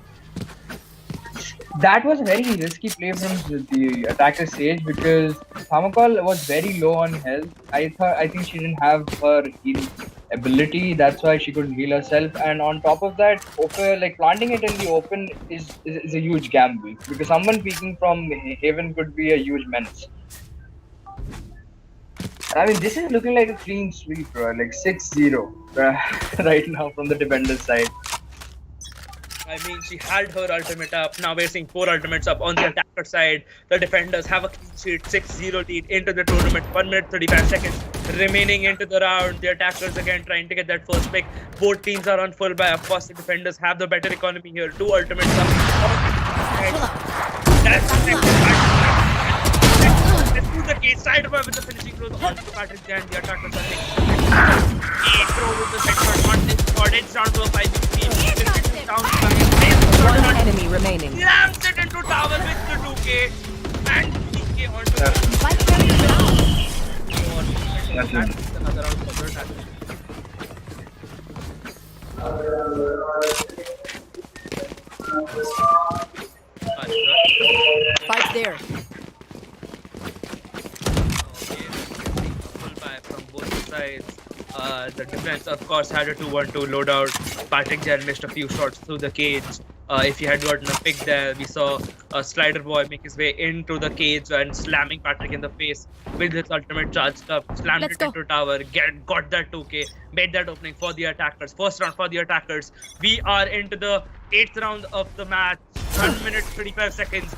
That was a very risky play from the attacker Sage because Tharmakal was very low on health. I think she didn't have her heal ability. That's why she couldn't heal herself. And on top of that, planting it in the open is a huge gamble because someone peeking from Haven could be a huge menace. I mean, this is looking like a clean sweep, bro. Like 6-0 right now from the defender's side. I mean, she had her ultimate up. Now we're seeing 4 ultimates up on the attacker side. The defenders have a clean sheet, 6-0 lead into the tournament. 1 minute 35 seconds remaining into the round. The attackers again trying to get that first pick. Both teams are on full buy. Of course, the defenders have the better economy here. 2 ultimates up. That's the next the case side of with the finishing throw onto Patrick Jan. The attackers are taking a throw with the headshot on this squad. It's down to a 5-3. One enemy remaining. Slams it into tower with the 2K and 3K onto the another round for the attackers. Fight there. From both sides. The defense, of course, had a 2-1-2 loadout. Patrick Jan missed a few shots through the cage. If he had gotten a pick there, we saw a Slider Boy make his way into the cage and slamming Patrick in the face with his ultimate charged up. Slammed it into tower, got that 2K, made that opening for the attackers. First round for the attackers. We are into the 8th round of the match. 1 minute 35 seconds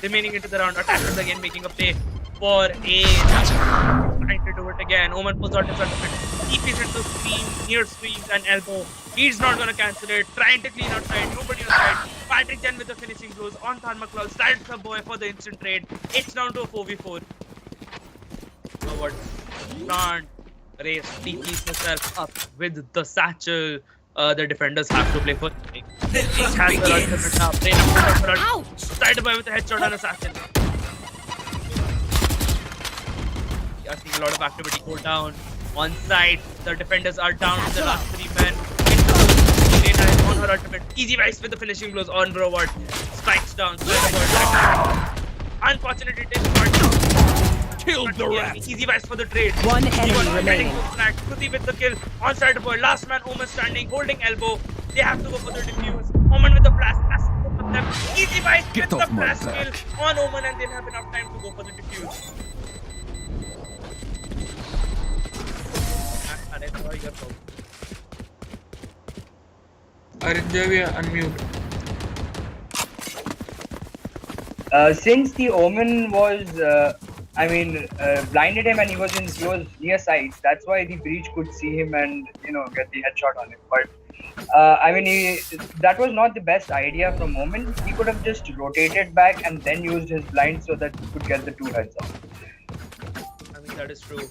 remaining into the round. Attackers again making a play for A. Trying to do it again. Omen pulls out his ultimate. TPs into screen, near screens and elbow. He's not gonna cancel it. Trying to clean outside, nobody outside. Patrick Chen with the finishing blows on Thermoclaw. Slides the boy for the instant trade. It's down to a 4v4. So what? Can't raise TPs herself up with the satchel. The defenders have to play for it. Each has the ultimate up. They have to side the boy with a headshot and a satchel. We are seeing a lot of activity go down. On side, the defenders are down to the last 3 men. Elena is on her ultimate. Easy Vice with the finishing blows on Broward. Spikes down. Unfortunate it is not. Killed the rat. Easy Vice for the trade. One enemy remaining. Kruti with the kill. On side boy. Last man Omen standing, holding elbow. They have to go for the defuse. Omen with the flash. Of them. Easy Vice with the flash kill on Omen, and they'll have enough time to go for the defuse. Zenevia, unmute. Since the Omen was, blinded him and he was in close near sight, that's why the breach could see him and, get the headshot on him. But, that was not the best idea from Omen. He could have just rotated back and then used his blind so that he could get the 2 heads up. I mean, that is true.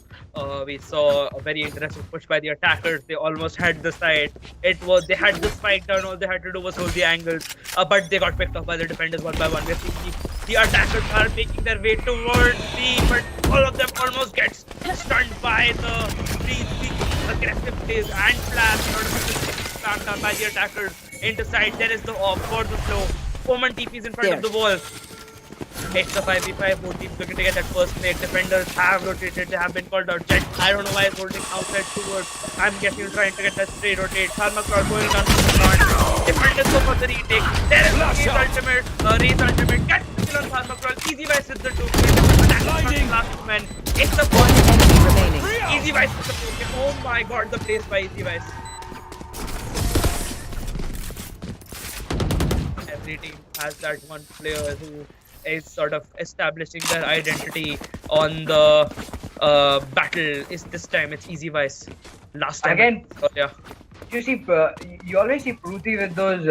We saw a very aggressive push by the attackers. They almost had the side. They had the spike down. All they had to do was hold the angles. But they got picked off by the defenders one by one. We're seeing the attackers are making their way towards B, but all of them almost get stunned by the aggressive plays and flash. In order to slammed down by the attackers into side. There is the off for the flow. Omen TPs in front of the wall. It's the 5v5, both teams looking to get that first play. Defenders have rotated, they have been called out. Jet, I don't know why he's holding outside towards. I'm guessing he's trying to get that straight rotate. Thermoclaw going down to the front. Defenders go for the retake. There is Ray's ultimate. Ray's ultimate gets the kill on Thermoclaw. Easy Vice with the 2 kills. Last man. It's the 1 enemy remaining. Easy Vice with the 4 kill. Oh my god, the place by Easy Vice. Every team has that one player who is sort of establishing their identity on the battle. This time it's Easy Vice. Last time again, yeah. You see, you always see Pruti with those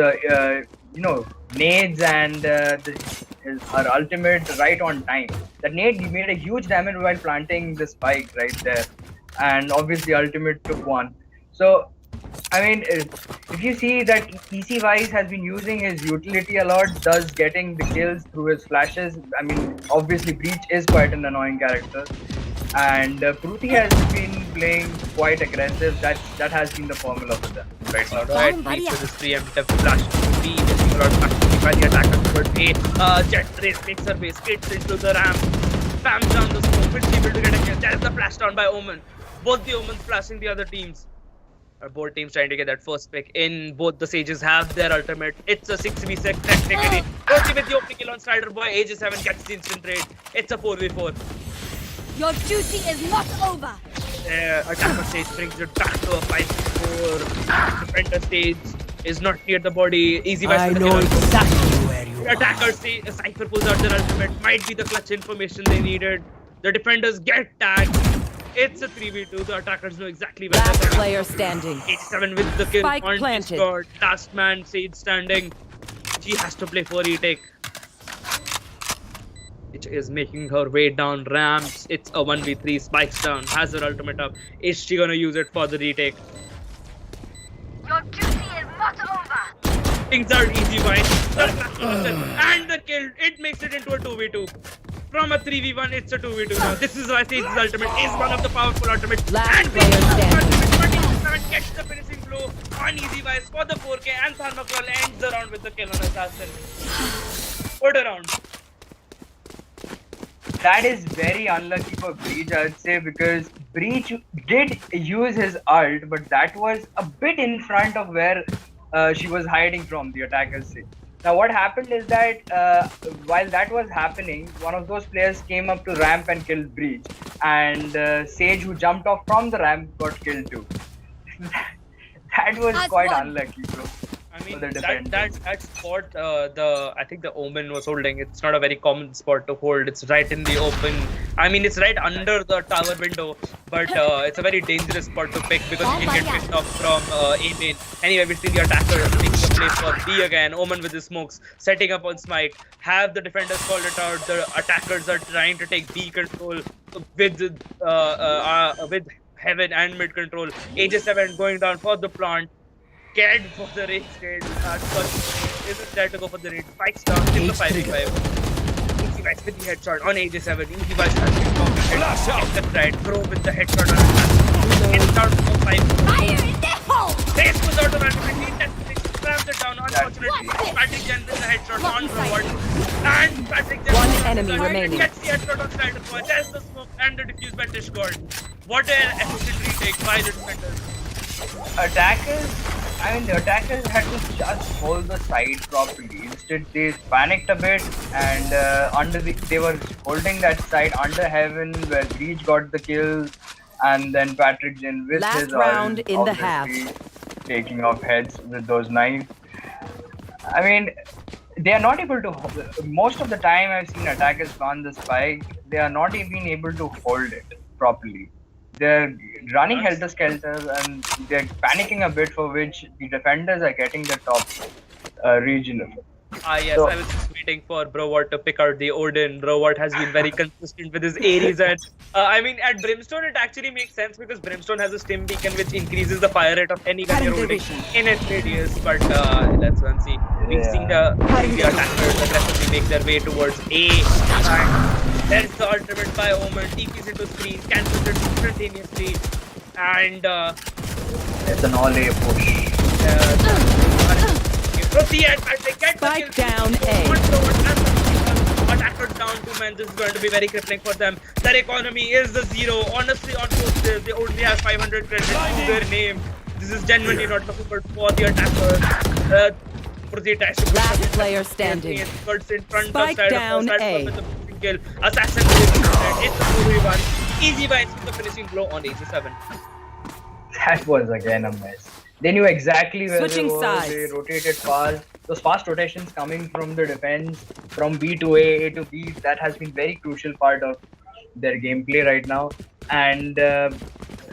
nades and her ultimate right on time. That nade, he made a huge damage while planting the spike right there, and obviously ultimate took 1. So if you see that Easy Vice has been using his utility a lot, thus getting the kills through his flashes. Obviously Breach is quite an annoying character, and Pruti has been playing quite aggressive. That has been the formula for them right now. Alright, Breach with his preemptive flash to B, missing a lot of activity by the attackers toward A. Jet Race makes her way straight into the ramp, spams down the smoke, is able to get a kill. There is the flash down by Omen. Both the Omens flashing the other teams. Both teams trying to get that first pick in. Both the Sages have their ultimate. It's a 6v6 technically. Firstly with the opening kill on Strider Boy. Aegis 7 gets the instant trade. It's a 4v4. Your duty is not over. Attacker stage brings it back to a 5v4. Defender stage is not near the body. Easy Vice. I know exactly where you are. Attacker stage, Cypher pulls out their ultimate. Might be the clutch information they needed. The defenders get tagged. It's a 3v2. The attackers know exactly where Last player standing. 87 with the kill. Spike planted. Scored. Last man, Sage standing. She has to play for retake. Which is making her way down ramps. It's a 1v3. Spikes down. Has her ultimate up. Is she gonna use it for the retake? Your duty is not over. Things are easy, Vice. And the kill. It makes it into a 2v2. From a 3v1, it's a 2v2 now. This is why Sage's ultimate is one of the powerful ultimates. Last player standing. 27 gets the finishing blow on Easy Vice for the 4k, and Thermoclaw ends the round with the kill on Assassin. What a round. That is very unlucky for Breach, I would say, because Breach did use his ult, but that was a bit in front of where she was hiding from the attacker's stage. Now what happened is that while that was happening, one of those players came up to ramp and killed Breach, and Sage, who jumped off from the ramp, got killed too. That was quite unlucky, bro. I mean, for the defenders. that spot, I think the Omen was holding. It's not a very common spot to hold. It's right in the open. I mean, it's right under the tower window, but it's a very dangerous spot to pick because you can get picked off from A main. Anyway, we see the attacker taking the place for B again. Omen with his smokes, setting up on Smite. Have the defenders called it out. The attackers are trying to take B control with Heaven and mid control. AJ7 going down for the plant. Scared for the raid stage. Isn't there to go for the raid. Spikes down in the 5v5. Easy Vice with the headshot on AJ7. Easy Vice has been talking. Left right. Throw with the headshot on it's down to 5. Race was automatically slams it down. Unfortunately, Patrick Jen with the headshot on forward. And Patrick Jen gets the headshot on Slider Boy. There's the smoke and the defuse by Discord. What an efficient retake by the defenders. The attackers had to just hold the side properly. Instead, they panicked a bit and they were holding that side under Heaven where Breach got the kill, and then Patrick Jin with his round in the half, taking off heads with those knives. I mean, they are not able to. Most of the time, I've seen attackers on the spike. They are not even able to hold it properly. They're running helter-skelter and they're panicking a bit, for which the defenders are getting the top regional. Yes, so, I was just waiting for Browart to pick out the Odin. Browart has been very consistent with his Ares, and I mean, at Brimstone it actually makes sense because Brimstone has a stim beacon which increases the fire rate of any gun you're holding in its radius. But let's go and see. We've seen the attackers aggressively make their way towards A. And there's the ultimate by Omen. TPs into screen, cancels it instantaneously, and it's an all-A push. Spike down A. Attackers down 2 men. This is going to be very crippling for them. Their economy is the 0. Honestly, on courses, they only have 500 credits to their name. This is genuinely not looking good for the attackers. Last player standing. Spike down A. Kill. Assassin it's a 2v1. Easy Vice with the finishing blow on AJ7. That was again a mess. They knew exactly where Switching they were. sides. They rotated fast. Those fast rotations coming from the defense, from B to A to B, that has been very crucial part of their gameplay right now. And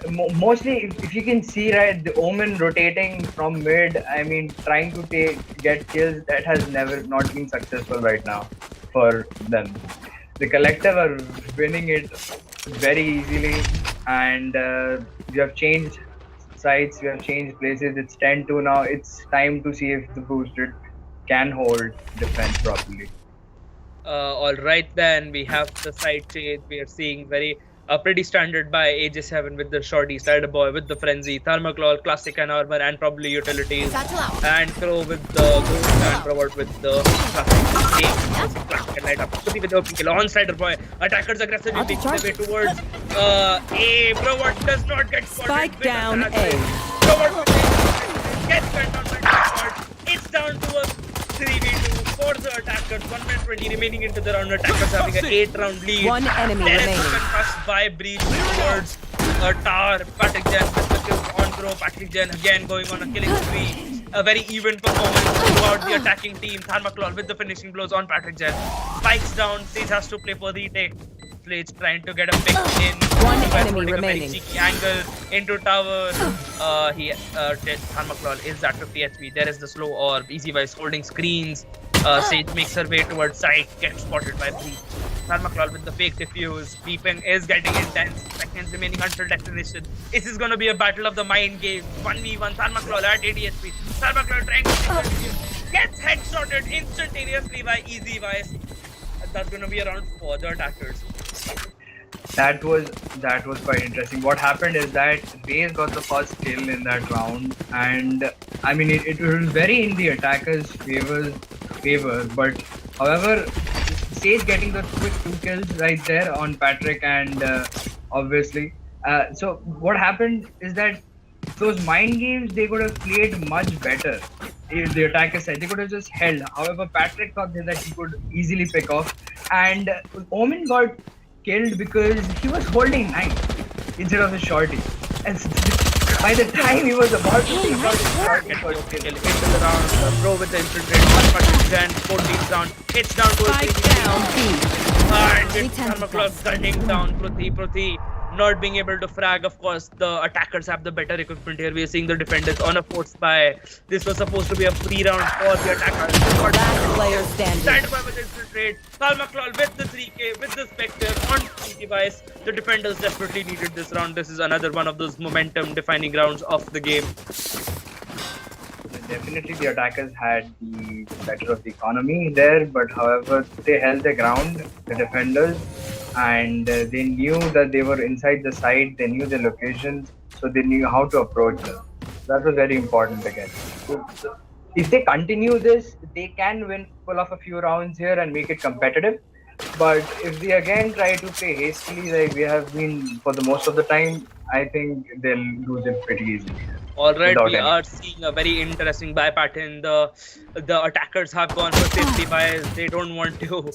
mostly, if you can see, right, the Omen rotating from mid, I mean, trying to get kills, that has not been successful right now for them. The Collective are winning it very easily, and we have changed sides, we have changed places. It's 10-2 now. It's time to see if the boosted can hold defense properly. Alright then, we have the side change. We are seeing very pretty standard by AJ7 with the shorty, Slider Boy with the frenzy, Thermoclaw, classic and armor, and probably utilities, and Crow with the ghost, and Browart with the classic and light up. With the open kill on Slider Boy. Attackers aggressively making their way towards A. Browart does not get spotted. Spike down A. Browart gets bent on by Discord. It's down to a 3v2 for the attackers. 1 minute 20 remaining into the round. Attackers having an 8-round lead. One enemy remaining. Passed by Breach towards Tower. Patrick Jen with the kills on throw. Patrick Jen again going on a killing spree. A very even performance throughout the attacking team. Thermoclaw with the finishing blows on Patrick Jen. Spikes down. Sage has to play for the retake. Sage trying to get a pick in. One enemy remaining. A very cheeky angle into tower. Thermoclaw is at 50 HP. There is the slow orb. Easy Vice holding screens. Sage makes her way towards side. Gets spotted by Breach. Thermoclaw with the fake diffuse. Beeping is getting intense. Seconds remaining until destination. This is going to be a battle of the mind game. 1v1. Thermoclaw at 80 HP. Thermoclaw trying to gets headshotted instantaneously by Easy Vice. That's going to be around for the attackers. That was quite interesting. What happened is that Baze got the first kill in that round, and I mean it was very in the attackers' favor. But however, Sage getting the quick 2 kills right there on Patrick, and obviously, so what happened is that those mind games they could have played much better. If the attacker side, they could have just held. However, Patrick thought that he could easily pick off, and Omen got killed because he was holding knife instead of the shorty. And By the time he was about to take out his shot, Get first kill into the round. Pro with the instant trade. 1% 14th round. It's down to a Spike down B. and it's Thermoclock gunning down Pruthi not being able to frag. Of course, the attackers have the better equipment here. We are seeing the defenders on a force spy. This was supposed to be a free round for the attackers. Last player standing. Stand by with instant trade. Thermoclock with the 3K, with the Spectre on the device. The defenders desperately needed this round. This is another one of those momentum defining rounds of the game. Definitely the attackers had the better of the economy there, but however they held their ground, the defenders, and they knew that they were inside the site, they knew the locations, so they knew how to approach them. That was very important again. So if they continue this, they can pull off a few rounds here and make it competitive. But if they again try to play hastily like we have been for the most of the time, I think they'll lose it pretty easily. Alright, we are seeing a very interesting buy pattern. The attackers have gone for safety buys. They don't want to.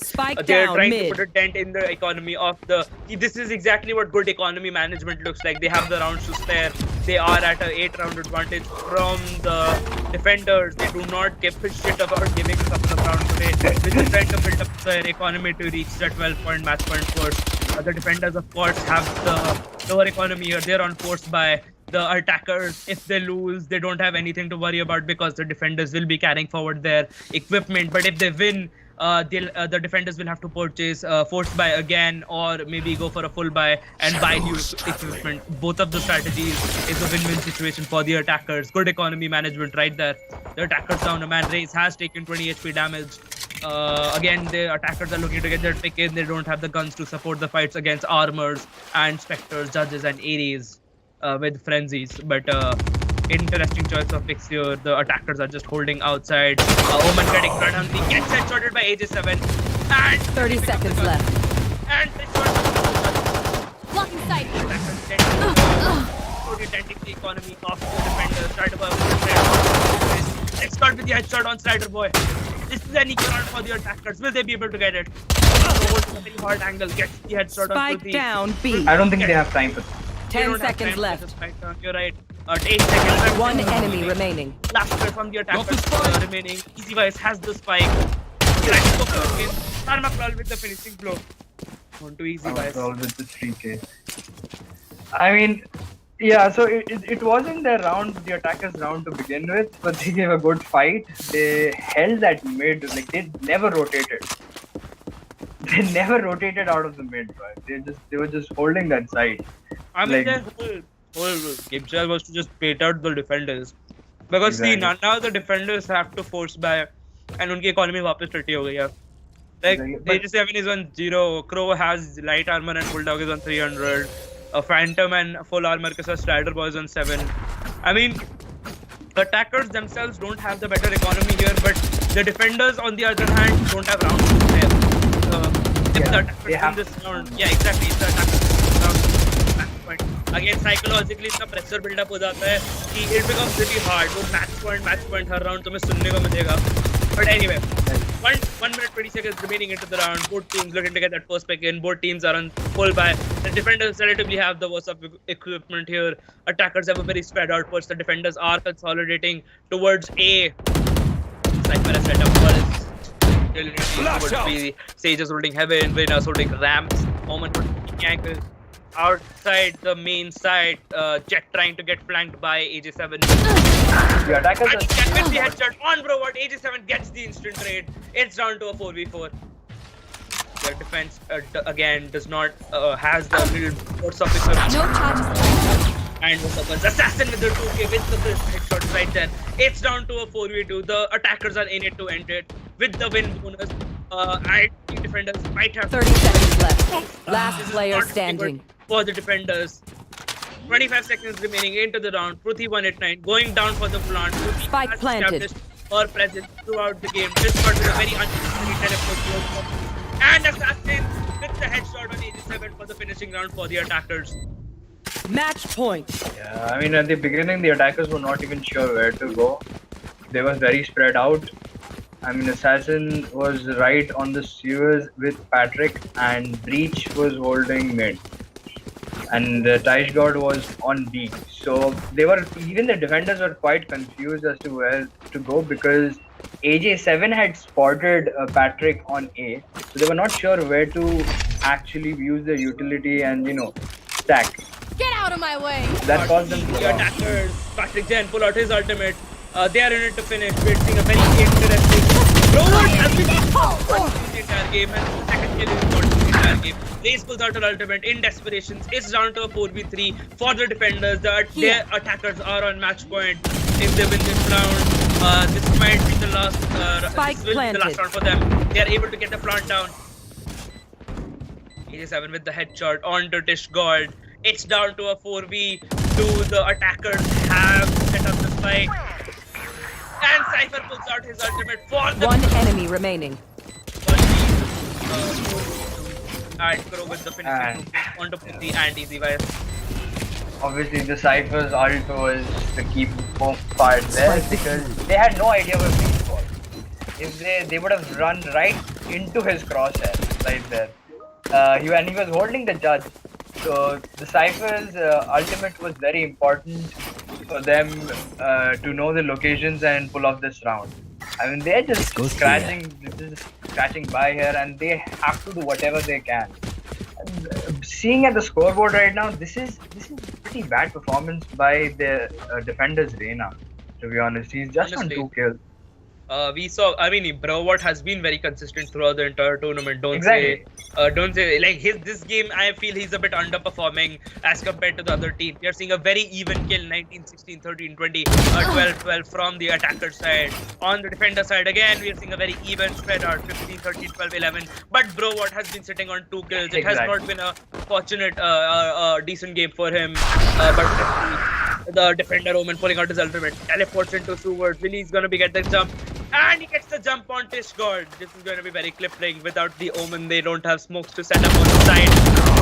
They're trying to put a dent in the economy of the. This is exactly what good economy management looks like. They have the rounds to spare. They are at an 8-round advantage from the defenders. They do not give a shit about giving a couple of rounds away. They're trying to build up their economy to reach that 12-point match point first. The defenders, of course, have the lower economy here. They're on force by. The attackers, if they lose, they don't have anything to worry about because the defenders will be carrying forward their equipment. But if they win, the defenders will have to purchase force buy again, or maybe go for a full buy and buy new equipment. Both of the strategies is a win-win situation for the attackers. Good economy management right there. The attackers down a man. Raze has taken 20 HP damage. Again, the attackers are looking to get their pick in. They don't have the guns to support the fights against armors and specters, judges and Ares. With frenzies, but interesting choice of picks here. The attackers are just holding outside. Omen getting run on the gets headshotted by AJ7 and 30 seconds left. And the shot Blocking sight. denting the economy of the defenders. Strider Boy with let's start with the headshot on Strider Boy. This is an equal round for the attackers. Will they be able to get it? A very hard angle gets the headshot on Spike down B. I don't think they have time for this. 10 seconds left. You're right. 8 seconds left. One enemy remaining. Last player from the attackers remaining. Easy Vice has the spike. Tries to go for it. Thermoclock with the finishing blow. On to Easy Vice. With the 3K. I mean, yeah, so it wasn't their round, the attackers' round to begin with, but they gave a good fight. They held that mid, like they never rotated. They never rotated out of the mid, bro. They were just holding that side. I mean, their whole game style was to just bait out the defenders. Because see, now the defenders have to force buy, and उनकी economy वापस टट्टी हो गई है. Like, AJ7 is on 0, Crow has light armor and Bulldog is on 300, a Phantom and full armor के साथ Strider Boy is on 7. I mean, attackers themselves don't have the better economy here, but the defenders on the other hand don't have rounds to spare. If the attackers in this round, yeah, exactly, if the attackers round. Again, psychologically इतना pressure build up हो जाता है कि it becomes really hard. वो match point हर round तुम्हें सुनने को मिलेगा. But anyway, 1 minute 20 seconds remaining into the round. Both teams looking to get that first pick in. Both teams are on full buy. The defenders relatively have the worst of equipment here. Attackers have a very spread out push. The defenders are consolidating towards A. Cypher setup was towards B. Sage is holding heaven. Vayne is holding ramps. Omen holding ankle. Outside the main side, Jet trying to get flanked by AJ7. The attackers and he can miss the headshot on bro. What AJ7 gets the instant trade. It's down to a 4v4. Their defense again does not has the little force of equipment. No charges. And the assassin with the 2K with the first headshot right there. It's down to a 4v2. The attackers are in it to end it with the win bonus. And the defenders might have 30 seconds left. Last player standing. For the defenders. 25 seconds remaining into the round. Pruthi 189 going down for the plant. Pruthi Spike planted. Her presence throughout the game. This part with a very unnecessary teleport. And assassin with the headshot on 87 for the finishing round for the attackers. Match point. Yeah, I mean at the beginning the attackers were not even sure where to go. They were very spread out. I mean, Assassin was right on the sewers with Patrick, and Breach was holding mid. and Taish was on B. So even the defenders were quite confused as to where to go because AJ7 had spotted Patrick on A, so they were not sure where to actually use the utility and stack. Get out of my way! That caused them the attackers. Patrick Jen pull out his ultimate. They are in it to finish. We're seeing a very interesting. Robot has been the entire game and second kill is got the entire game. Raze pulls out her ultimate in desperation. It's down to a 4v3 for the defenders. Their attackers are on match point. If they win this round, this might be the last. This will be the last round for them. They are able to get the plant down. AJ7 with the headshot onto Tish God. It's down to a 4v2. The attackers have set up the spike. And Cypher pulls out his ultimate for the one enemy remaining. And Crow with the finishing onto Putti and Easy Vice. Obviously, the Cypher's ult was the key part there because they had no idea where Phoenix was. If they would have run right into his crosshair right there. He was holding the judge. So the Cypher's ultimate was very important for them to know the locations and pull off this round. I mean, they're just scratching by here, and they have to do whatever they can. Seeing at the scoreboard right now, this is pretty bad performance by the defender's Reina. To be honest, he's just on 2 kills. We saw. I mean, Broward has been very consistent throughout the entire tournament. Don't say like this game. I feel he's a bit underperforming as compared to the other team. We are seeing a very even kill: 19, 16, 13, 20, 12, 12 from the attacker side. On the defender side, again, we are seeing a very even spread out: 15, 13, 12, 11. But Broward has been sitting on 2 kills. It has not been a fortunate, decent game for him. But the defender Omen pulling out his ultimate, teleports into Seward. Billy's gonna get the jump. And he gets the jump on Tish God. This is going to be very clipping. Without the Omen, they don't have smokes to set up on the side.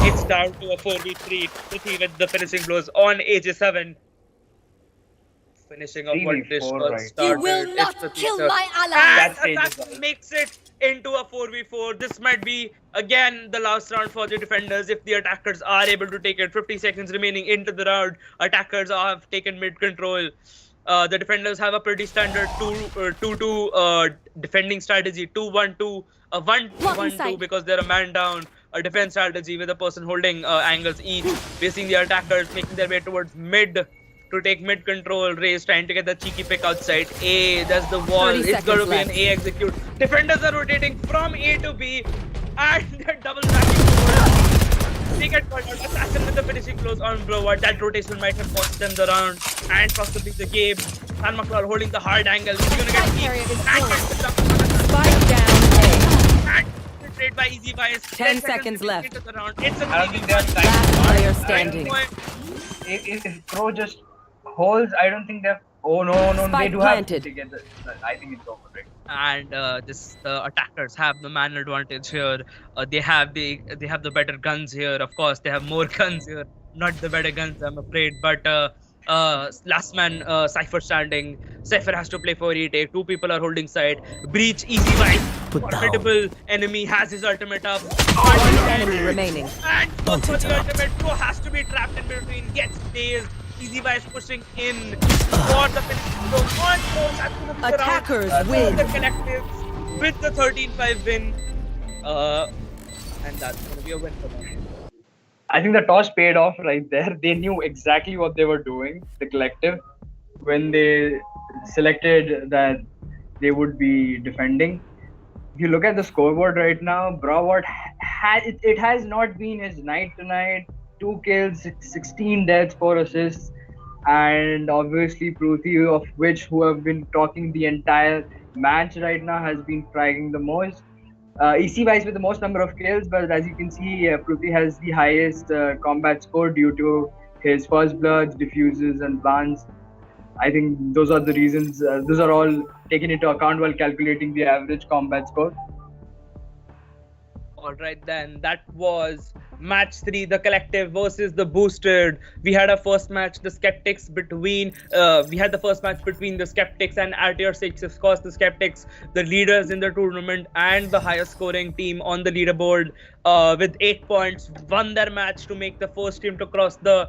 It's down to a 4v3. Pretty with the finishing blows on AJ7. Finishing up what Tish God started. You will not kill my ally! And Assassin makes it into a 4v4. This might be, again, the last round for the defenders. If the attackers are able to take it, 50 seconds remaining into the round. Attackers have taken mid-control. The defenders have a pretty standard 2-2 defending strategy, 2-1-2, 1-1-2 because they're a man down, a defense strategy with a person holding angles each, facing the attackers, making their way towards mid to take mid control. Raze trying to get the cheeky pick outside A. That's the wall. It's going to be an A execute. Defenders are rotating from A to B and they're double backing. They get caught out. Assassin with the finishing blows on Broward. That rotation might have cost them the round and possibly the game. San McCloud holding the hard angle. He's gonna get Spike down and trade by Easy Bias. 10 seconds left. It's a I don't think they have time. Last player standing. If Pro just holds, I don't think they're. Oh no, they do have to get the. I think it's over. Right? And the attackers have the man advantage here. They have the better guns here. Of course, they have more guns here. Not the better guns, I'm afraid. But last man Cypher standing. Cypher has to play for retake. 2 people are holding side. Breach, Easy Vice. Formidable enemy has his ultimate up. One enemy remaining. And for the ultimate, Pro has to be trapped in between. Gets dazed. Easy Vice pushing in for the finish. Attackers win. The collectives with the 13-5 win. And that's going to be a win for them. I think the toss paid off right there. They knew exactly what they were doing, the collective, when they selected that they would be defending. If you look at the scoreboard right now, Broward it has not been his night tonight. 2 kills, 16 deaths, 4 assists, and obviously Pruthi, of which who have been talking the entire match right now, has been fragging the most. EC Vice with the most number of kills, but as you can see, Pruthi has the highest combat score due to his first bloods, diffuses, and plants. I think those are the reasons. Those are all taken into account while calculating the average combat score. Alright then, that was Match 3, the Collective versus the Boosted. We had our first match, the Skeptics between the Skeptics and RTR 6. Of course, the Skeptics, the leaders in the tournament and the highest scoring team on the leaderboard, with 8 points, won their match to make the first team to cross the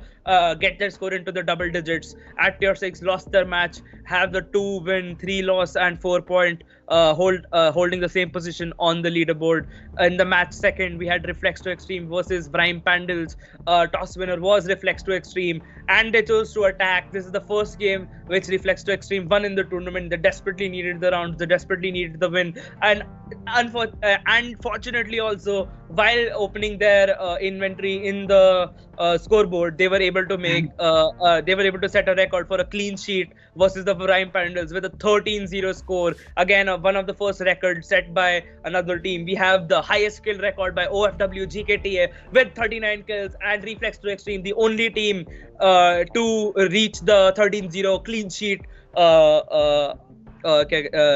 get their score into the double digits. RTR 6 lost their match, have the 2 win, 3 loss and 4 point holding the same position on the leaderboard. In the match second, we had Reflex to Extreme versus VRIME Pandals. Toss winner was Reflex to Extreme, and they chose to attack. This is the first game which Reflex to Extreme won in the tournament. They desperately needed the rounds, they desperately needed the win, and unfortunately also, while opening their inventory in the scoreboard, they were able to make set a record for a clean sheet versus the VRIME Pandals with a 13-0 score. Again, one of the first records set by another team. We have the highest kill record by OFW GKTA with 39 kills, and Reflex to Extreme, the only team to reach the 13-0 clean sheet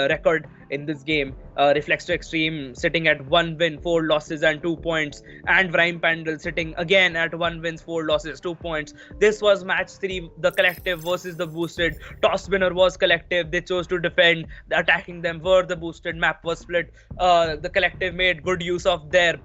record in this game. Reflex to Extreme sitting at 1 win, 4 losses and 2 points, and VRIME Pandal sitting again at 1 wins, 4 losses, 2 points. This was match 3, the Collective versus the Boosted. Toss winner was Collective. They chose to defend. Attacking them were the Boosted. Map was split. The Collective made good use of their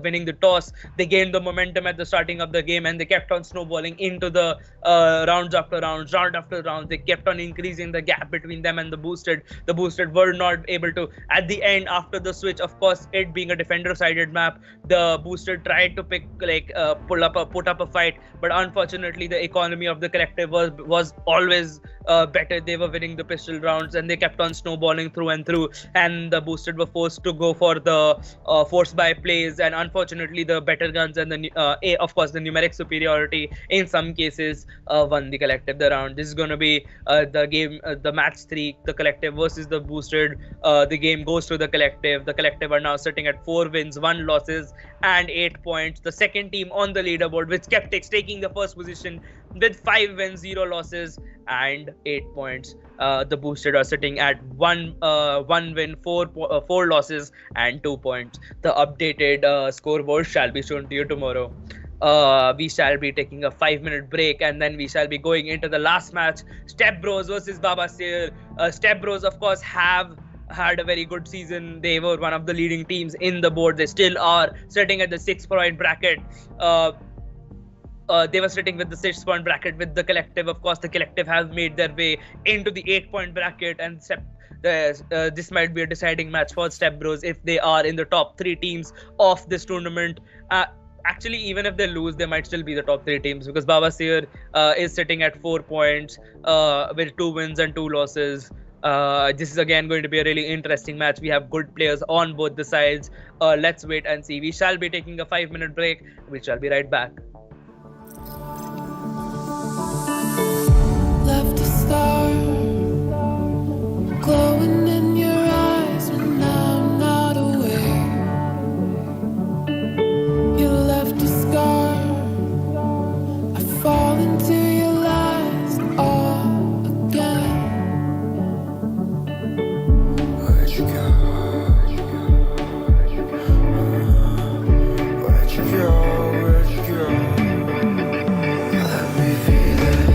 winning the toss. They gained the momentum at the starting of the game, and they kept on snowballing into the round after round after round. They kept on increasing the gap between them and the Boosted. The Boosted were not able to. At the end, after the switch, of course, it being a defender-sided map, the Boosted tried to put up a fight, but unfortunately, the economy of the Collective was always better. They were winning the pistol rounds, and they kept on snowballing through and through. And the Boosted were forced to go for the force buy plays, and unfortunately, the better guns and of course the numeric superiority in some cases won the Collective the round. This is going to be the game, the match 3, the Collective versus the Boosted. The game goes to the Collective. The Collective are now sitting at 4 wins, 1 losses and 8 points. The second team on the leaderboard, with Skeptics taking the first position with 5 wins, 0 losses and 8 points. The Boosted are sitting at 1 win, 4 losses and 2 points. The updated scoreboard shall be shown to you tomorrow. We shall be taking a 5-minute break, and then we shall be going into the last match, STEPBROS versus Baba SEER. STEPBROS, of course, have had a very good season. They were one of the leading teams in the board. They still are, sitting at the 6-point bracket. They were sitting with the 6-point bracket with the Collective. Of course, the Collective have made their way into the 8-point bracket, and this might be a deciding match for STEPBROS if they are in the top 3 teams of this tournament. Actually, even if they lose, they might still be the top 3 teams, because Baba SEER is sitting at 4 points with 2 wins and 2 losses. This is again going to be a really interesting match. We have good players on both the sides. Let's wait and see. We shall be taking a 5-minute break. We shall be right back. Left a star glowing in your eyes when I'm not aware. You left a scar. I fall into your lies all again. Where'd you go? Where'd you go? Where'd you go? Let me feel it.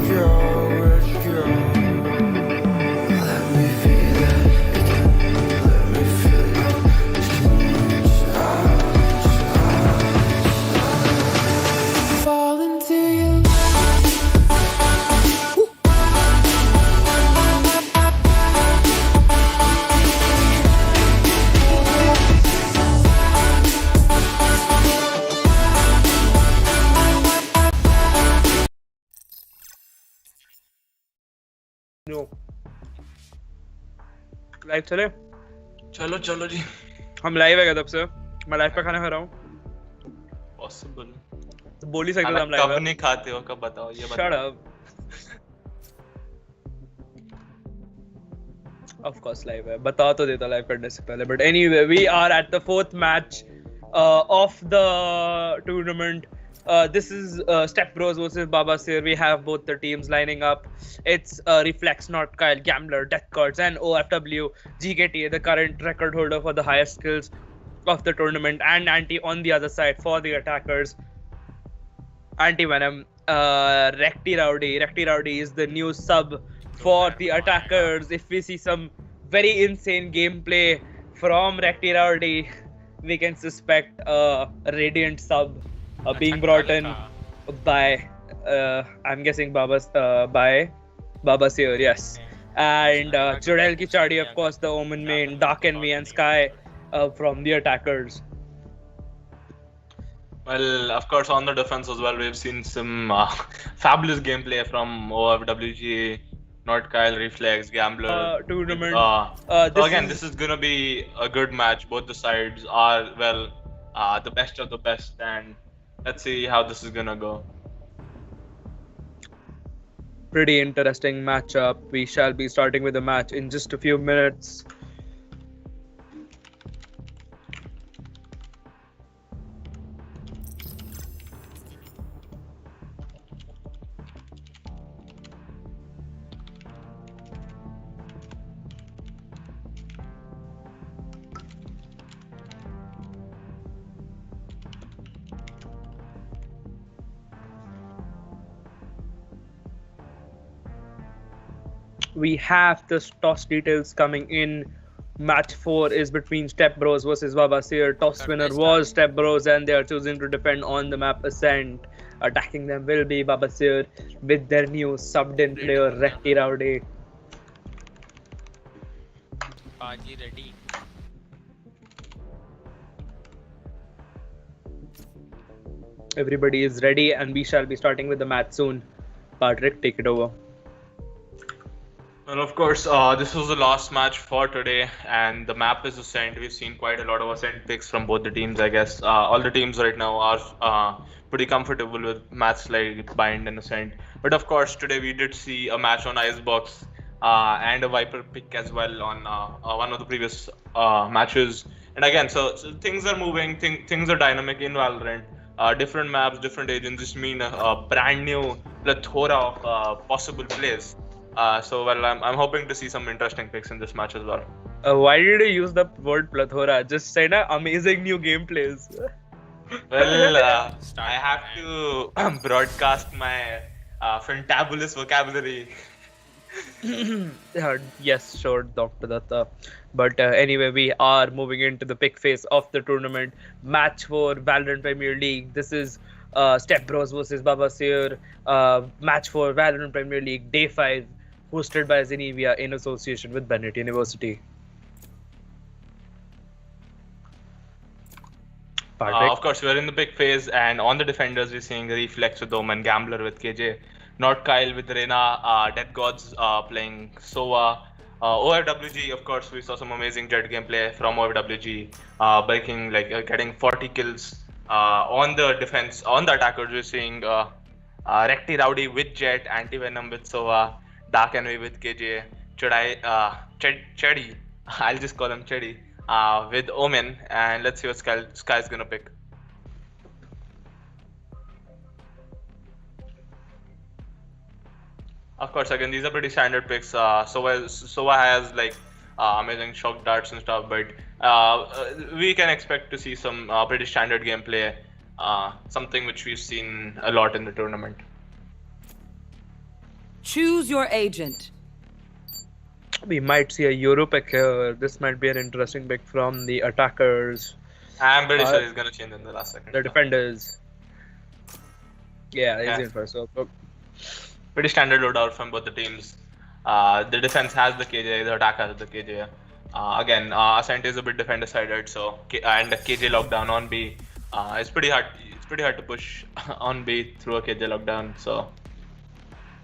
go, let's go. Let me feel it. Let me feel it. Fall into you. No. Live चले? चलो चलो जी. हम live है कब से? मैं live पे खाना खा रहा हूँ. Possible. तो बोल ही सकते हो हम लाइव. कब नहीं खाते हो कब बताओ ये बताओ. Shut up. Of course live है. बता तो देता live करने से पहले. But anyway, we are at the fourth match of the tournament. This is STEPBROS versus Baba SEER. We have both the teams lining up. It's Reflex, Not Kyle, Gambler, Death Cards, and OFW, GKT, the current record holder for the highest skills of the tournament, and Anti on the other side for the attackers. Anti-Venom, Recti Rowdy. Recti Rowdy is the new sub for the attackers. If we see some very insane gameplay from Recti Rowdy, we can suspect a Radiant sub being brought in by I'm guessing by Baba SEER, yes. And Jodel Kichadi, of course, the Omen main, Dark Envy and Sky from the attackers. Well, of course, on the defense as well, we've seen some fabulous gameplay from OFWG, Not Kyle, Reflex, Gambler. Tournament. This is gonna be a good match. Both the sides are the best of the best, and let's see how this is gonna go. Pretty interesting matchup. We shall be starting with the match in just a few minutes. We have the toss details coming in. Match 4 is between STEPBROS versus Baba SEER. Toss winner was STEPBROS, and they are choosing to defend on the map Ascent. Attacking them will be Baba SEER with their new subbed-in player Recti Rowdy. Baji ready. Everybody is ready, and we shall be starting with the match soon. Patrick, take it over. Well, of course, this was the last match for today, and the map is Ascent. We've seen quite a lot of Ascent picks from both the teams, I guess. All the teams right now are pretty comfortable with maps like Bind and Ascent. But of course, today we did see a match on Icebox and a Viper pick as well on one of the previous matches. And again, so things are moving, things are dynamic in Valorant. Different maps, different agents just mean a brand new plethora of possible plays. I'm hoping to see some interesting picks in this match as well. Why did you use the word plethora? Just say amazing new gameplays. Well, I have to broadcast my fantabulous vocabulary. Yes, sure, Dr. Datta. But anyway, we are moving into the pick phase of the tournament. Match 4, Valorant Premier League. This is STEPBROS versus Baba SEER. Match 4, Valorant Premier League, Day 5. Hosted by Zenevia in association with Bennett University. Of course, we're in the big phase, and on the defenders, we're seeing Reflex with Omen, Gambler with KJ, Not Kyle with Reina, Death Gods playing Sova. OFWG, of course, we saw some amazing Jet gameplay from OFWG, breaking, getting 40 kills. On the defense, on the attackers, we're seeing Recti Rowdy with Jet, Anti-Venom with Sova, Dark Envy with KJ, Chedi, I'll just call him Chedi, with Omen, and let's see what Sky's gonna pick. Of course, again, these are pretty standard picks. Sova has amazing shock darts and stuff, but we can expect to see some pretty standard gameplay, something which we've seen a lot in the tournament. Choose your agent. We might see a Euro pick here. This might be an interesting pick from the attackers. I'm pretty sure he's gonna change in the last second. The defenders. Yeah, he's Yeah. in first. So, Pretty standard loadout from both the teams. The defense has the KJ, the attack has the KJ. Again, Ascent is a bit defender sided, so and the KJ lockdown on B. It's pretty hard. It's pretty hard to push on B through a KJ lockdown. So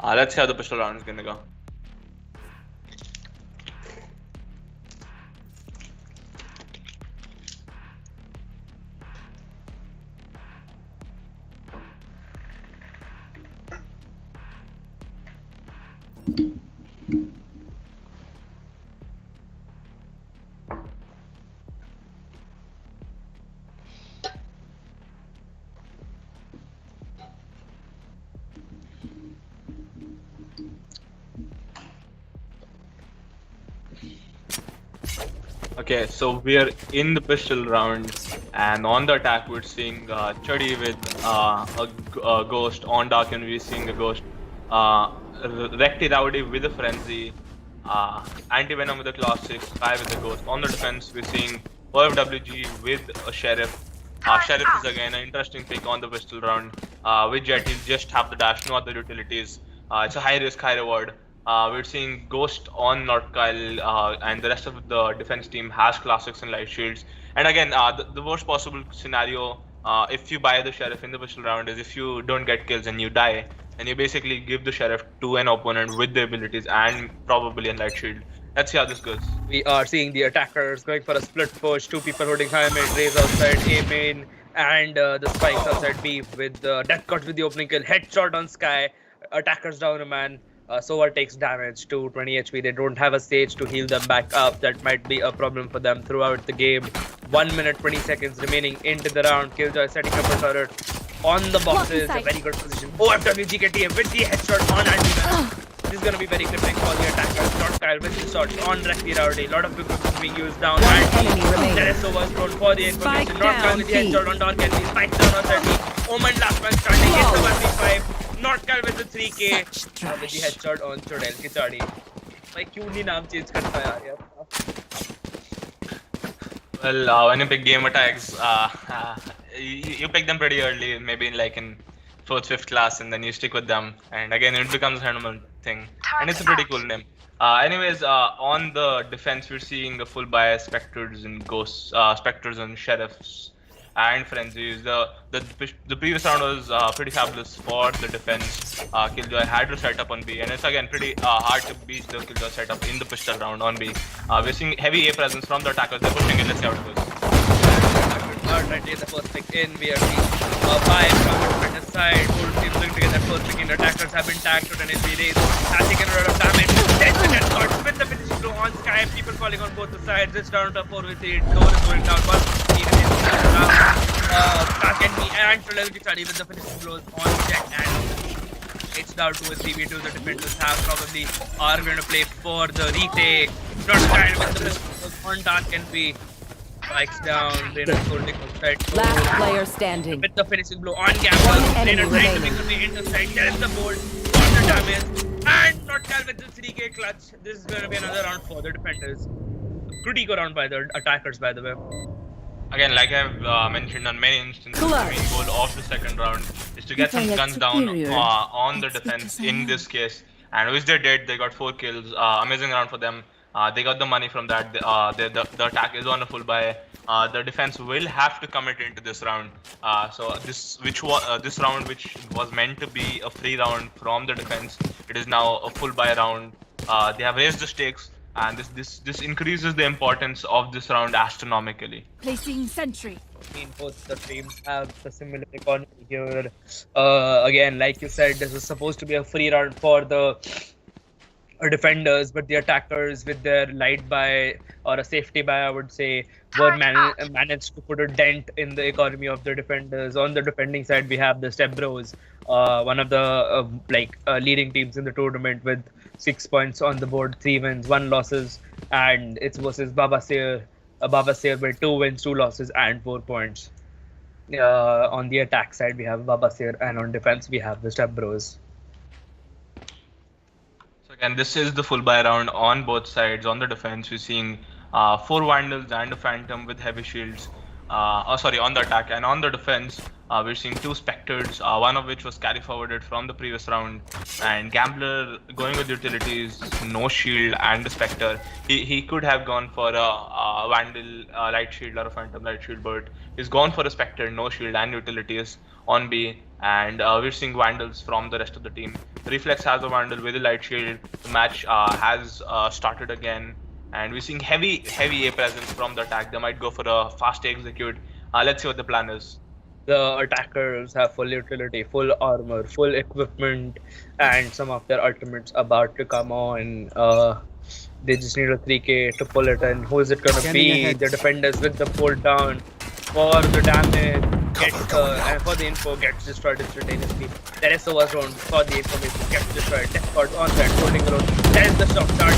let's see how the pistol round is gonna go. Okay, so we are in the pistol round, and on the attack we're seeing Chuddy with a ghost. On Dark and we're seeing a ghost. Recti Rowdy with a frenzy. Anti-Venom with a class 6, Sky with a ghost. On the defense we're seeing OFWG with a sheriff. Sheriff is again an interesting pick on the pistol round. With Jet, he just have the dash, no other utilities. It's a high risk, high reward. We're seeing Ghost on North Kyle, and the rest of the defense team has classics and light shields. And again, the worst possible scenario, if you buy the sheriff in the pistol round, is if you don't get kills and you die, and you basically give the sheriff to an opponent with the abilities and probably a light shield. Let's see how this goes. we are seeing the attackers going for a split push. Two people holding high mid, Raze outside A main, and the spikes outside B with Death Cut with the opening kill. Headshot on Sky. Attackers down a man. Sova takes damage to 20 HP. They don't have a stage to heal them back up. That might be a problem for them throughout the game. 1 minute 20 seconds remaining into the round. Killjoy setting up a turret on the boxes. A very good position. OFWG KTM with the headshot on Anti-Venom. This is going to be very crippling for the attackers. Not Kyle with the shots on Recti Rowdy. A lot of equipment being used down. And there is Sova's thrown for the information. Not Kyle with the headshot on Dark Enemy. Spikes down on 30. Omen last man standing. Gets the 1v5. Not Kyle with the 3k with the headshot on Chodel Kichadi. भाई क्यों नहीं नाम change करता यार? Well, when you pick game attacks, you pick them pretty early, maybe in 4th, 5th class, and then you stick with them. And again, it becomes a normal thing, and it's a pretty cool name. Anyways, on the defense, we're seeing a full buy Spectres and Ghosts, Spectres and Sheriffs. And frenzies. The previous round was pretty fabulous for the defense. Killjoy had to set up on B, and it's again pretty hard to beat the Killjoy setup in the pistol round on B. We're seeing heavy A presence from the attackers. They're pushing it. Let's see how it goes. Right, the first pick in VRT. 5 from the defender's side. Both teams looking to get that first pick in. Attackers have been tagged to an NSB race. Has taken a lot of damage. Then the get shot with the finishing blow on Sky. People falling on both the sides. It's down to 4v3. Door is going down. 115 in the round. Enemy and Trelel Kichadi with the finishing blows on Jet and it's down to a 3v2. The defenders have probably are going to play for the retake. Not Kyle with the finishing blows on Dark Enemy. Spikes down, Rainer holding outside. Last player standing. With the finishing blow on Gamble. Rainer trying to make the way interside. There is the board. On the damage. And not Cal with the 3k clutch. This is going to be another round for the defenders. Pretty good round by the attackers, by the way. Again, like I've mentioned on many instances, the main goal of the second round is to get some guns down on the defense in this case. And which they did, they got 4 kills. Amazing round for them. They got the money from that. The attack is on a full buy. The defense will have to commit into this round. So this round, which was meant to be a free round from the defense, it is now a full buy round. They have raised the stakes, and this increases the importance of this round astronomically. Placing sentry. I mean, both the teams have a similar economy here. Again, like you said, this was supposed to be a free round for the defenders, but the attackers with their light buy or a safety buy, I would say, were managed to put a dent in the economy of the defenders. On the defending side, we have the STEPBROS, one of the leading teams in the tournament with 6 points on the board, 3 wins, 1 losses, and it's versus Baba Seer with 2 wins, 2 losses, and 4 points. On the attack side, we have Baba Seer, and on defense, we have the STEPBROS. And this is the full buy round on both sides. On the defense, we're seeing 4 Vandals and a Phantom with heavy shields. On the attack. And on the defense, we're seeing 2 Spectres, one of which was carry forwarded from the previous round. And Gambler going with utilities, no shield and a Spectre. He could have gone for a Vandal light shield or a Phantom light shield, but he's gone for a Spectre, no shield and utilities on B. And we're seeing Vandals from the rest of the team. Reflex has a Vandal with a light shield. The match has started again. And we're seeing heavy A presence from the attack. They might go for a fast execute. Let's see what the plan is. The attackers have full utility, full armor, full equipment, and some of their ultimates about to come on. They just need a 3k to pull it in. Who is it gonna be? The defenders with the pull down for the damage. And for the info, gets destroyed instantaneously. There is overthrown for the information, gets destroyed. Deathcard on side, holding alone. There is the shock start.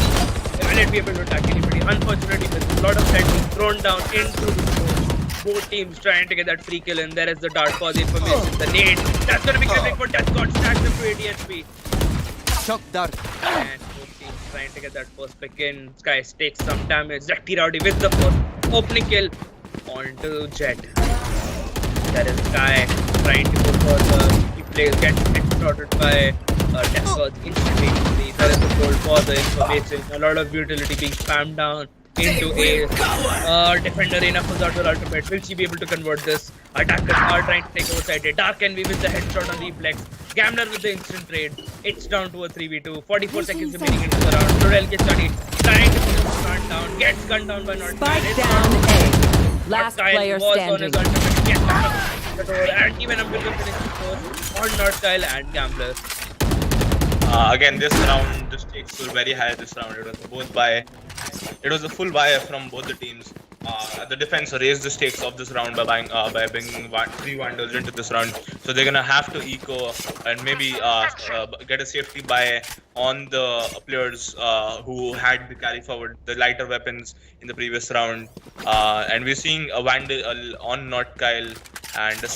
Will it be able to attack anybody? Unfortunately, with a lot of heads thrown down into the zone. Both teams trying to get that free kill, and there is the dart for the information. The nade. That's gonna be gripping for Deathcard. Stacks them to 80 HP. Shock dart. And both teams trying to get that first pick in. Sky takes some damage. Zekti Rowdy with the first opening kill onto Jet. There is Sky trying to go for the plays, gets extorted by Deathcard instantly. There is a goal for the information. A lot of utility being spammed down into a defender enough for the ultimate. Will she be able to convert this? Attackers are trying to take over side. Dark Envy with the headshot on reflex. Gambler with the instant trade. It's down to a 3v2. 44 seconds remaining into the round. Torel gets studied. Trying to put his gun down. Gets gunned down by North. Spike down A. Last player standing. On his ultimate. Gets the door. And even a bit of finishing score on North Kyle and Gambler. Again, this round, the stakes were very high this round. It was a full buy from both the teams. The defense raised the stakes of this round by bringing 3 Vandals into this round. So they're gonna have to eco and maybe get a safety buy on the players who had the carry forward, the lighter weapons in the previous round. And we're seeing a Vandal on North Kyle and the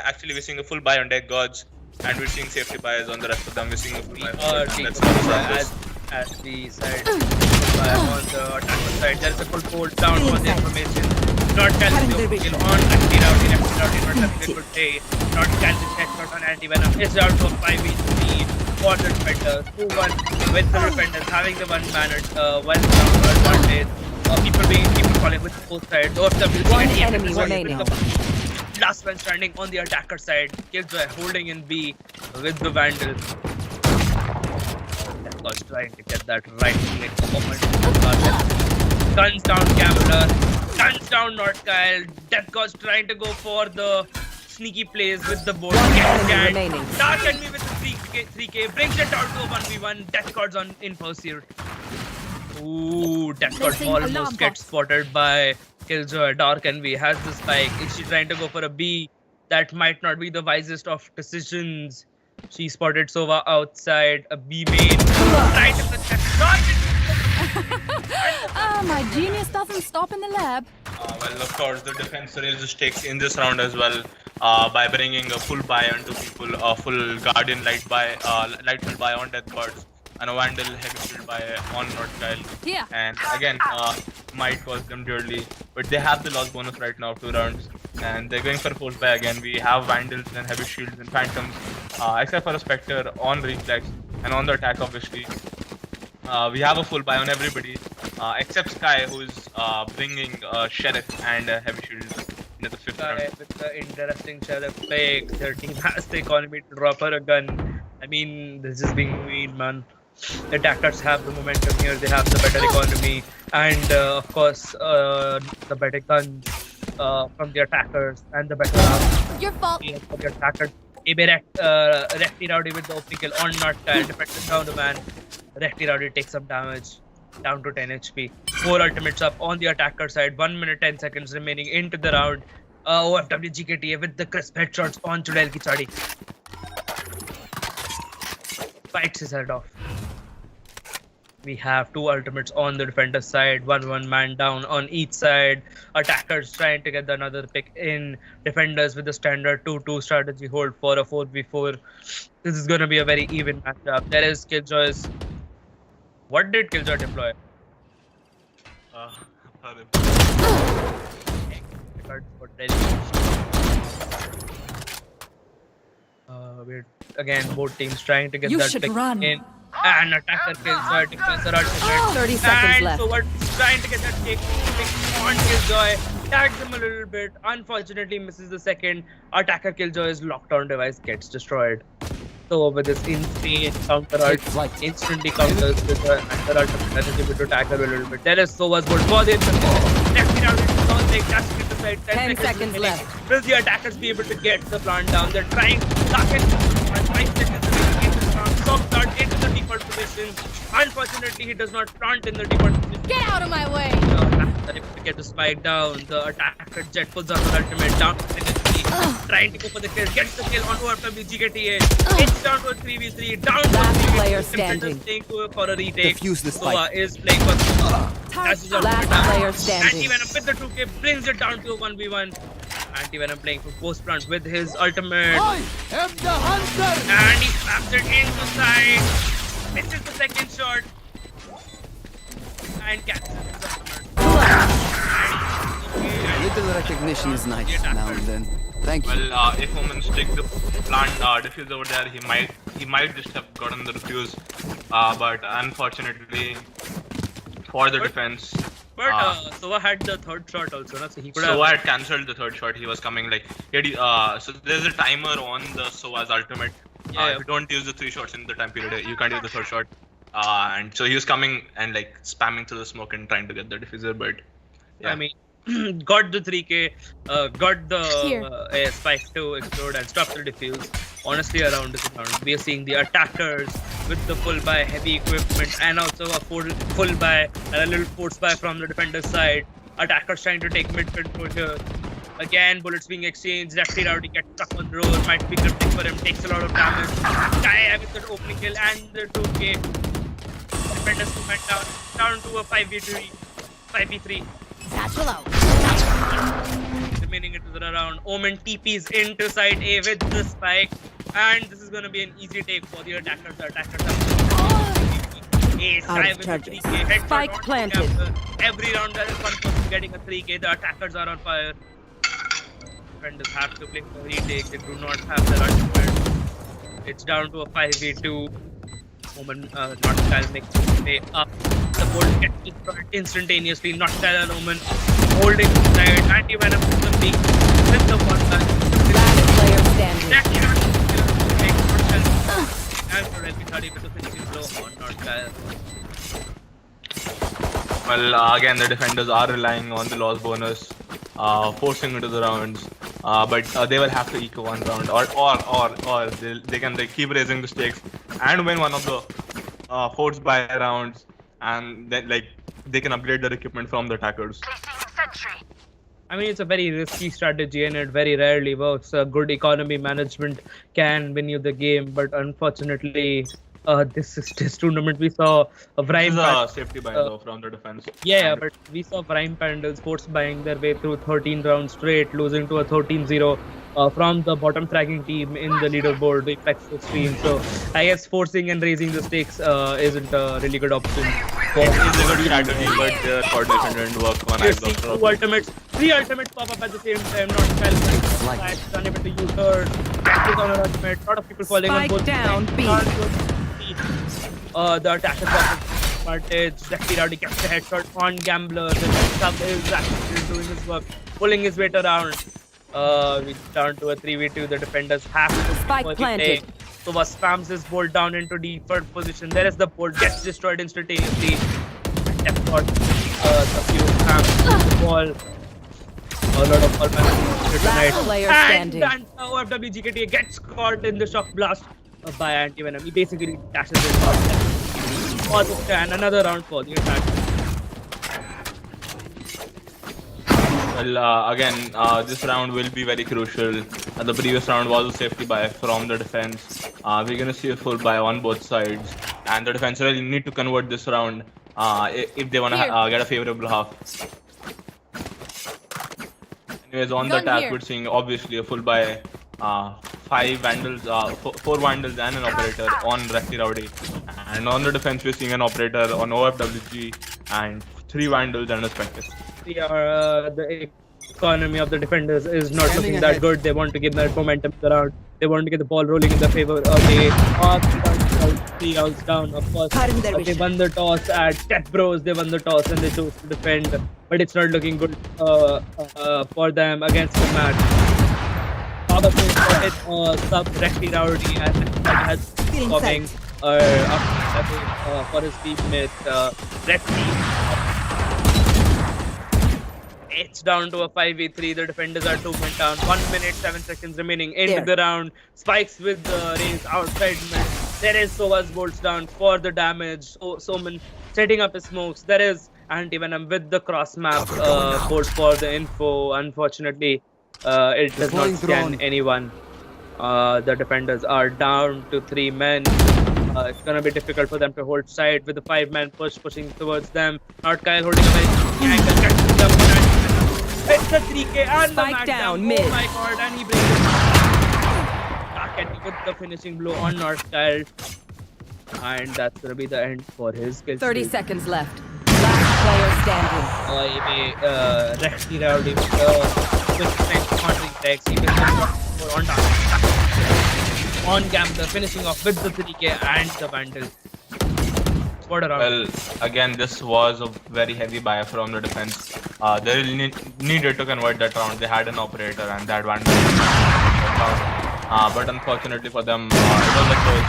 actually we're seeing a full buy on Deck Gods. And we're seeing safety buys on the rest of them. We're seeing a full buy. As the side on the attacker side, there is a full hold down for the information. Not catching the kill on Rowdy, not having a good day. Not catching headshot on anti-venom. It's down to a 5v3 for the defenders. 2-1 with the defenders having the one banner, one advantage. People calling with both sides. One enemy remaining. Last one standing on the attacker side. Killjoy holding in B with the Vandal. Deathcard's trying to get that right click moment. Guns down Gambler. Guns down North Kyle. Deathcard's trying to go for the sneaky plays with the board. Dark Envy with the 3k. Brings it down to a 1v1. Deathcard's in pursuit. Ooh, Deathcard almost gets spotted by Killjoy. Dark Envy has the spike. Is she trying to go for a B? That might not be the wisest of decisions. She spotted Sova outside a B main. Right at the my genius doesn't stop in the lab. Well, of course, the defense raised the stakes in this round as well by bringing a full buy onto people, a full Guardian light field buy on Deathcard. And a Vandal heavy shield by on North Kyle. Yeah. And again, might cost them dearly. But they have the loss bonus right now of 2 rounds. And they're going for a full buy again. We have Vandals and heavy shields and Phantoms. Except for a Spectre on reflex and on the attack obviously. We have a full buy on everybody. Except Sky, who's bringing Sheriff and heavy shield into the 5th round. With the interesting Sheriff pick, their team has the economy to drop her a gun. I mean, this is being mean, man. The attackers have the momentum here, they have the better economy, and of course, the better guns from the attackers and the better arms. Your fault. For the attackers. Refty Rowdy with the opening kill on North Kyle, defenders down the man. Refty Rowdy takes some damage, down to 10 HP. 4 ultimates up on the attacker side, 1 minute 10 seconds remaining into the round. OFW GKTA with the crisp headshots on Chudel Kichadi. Fights his head off. We have two ultimates on the defender side, one man down on each side. Attackers trying to get another pick in. Defenders with the standard 2-2 strategy hold for a 4v4. This is going to be a very even matchup. There is Killjoy's. What did Killjoy deploy? We're again both teams trying to get that pick in. And attacker Killjoy, defensor ultimate. 30 seconds and left. so we're trying to get that pick on Killjoy. Tags him a little bit. Unfortunately, misses the second. Attacker Killjoy's lockdown device gets destroyed. So with this insane counter ult, instantly counters with the ultimate energy to attacker a little bit. There is Sova's bolt for the instant. Left it out into the leg, just hit the side. 10 seconds left. Will the attackers be able to get the plant down? They're trying to lock it. 5 seconds remaining in this round. Soft dart into the default position. Unfortunately, he does not plant in the default position. Get out of my way! They're able to get the spike down. The attacker Jet pulls out the ultimate down to trying to go for the kill, gets the kill onto RWGKTA. It's down to a 3v3, down to a 3v3. Player standing. Staying for a retake. Defuse the Sova spike. is playing for Last player standing. Anti-Venom with the 2k brings it down to a 1v1. Anti-Venom playing for post plant with his ultimate. I am the hunter. And he slaps it into side. Misses the second shot. And catches his ultimate. Little recognition is nice now and then. Thank you. Well, if Omen stick the plant defuse over there, he might just have gotten the defuse. But unfortunately for the defense. But Sova had the third shot also, no? So he could Sova had cancelled the third shot. He was coming like so there's a timer on the Sova's ultimate. If you don't use the 3 shots in the time period, you can't use the third shot. And so he was coming and like spamming through the smoke and trying to get the diffuser, but yeah. I mean, got the 3k, got the spike to explode and stop the defuse. Honestly, around this round, we are seeing the attackers with the full buy heavy equipment and also a full buy and a little force buy from the defender's side. Attackers trying to take mid control here. Again, bullets being exchanged. Lefty Rowdy gets stuck on the road. Might be cryptic for him. Takes a lot of damage. Kaya with the opening kill and the 2k. Defenders went down to a 5v3. Satchel out. Remaining into the round. Omen TPs into side A with the spike. And this is going to be an easy take for the attackers. The attackers have Ace Out of with charges. the 3k. Headshot Spike on planted. Captain. Every round there is one person getting a 3k. The attackers are on fire. Defenders have to play for retake. They do not have the ultimate. It's down to a 5v2. Omen, Noctile makes his way up. The bolt gets destroyed instantaneously. Noctile and Omen holding the side. Anti-Venom with the peak. With the one back. Last player standing. And for LP30 with the finishing blow on Noctile. Well, again, the defenders are relying on the loss bonus, forcing into the rounds. But they will have to eco one round, or they can keep raising the stakes and win one of the force buy rounds, and then they can upgrade their equipment from the attackers. I mean, it's a very risky strategy and it very rarely works. Good economy management can win you the game, but unfortunately, this tournament we saw a VRIME. This is a safety buy though from the defense. Yeah, but we saw VRIME Pandals force buying their way through 13 rounds straight, losing to a 13-0 from the bottom fragging team in the leaderboard, Fixtures stream. So I guess forcing and raising the stakes isn't a really good option. It is a good strategy, but their coordination didn't work on You're seeing three ultimates pop up at the same time, not unable to use her. Catches on her ultimate, a lot of people falling on both down, sides. B. The attacker got advantage. Lefty Rowdy gets the headshot on Gambler. The sub is actually doing his work, pulling his weight around. We down to a 3v2. The defenders have to Spike planted. Sova spams his bolt down into default position. There is the bolt, gets destroyed instantaneously. STEPBROS, the few spams the ball. A lot of ball management tonight. Player standing. And OFWGKTA gets caught in the shock blast by Anti-Venom. He basically dashes in. And another round for the attack. Well, again, this round will be very crucial. The previous round was a safety buy from the defense. We're gonna see a full buy on both sides, and the defense really need to convert this round if they want to get a favorable half. Anyways, on the attack, we're seeing obviously a full buy, 5 vandals, 4 vandals and an operator on Recti Rowdy, and on the defense we're seeing an operator on OFWG and 3 vandals and a SKEPTICS. The economy of the defenders is not looking that good. They want to give that momentum around. They want to get the ball rolling in their favor. They are 3 rounds down, of course. They won the toss at STEPBROS. They won the toss and they chose to defend, but it's not looking good for them against the match. Sub Recti Rowdy and has coming for his teammate Recti. It's down to a 5v3. The defenders are 2 men down. 1 minute 7 seconds remaining into the round. Spikes with the raise outside mid. There is Sova's bolts down for the damage. Soman setting up his smokes. There is Anti-Venom with the cross map bolt for the info. Unfortunately, it does not scan anyone. The defenders are down to 3 men. It's gonna be difficult for them to hold side with the 5-man pushing towards them. Kyle holding a very angle. It's a 3K and the match down. Mid. Oh my god, and he breaks it. Dark with the finishing blow on Kyle. And that's gonna be the end for his kill. 30 seconds left. Last player standing. Recti Rowdy with countering text. He will on target. On Gambler, finishing off with the 3K and the Vandal. What a round. Well, again, this was a very heavy buy from the defense. They really needed to convert that round. They had an operator and that Vandal. But unfortunately for them, it was a close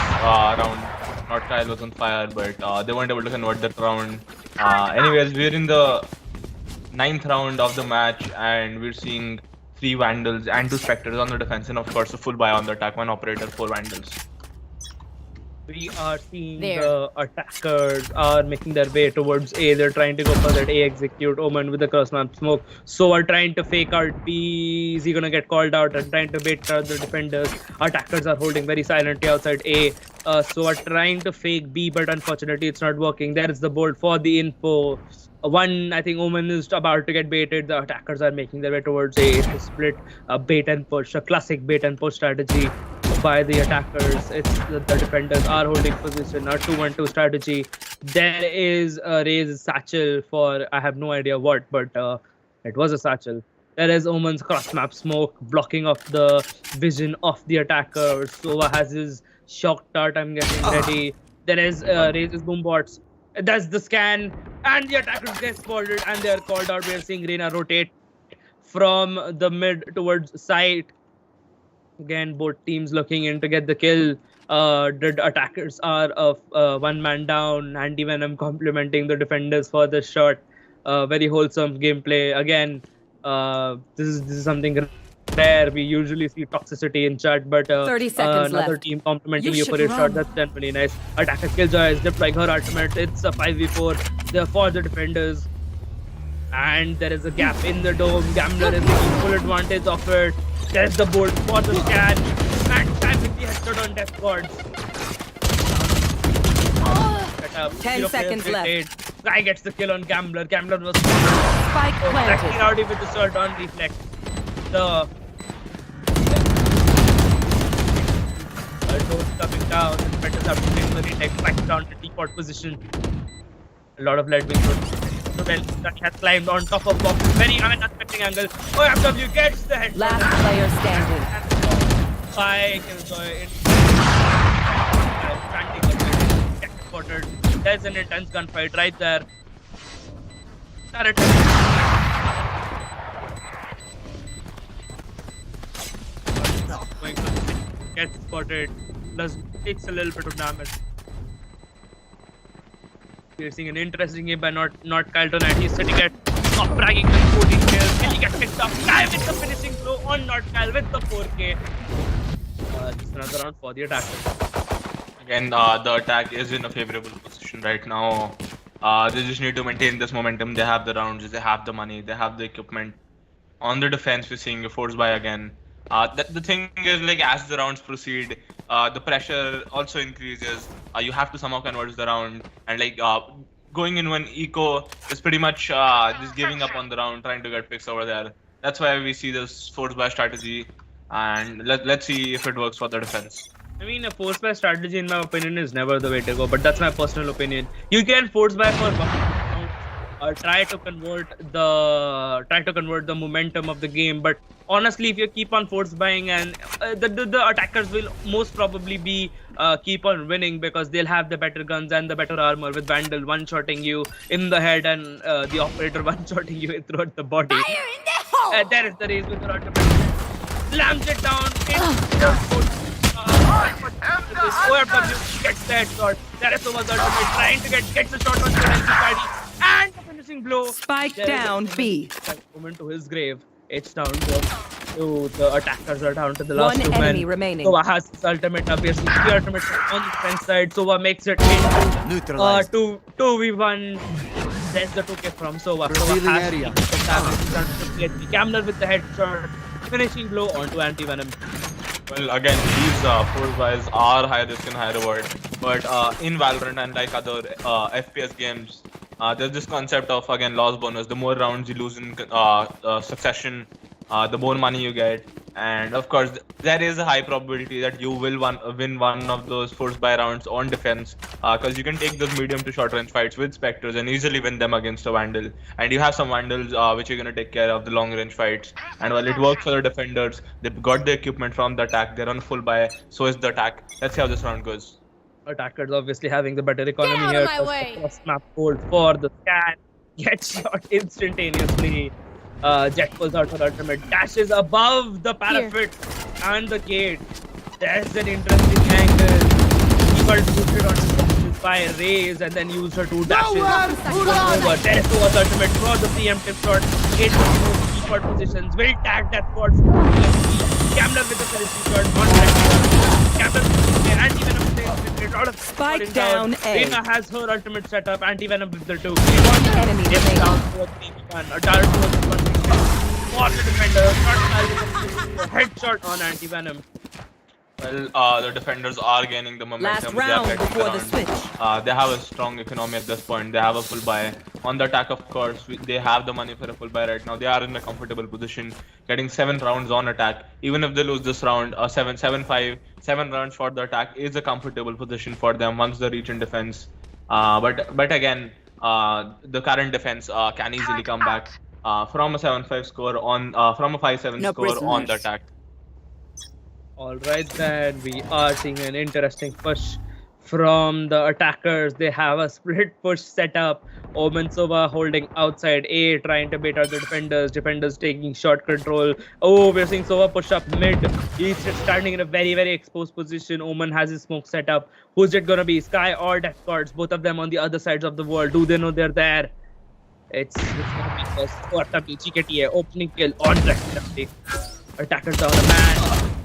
round. Not Kyle was on fire, but they weren't able to convert that round. Anyways, we're in the 9th round of the match, and we're seeing 3 vandals and 2 specters on the defense, and of course a full buy on the attack. 1 operator, 4 vandals. We are seeing the attackers are making their way towards A. They're trying to go for that A execute. Omen with the cross map smoke. So are trying to fake out B. Is he gonna get called out and trying to bait out the defenders? Attackers are holding very silently outside A. So are trying to fake B, but unfortunately it's not working. There is the bolt for the info. I think Omen is about to get baited. The attackers are making their way towards A. It's a split bait and push, a classic bait and push strategy by the attackers. It's the defenders are holding position, a 2-1-2 strategy. There is a raise satchel for I have no idea what, but it was a satchel. There is Omen's cross map smoke blocking off the vision of the attacker. Sova has his shock dart, I'm getting ready. There is Raze's boom bots. That's the scan, and the attackers get spotted and they are called out. We are seeing Reina rotate from the mid towards side. Again, both teams looking in to get the kill. The attackers are of 1 man down. Anti-Venom complimenting the defenders for the shot. Very wholesome gameplay. Again, this is something rare. We usually see toxicity in chat, but 30 seconds another left. team complimenting you for your shot. That's definitely nice. Attacker Killjoy is deploying her ultimate. It's a 5v4 there for the defenders. And there is a gap in the dome. Gambler is taking full advantage of it. There's the bolt for the scan. And time with the headshot on death squads. 10 seconds left. Guy gets the kill on Gambler. Gambler was Spike planted. Rowdy with the shot on reflex. The doors coming down. The defenders have to take the retake back down to default position. A lot of lead being put. That has climbed on top of box. Very unexpected angle. OFW gets the head. Last player standing. By Killjoy. Spotted. There's an intense gunfight right there. Turret. Going to get spotted. Takes a little bit of damage. We're seeing an interesting game by not Kyle tonight. He's sitting at top bragging with 14 kills. Will he get picked up? Guy with the finishing blow on not Kyle with the 4K. Just another round for the attacker. Again, the attack is in a favorable position right now. They just need to maintain this momentum. They have the rounds, they have the money, they have the equipment. On the defense, we're seeing a force buy again. The thing is, like, as the rounds proceed, the pressure also increases. You have to somehow convert the round, and like going in one eco is pretty much just giving up on the round, trying to get picks over there. That's why we see this force buy strategy, and let's see if it works for the defense. I mean, a force buy strategy, in my opinion, is never the way to go. But that's my personal opinion. You can force buy for try to convert the momentum of the game. But honestly, if you keep on force buying, and the attackers will most probably be keep on winning because they'll have the better guns and the better armor, with Vandal one-shotting you in the head and the operator one-shotting you throughout the body. Fire in the hole! There is the race with the ultimate. Slams it down. OFW gets that shot. Sarasova's ultimate trying to gets the shot on the party, and the finishing blow. Spike down B. Moment to his grave. It's down to the attackers are down to the last One two enemy men. remaining. Sova has his ultimate appears. The ultimate on the defense side. Sova makes it into 2v1. There's the 2k from Sova. Sova has area. the Camler with the headshot. Finishing blow onto Anti-Venom. Well, again, these force buys are high risk and high reward, but in Valorant and like other FPS games, there's this concept of, again, loss bonus. The more rounds you lose in succession, the more money you get, and of course there is a high probability that you will win one of those force buy rounds on defense, because you can take those medium to short range fights with Spectres and easily win them against a Vandal, and you have some Vandals which you're going to take care of the long range fights. And while it works for the defenders, they've got the equipment from the attack, they're on full buy, so is the attack. Let's see how this round goes. Attackers obviously having the better economy Get out here. of my way. Cross map hold for the scan. Gets shot instantaneously. Jet pulls out her ultimate, dashes above the parapet and the gate. There's an interesting angle. He got boosted on by Raze and then used her two dashes. Over. There's Sova's ultimate for the preemptive shot. Into the default positions. Will tag that squad. Camler with the finishing shot. Camler Anti-Venom out of Spike down A. Reyna has her ultimate setup. Anti-Venom with the 2. One enemy remaining. Down to a 3v1. A dart towards the 1v1. For the defender. Headshot on Anti-Venom. Well, the defenders are gaining the momentum. Last round they are before the round. switch. They have a strong economy at this point. They have a full buy. On the attack, of course, they have the money for a full buy right now. They are in a comfortable position, getting 7 rounds on attack. Even if they lose this round, 7 rounds for the attack is a comfortable position for them once they reach in defense. But again, the current defense can easily come back from a 7-5 score on from a 5-7 score on the attack. Alright then, we are seeing an interesting push from the attackers. They have a split push set up. Omen Sova holding outside A, trying to bait out the defenders. Defenders taking short control. Oh, we're seeing Sova push up mid. He's standing in a very, very exposed position. Omen has his smoke set up. Who's it gonna be? Sky or Death Cards? Both of them on the other sides of the world. Do they know they're there? It's gonna be the GKTA opening kill on Black. Attackers down a man.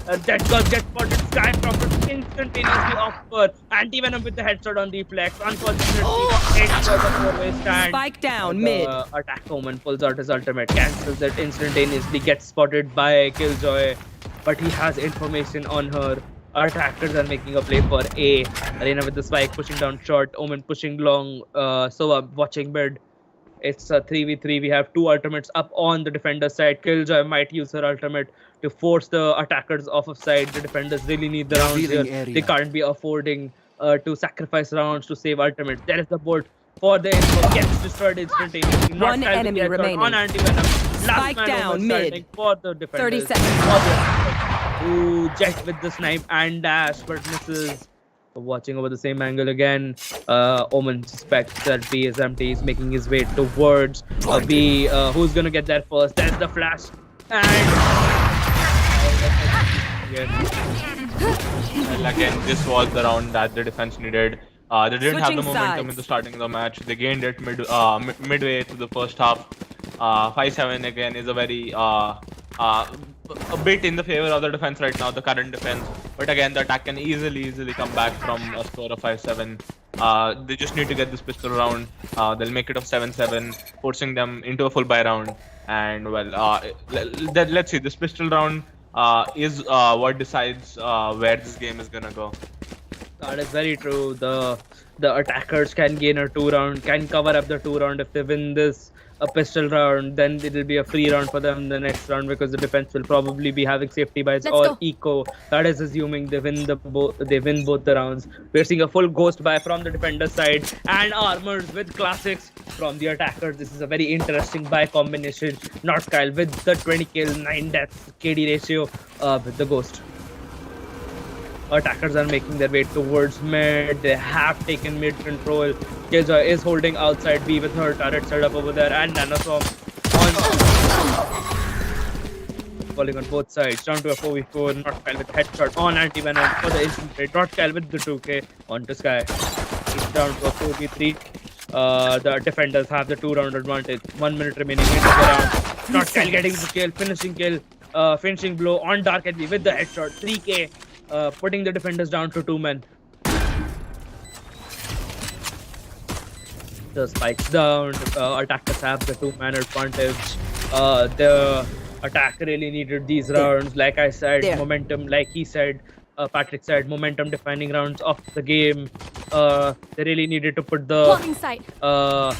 That gun gets spotted. Sky Prophet instantaneously offer. Anti-Venom with the headshot on Reflex. Unfortunately, it was a 4-way stand. Spike down mid. Attack Omen pulls out his ultimate, cancels it instantaneously, gets spotted by Killjoy, but he has information on her. Attackers are making a play for A. Arena with the spike pushing down short. Omen pushing long. Sova watching mid. It's a 3v3. We have 2 ultimates up on the defender side. Killjoy might use her ultimate to force the attackers off of side. The defenders really need the rounds here. They can't be affording to sacrifice rounds to save ultimates. There is the bolt for the info. Gets destroyed instantaneously. One enemy remaining. On Anti-Venom. Spike down mid. For the defenders. 30 seconds. Ooh, Jet with the snipe and dash, but misses. Watching over the same angle again. Omen suspects that B is empty. He's making his way towards B. Who's gonna get there first? There's the flash. And well, again, this was the round that the defense needed. They didn't have the momentum in the starting of the match. They gained it midway through the first half. 5-7 again is a very a bit in the favor of the defense right now, the current defense. But again, the attack can easily come back from a score of 5-7. They just need to get this pistol round. They'll make it of 7-7, forcing them into a full buy round. And well, let's see, this pistol round is what decides where this game is gonna go. That is very true. The attackers can gain a 2 round, can cover up the 2 round. If they win this a pistol round, then it will be a free round for them the next round, because the defense will probably be having safety buys or eco. That is assuming they win both the rounds. We're seeing a full ghost buy from the defender side and armors with classics from the attackers. This is a very interesting buy combination. Not Kyle with the 20 kills, 9 deaths KD ratio with the ghost. Attackers are making their way towards mid. They have taken mid control. Killjoy is holding outside B with her turret set up over there, and Nanoswarm falling on both sides. Down to a 4v4. Not Kyle with headshot on anti-venom for the instant trade. Not Kyle with the 2k onto Sky. It's down to a 4v3. The defenders have the 2 round advantage. 1 minute remaining into the round. Not Kyle getting the kill, finishing blow on Dark Envy with the headshot. 3k. Putting the defenders down to 2 men. The spikes down. Attackers have the 2-man advantage. The attack really needed these rounds. Like I said, momentum. Like he said, Patrick said, momentum defining rounds of the game. They really needed to put the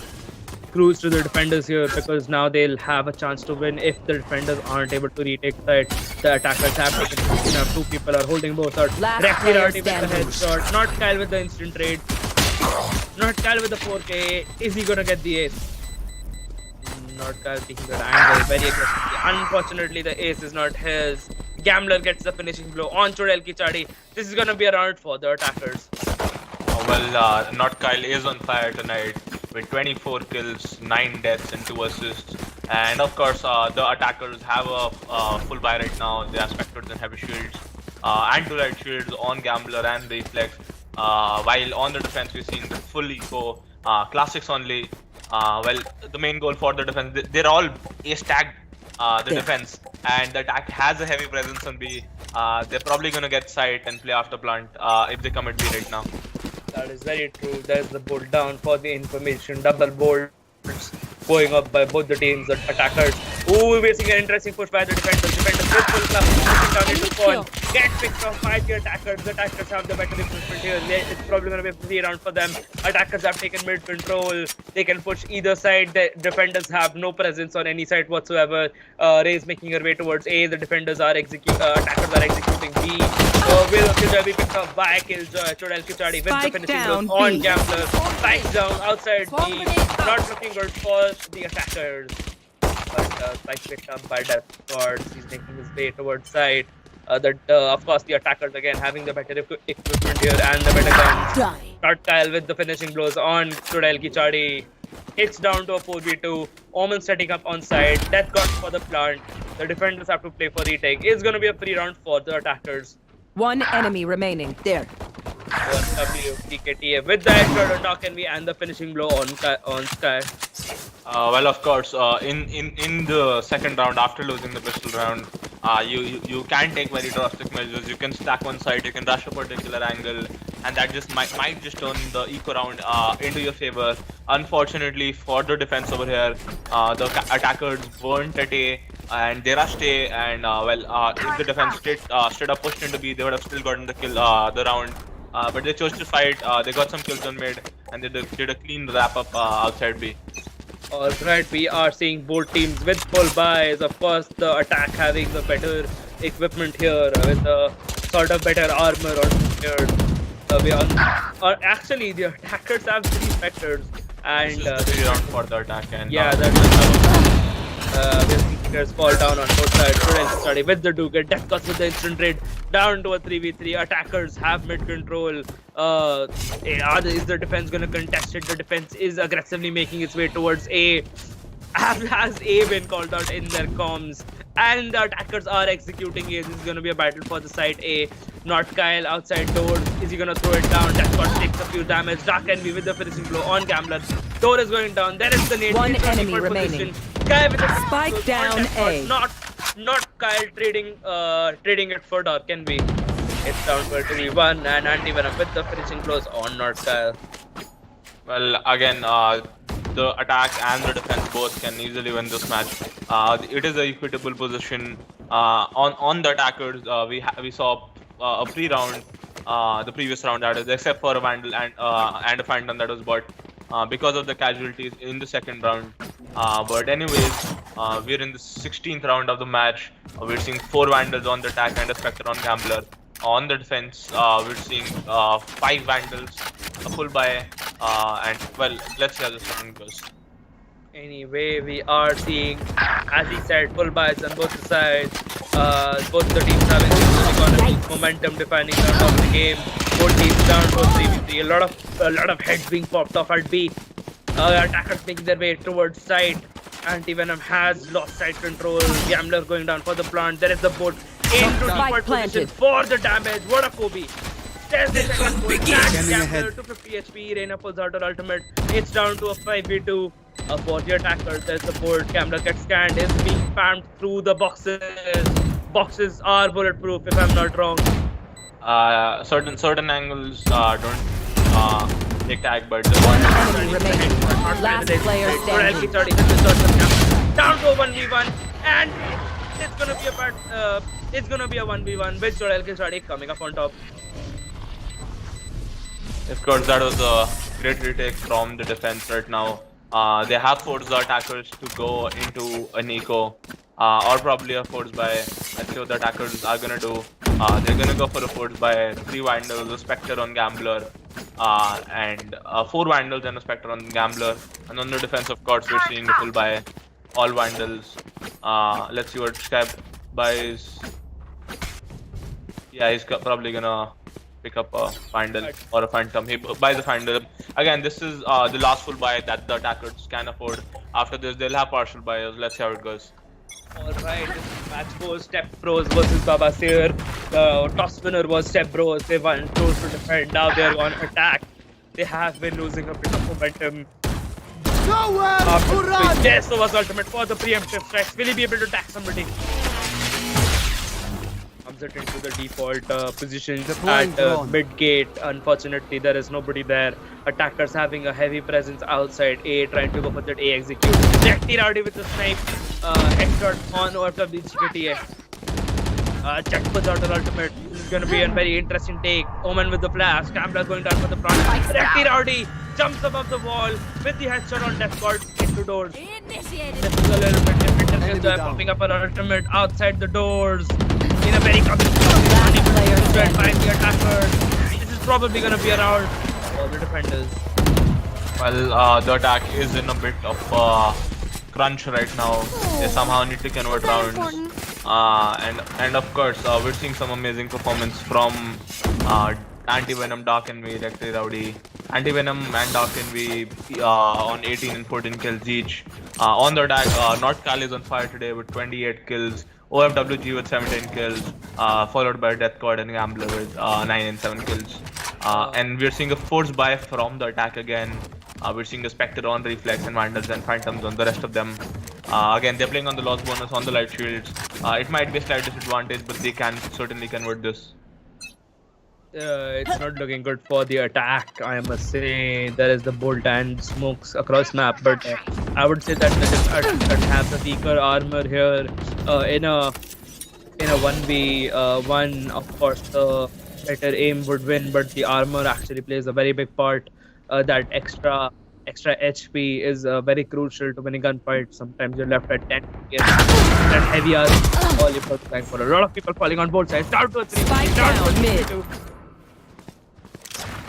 cruise to the defenders here, because now they'll have a chance to win if the defenders aren't able to retake side. The attackers have taken enough. 2 people are holding both sides. Reflex already with the headshot. Not Kyle with the instant trade. Not Kyle with the 4k. Is he gonna get the ace? Not Kyle taking that angle very aggressively. Unfortunately, the ace is not his. Gambler gets the finishing blow on Chodel Kichadi. This is gonna be a round for the attackers. Not Kyle is on fire tonight with 24 kills, 9 deaths, and 2 assists. And of course, the attackers have a full buy right now. They have Spectres and Heavy Shields, and 2 light shields on Gambler and Reflex. While on the defense, we've seen the full eco, classics only. The main goal for the defense, they're all ace tagged, the defense, and the attack has a heavy presence on B. They're probably gonna get sight and play after plant if they commit B right now. That is very true. There's the bolt down for the information. Double bolts going up by both the teams, the attackers. Ooh, we're seeing an interesting push by the defenders. Defenders with full club, pushing down into spawn. Get picked from 5 attackers. The attackers have the better equipment here. It's probably going to be a free round for them. Attackers have taken mid control. They can push either side. The defenders have no presence on any side whatsoever. Ray's making her way towards A. The defenders are attackers are executing B. Will Killjoy be picked up by Killjoy. Chodel Kichadi with the finishing blows on Gambler. Spikes down outside B. Not looking good for the attackers. But Spike picked up by Death Squads. He's making his way towards side. Of course, the attackers again having the better equipment here and the better guns. Not Kyle with the finishing blows on Chodel Kichadi. Hits down to a 4v2. Omen setting up on side. Death Guard for the plant. The defenders have to play for retake. It's going to be a free round for the attackers. 1 enemy remaining. There. DKTA with the headshot on Dark Envy and the finishing blow on Sky. Of course, in the second round, after losing the pistol round, you can take very drastic measures. You can stack one side, you can rush a particular angle, and that just might just turn the eco round into your favor. Unfortunately for the defense over here, the attackers weren't at A, and they rushed A, and if the defense straight up pushed into B, they would have still gotten the kill, the round. But they chose to fight. They got some kills on mid, and they did a clean wrap up outside B. Alright, we are seeing both teams with full buys. Of course, the attack having the better equipment here with the sort of better armor on here. Actually, the attackers have 3 Spectres, and this is the round for the attack. And yeah, that's we're seeing players fall down on both sides. Students study with the Duke. Death cuts with the instant raid down to a 3v3. Attackers have mid control. Is the defense going to contest it? The defense is aggressively making its way towards A. Has A been called out in their comms? And the attackers are executing A. This is going to be a battle for the side A. Not Kyle outside doors. Is he going to throw it down? Death Squad takes a few damage. Dark Envy with the finishing blow on Gambler. Door is going down. There is the nade. 1 enemy remaining. Guy with the spike down A. Not Kyle trading it for Dark Envy. It's down for 3v1 and Anti-Venom with the finishing blows on not Kyle. Well, again, the attack and the defense both can easily win this match. It is an equitable position. On the attackers, we saw a pre-round, the previous round that is, except for a Vandal and a Phantom that was bought because of the casualties in the second round. But anyways, we're in the 16th round of the match. We're seeing 4 Vandals on the attack and a Spectre on Gambler. On the defense, we're seeing 5 Vandals, a full buy, and well, let's see how this one goes. Anyway, we are seeing, as he said, full buys on both the sides. Both the teams having economic momentum defining the round of the game. Both teams down to 3v3. A lot of heads being popped off at B. Attackers making their way towards side. Anti-Venom has lost side control. Gambler going down for the plant. There is the boat into default position for the damage. What a Kobe. There's the second boat. Gambler 250 HP. Reina pulls out her ultimate. It's down to a 5v2. For the attackers, there's the board. Gambler gets scanned, is being spammed through the boxes. Boxes are bulletproof, if I'm not wrong. Certain angles don't take tag, but the one enemy remaining. Last player standing. Down to a 1v1, and it's gonna be a 1v1 with Jorel Kisadi coming up on top. Of course, that was a great retake from the defense right now. They have forced the attackers to go into an eco, or probably a force by. Let's see what the attackers are gonna do. They're gonna go for a force by 3 Vandals, a Spectre on Gambler, and 4 Vandals and a Spectre on Gambler. And on the defense, of course, we're seeing the full by all Vandals. Let's see what Skep buys. Yeah, he's probably gonna pick up a Pandal or a Phantom. He buys a Phantom. Again, this is the last full buy that the attackers can afford. After this, they'll have partial buyers. Let's see how it goes. Alright, this match goes STEPBROS versus Baba SEER. The toss winner was STEPBROS. They won close to defend. Now they're on attack. They have been losing a bit of momentum. Yes, was ultimate for the preemptive strikes. Will he be able to attack somebody? Comes it into the default position at mid gate. Unfortunately, there is nobody there. Attackers having a heavy presence outside A, trying to go for that A execute. Jetty Rowdy with the snipe. Headshot on OFW Jet puts out an ultimate. This is going to be a very interesting take. Omen with the flash. Gambler going down for the front. Jetty Rowdy jumps above the wall with the headshot on death guard into doors. This is a little bit different. They're popping up an ultimate outside the doors. In a very complicated by the attackers. This is probably going to be a round for the defenders. Well, the attack is in a bit of crunch right now. They somehow need to convert rounds. And of course, we're seeing some amazing performance from Anti-Venom, Dark Envy, Electric Rowdy. Anti-Venom and Dark Envy on 18 and 14 kills each. On the attack, North Cal is on fire today with 28 kills. OFWG with 17 kills, followed by Death God and Gambler with 9 and 7 kills. And we're seeing a force buy from the attack again. We're seeing a Spectre on Reflex and Vandals and Phantoms on the rest of them. Again, they're playing on the loss bonus on the light shields. It might be a slight disadvantage, but they can certainly convert this. It's not looking good for the attack, I must say. There is the bolt and smokes across map, but I would say that it has a weaker armor here. In a 1v1, of course, the better aim would win, but the armor actually plays a very big part. That extra HP is very crucial to winning gunfights. Sometimes you're left at 10. That heavy armor, all you put for a lot of people falling on both sides. Down to a 3, down to a mid.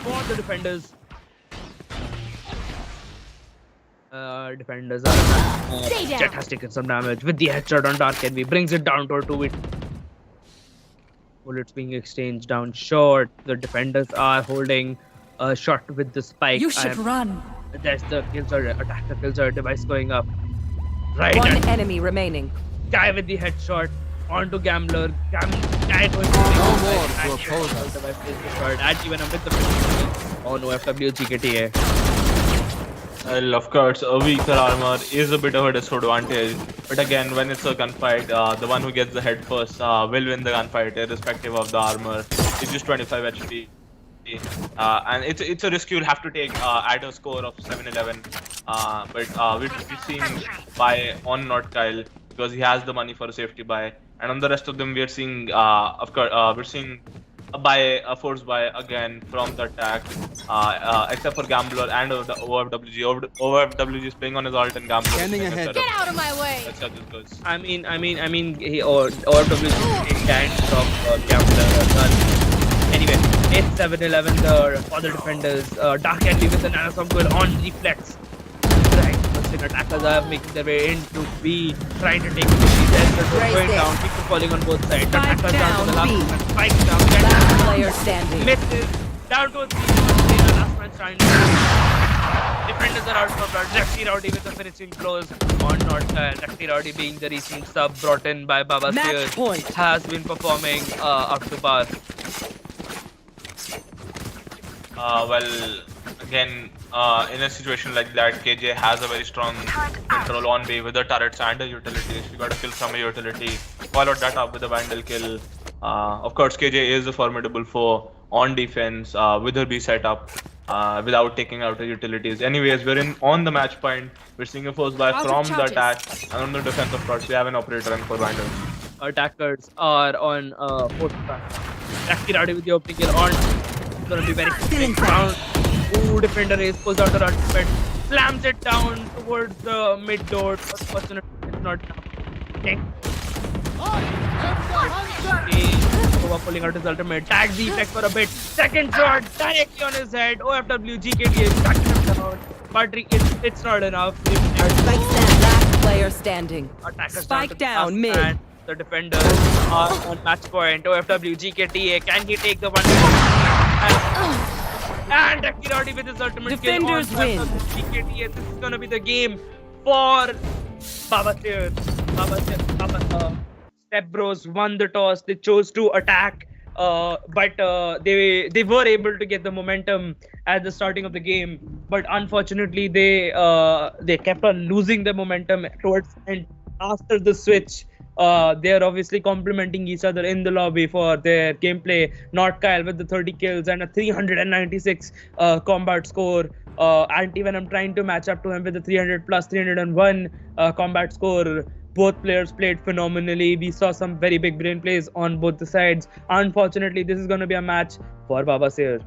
For the defenders. Defenders are Jet has taken some damage with the headshot on Dark Envy. Brings it down to a 2v2. Bullets being exchanged down short. The defenders are holding a shot with the spike. You should run. There's the attacker killjoy device going up. Right. One enemy remaining. Guy with the headshot onto Gambler. Guy going Anti-Venom with the on OFW GKTA. Well, of course, a weaker armor is a bit of a disadvantage. But again, when it's a gunfight, the one who gets the head first will win the gunfight, irrespective of the armor. It's just 25 HP. And it's a risk you'll have to take at a score of 7-11. But we've seen buy on Not Kyle because he has the money for a safety buy. and on the rest of them we are seeing, of course, we're seeing a force buy again from the attack, except for Gambler and the OFWG. OFWG is playing on his ult and Gambler Standing is playing ahead. a setup. Get out of my way! That's how this goes. I mean, he or WG can from Gambler. Anyway, it's 7-11 for the defenders. Dark Envy with an Anasomquil on reflex. Right, the attackers are making their way into B, trying to take the lead. Then they're going down, people falling on both sides. The attackers down to the last man, spike down, get Last player standing. misses, down to a 3-1, the last man trying to defenders are out for blood. Lefty Rowdy with the finishing close on North. Lefty Rowdy being the recent sub brought in by Baba Match Seer point. has been performing up to par. Well, again, in a situation like that, KJ has a very strong control on B with the turrets and the utilities. You got a kill from a utility, followed that up with a vandal kill. Of course, KJ is a formidable foe on defense with her B setup without taking out the utilities. Anyways, we're on the match point. We're seeing a force buy from the attack, and on the defense, of course, we have an operator and 4 vandals. Attackers are on 4th track. Lefty Rowdy with the opening kill on. Gonna be very quick round. Ooh, defender is pulls out the ultimate, slams it down towards the mid door. Unfortunately, it's not enough. Pulling out his ultimate, tags the effect for a bit. Second shot directly on his head. OFW GKT is stuck him down, but it's not enough. Last player standing. Attackers Spike down, down mid. And the defenders are on match point. OFW GKTA, can he take the one? And Akirati with his ultimate Defenders kill on win. GKTA. This is gonna be the game for Baba Seer. STEPBROS won the toss. They chose to attack, but they were able to get the momentum at the starting of the game. But unfortunately, they kept on losing the momentum towards and after the switch. They are obviously complementing each other in the lobby for their gameplay. Not Kyle with the 30 kills and a 396 combat score. Anti-Venom trying to match up to him with the 300 plus 301 combat score. Both players played phenomenally. We saw some very big brain plays on both the sides. Unfortunately, this is going to be a match for Baba Seer.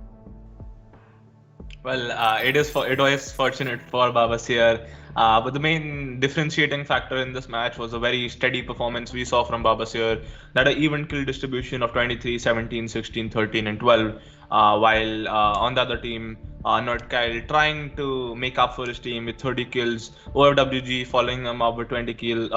Well, it was fortunate for Baba Seer. But the main differentiating factor in this match was a very steady performance we saw from Baba Seer. That an even kill distribution of 23, 17, 16, 13, and 12. While on the other team, Nerd Kyle trying to make up for his team with 30 kills. OFWG following him up with 20 kills.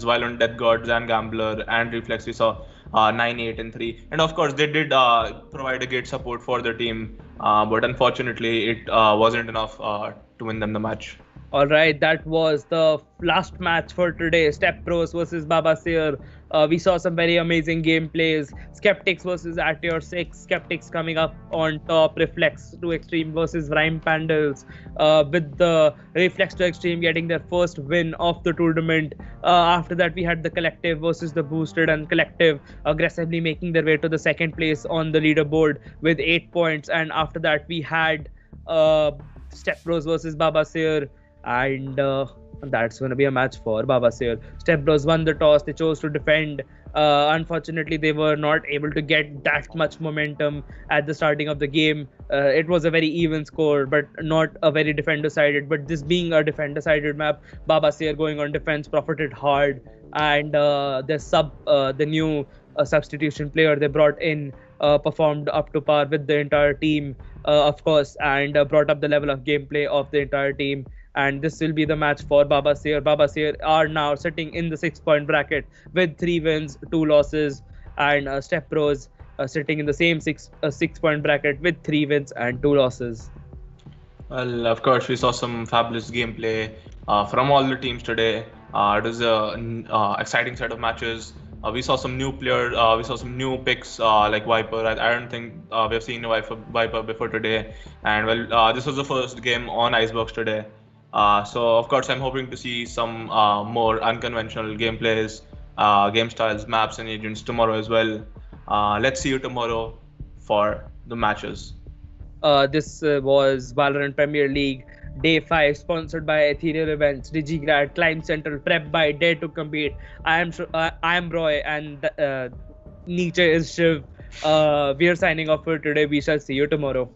While on Death Gods and Gambler and Reflex, we saw 9, 8, and 3. And of course, they did provide a great support for their team. But unfortunately, it wasn't enough to win them the match. Alright, that was the last match for today. STEPBROS versus Baba Seer. We saw some very amazing gameplays. SKEPTICS versus At Your 6. SKEPTICS coming up on top. Reflex to Extreme versus VRIME PANDALS. With the Reflex to Extreme getting their first win of the tournament. After that, we had the Collective versus the Boosted, and Collective aggressively making their way to the second place on the leaderboard with 8 points. And after that, we had STEPBROS versus Baba Seer. And that's going to be a match for Baba Seer. STEPBROS won the toss. They chose to defend. Unfortunately, they were not able to get that much momentum at the starting of the game. It was a very even score, but not a very defender-sided. But this being a defender-sided map, Baba Seer going on defense profited hard. And the new substitution player they brought in performed up to par with the entire team, of course, and brought up the level of gameplay of the entire team. And this will be the match for Baba Seer. Baba Seer are now sitting in the 6-point bracket with 3 wins, 2 losses, and STEPBROS sitting in the same 6-point bracket with 3 wins and 2 losses. Well, of course, we saw some fabulous gameplay from all the teams today. It was an exciting set of matches. We saw some new players, we saw some new picks like Viper. I don't think we've seen a Viper before today. And well, this was the first game on Icebox today. So of course I'm hoping to see some more unconventional gameplays, game styles, maps and agents tomorrow as well. Let's see you tomorrow for the matches. This was Valorant Premier League Day 5, sponsored by Ethereal Events, Digigrad, Climb Central, Prep by Dare to Compete. I am Roy, and Nietzsche is Shiv. We are signing off for today. We shall see you tomorrow.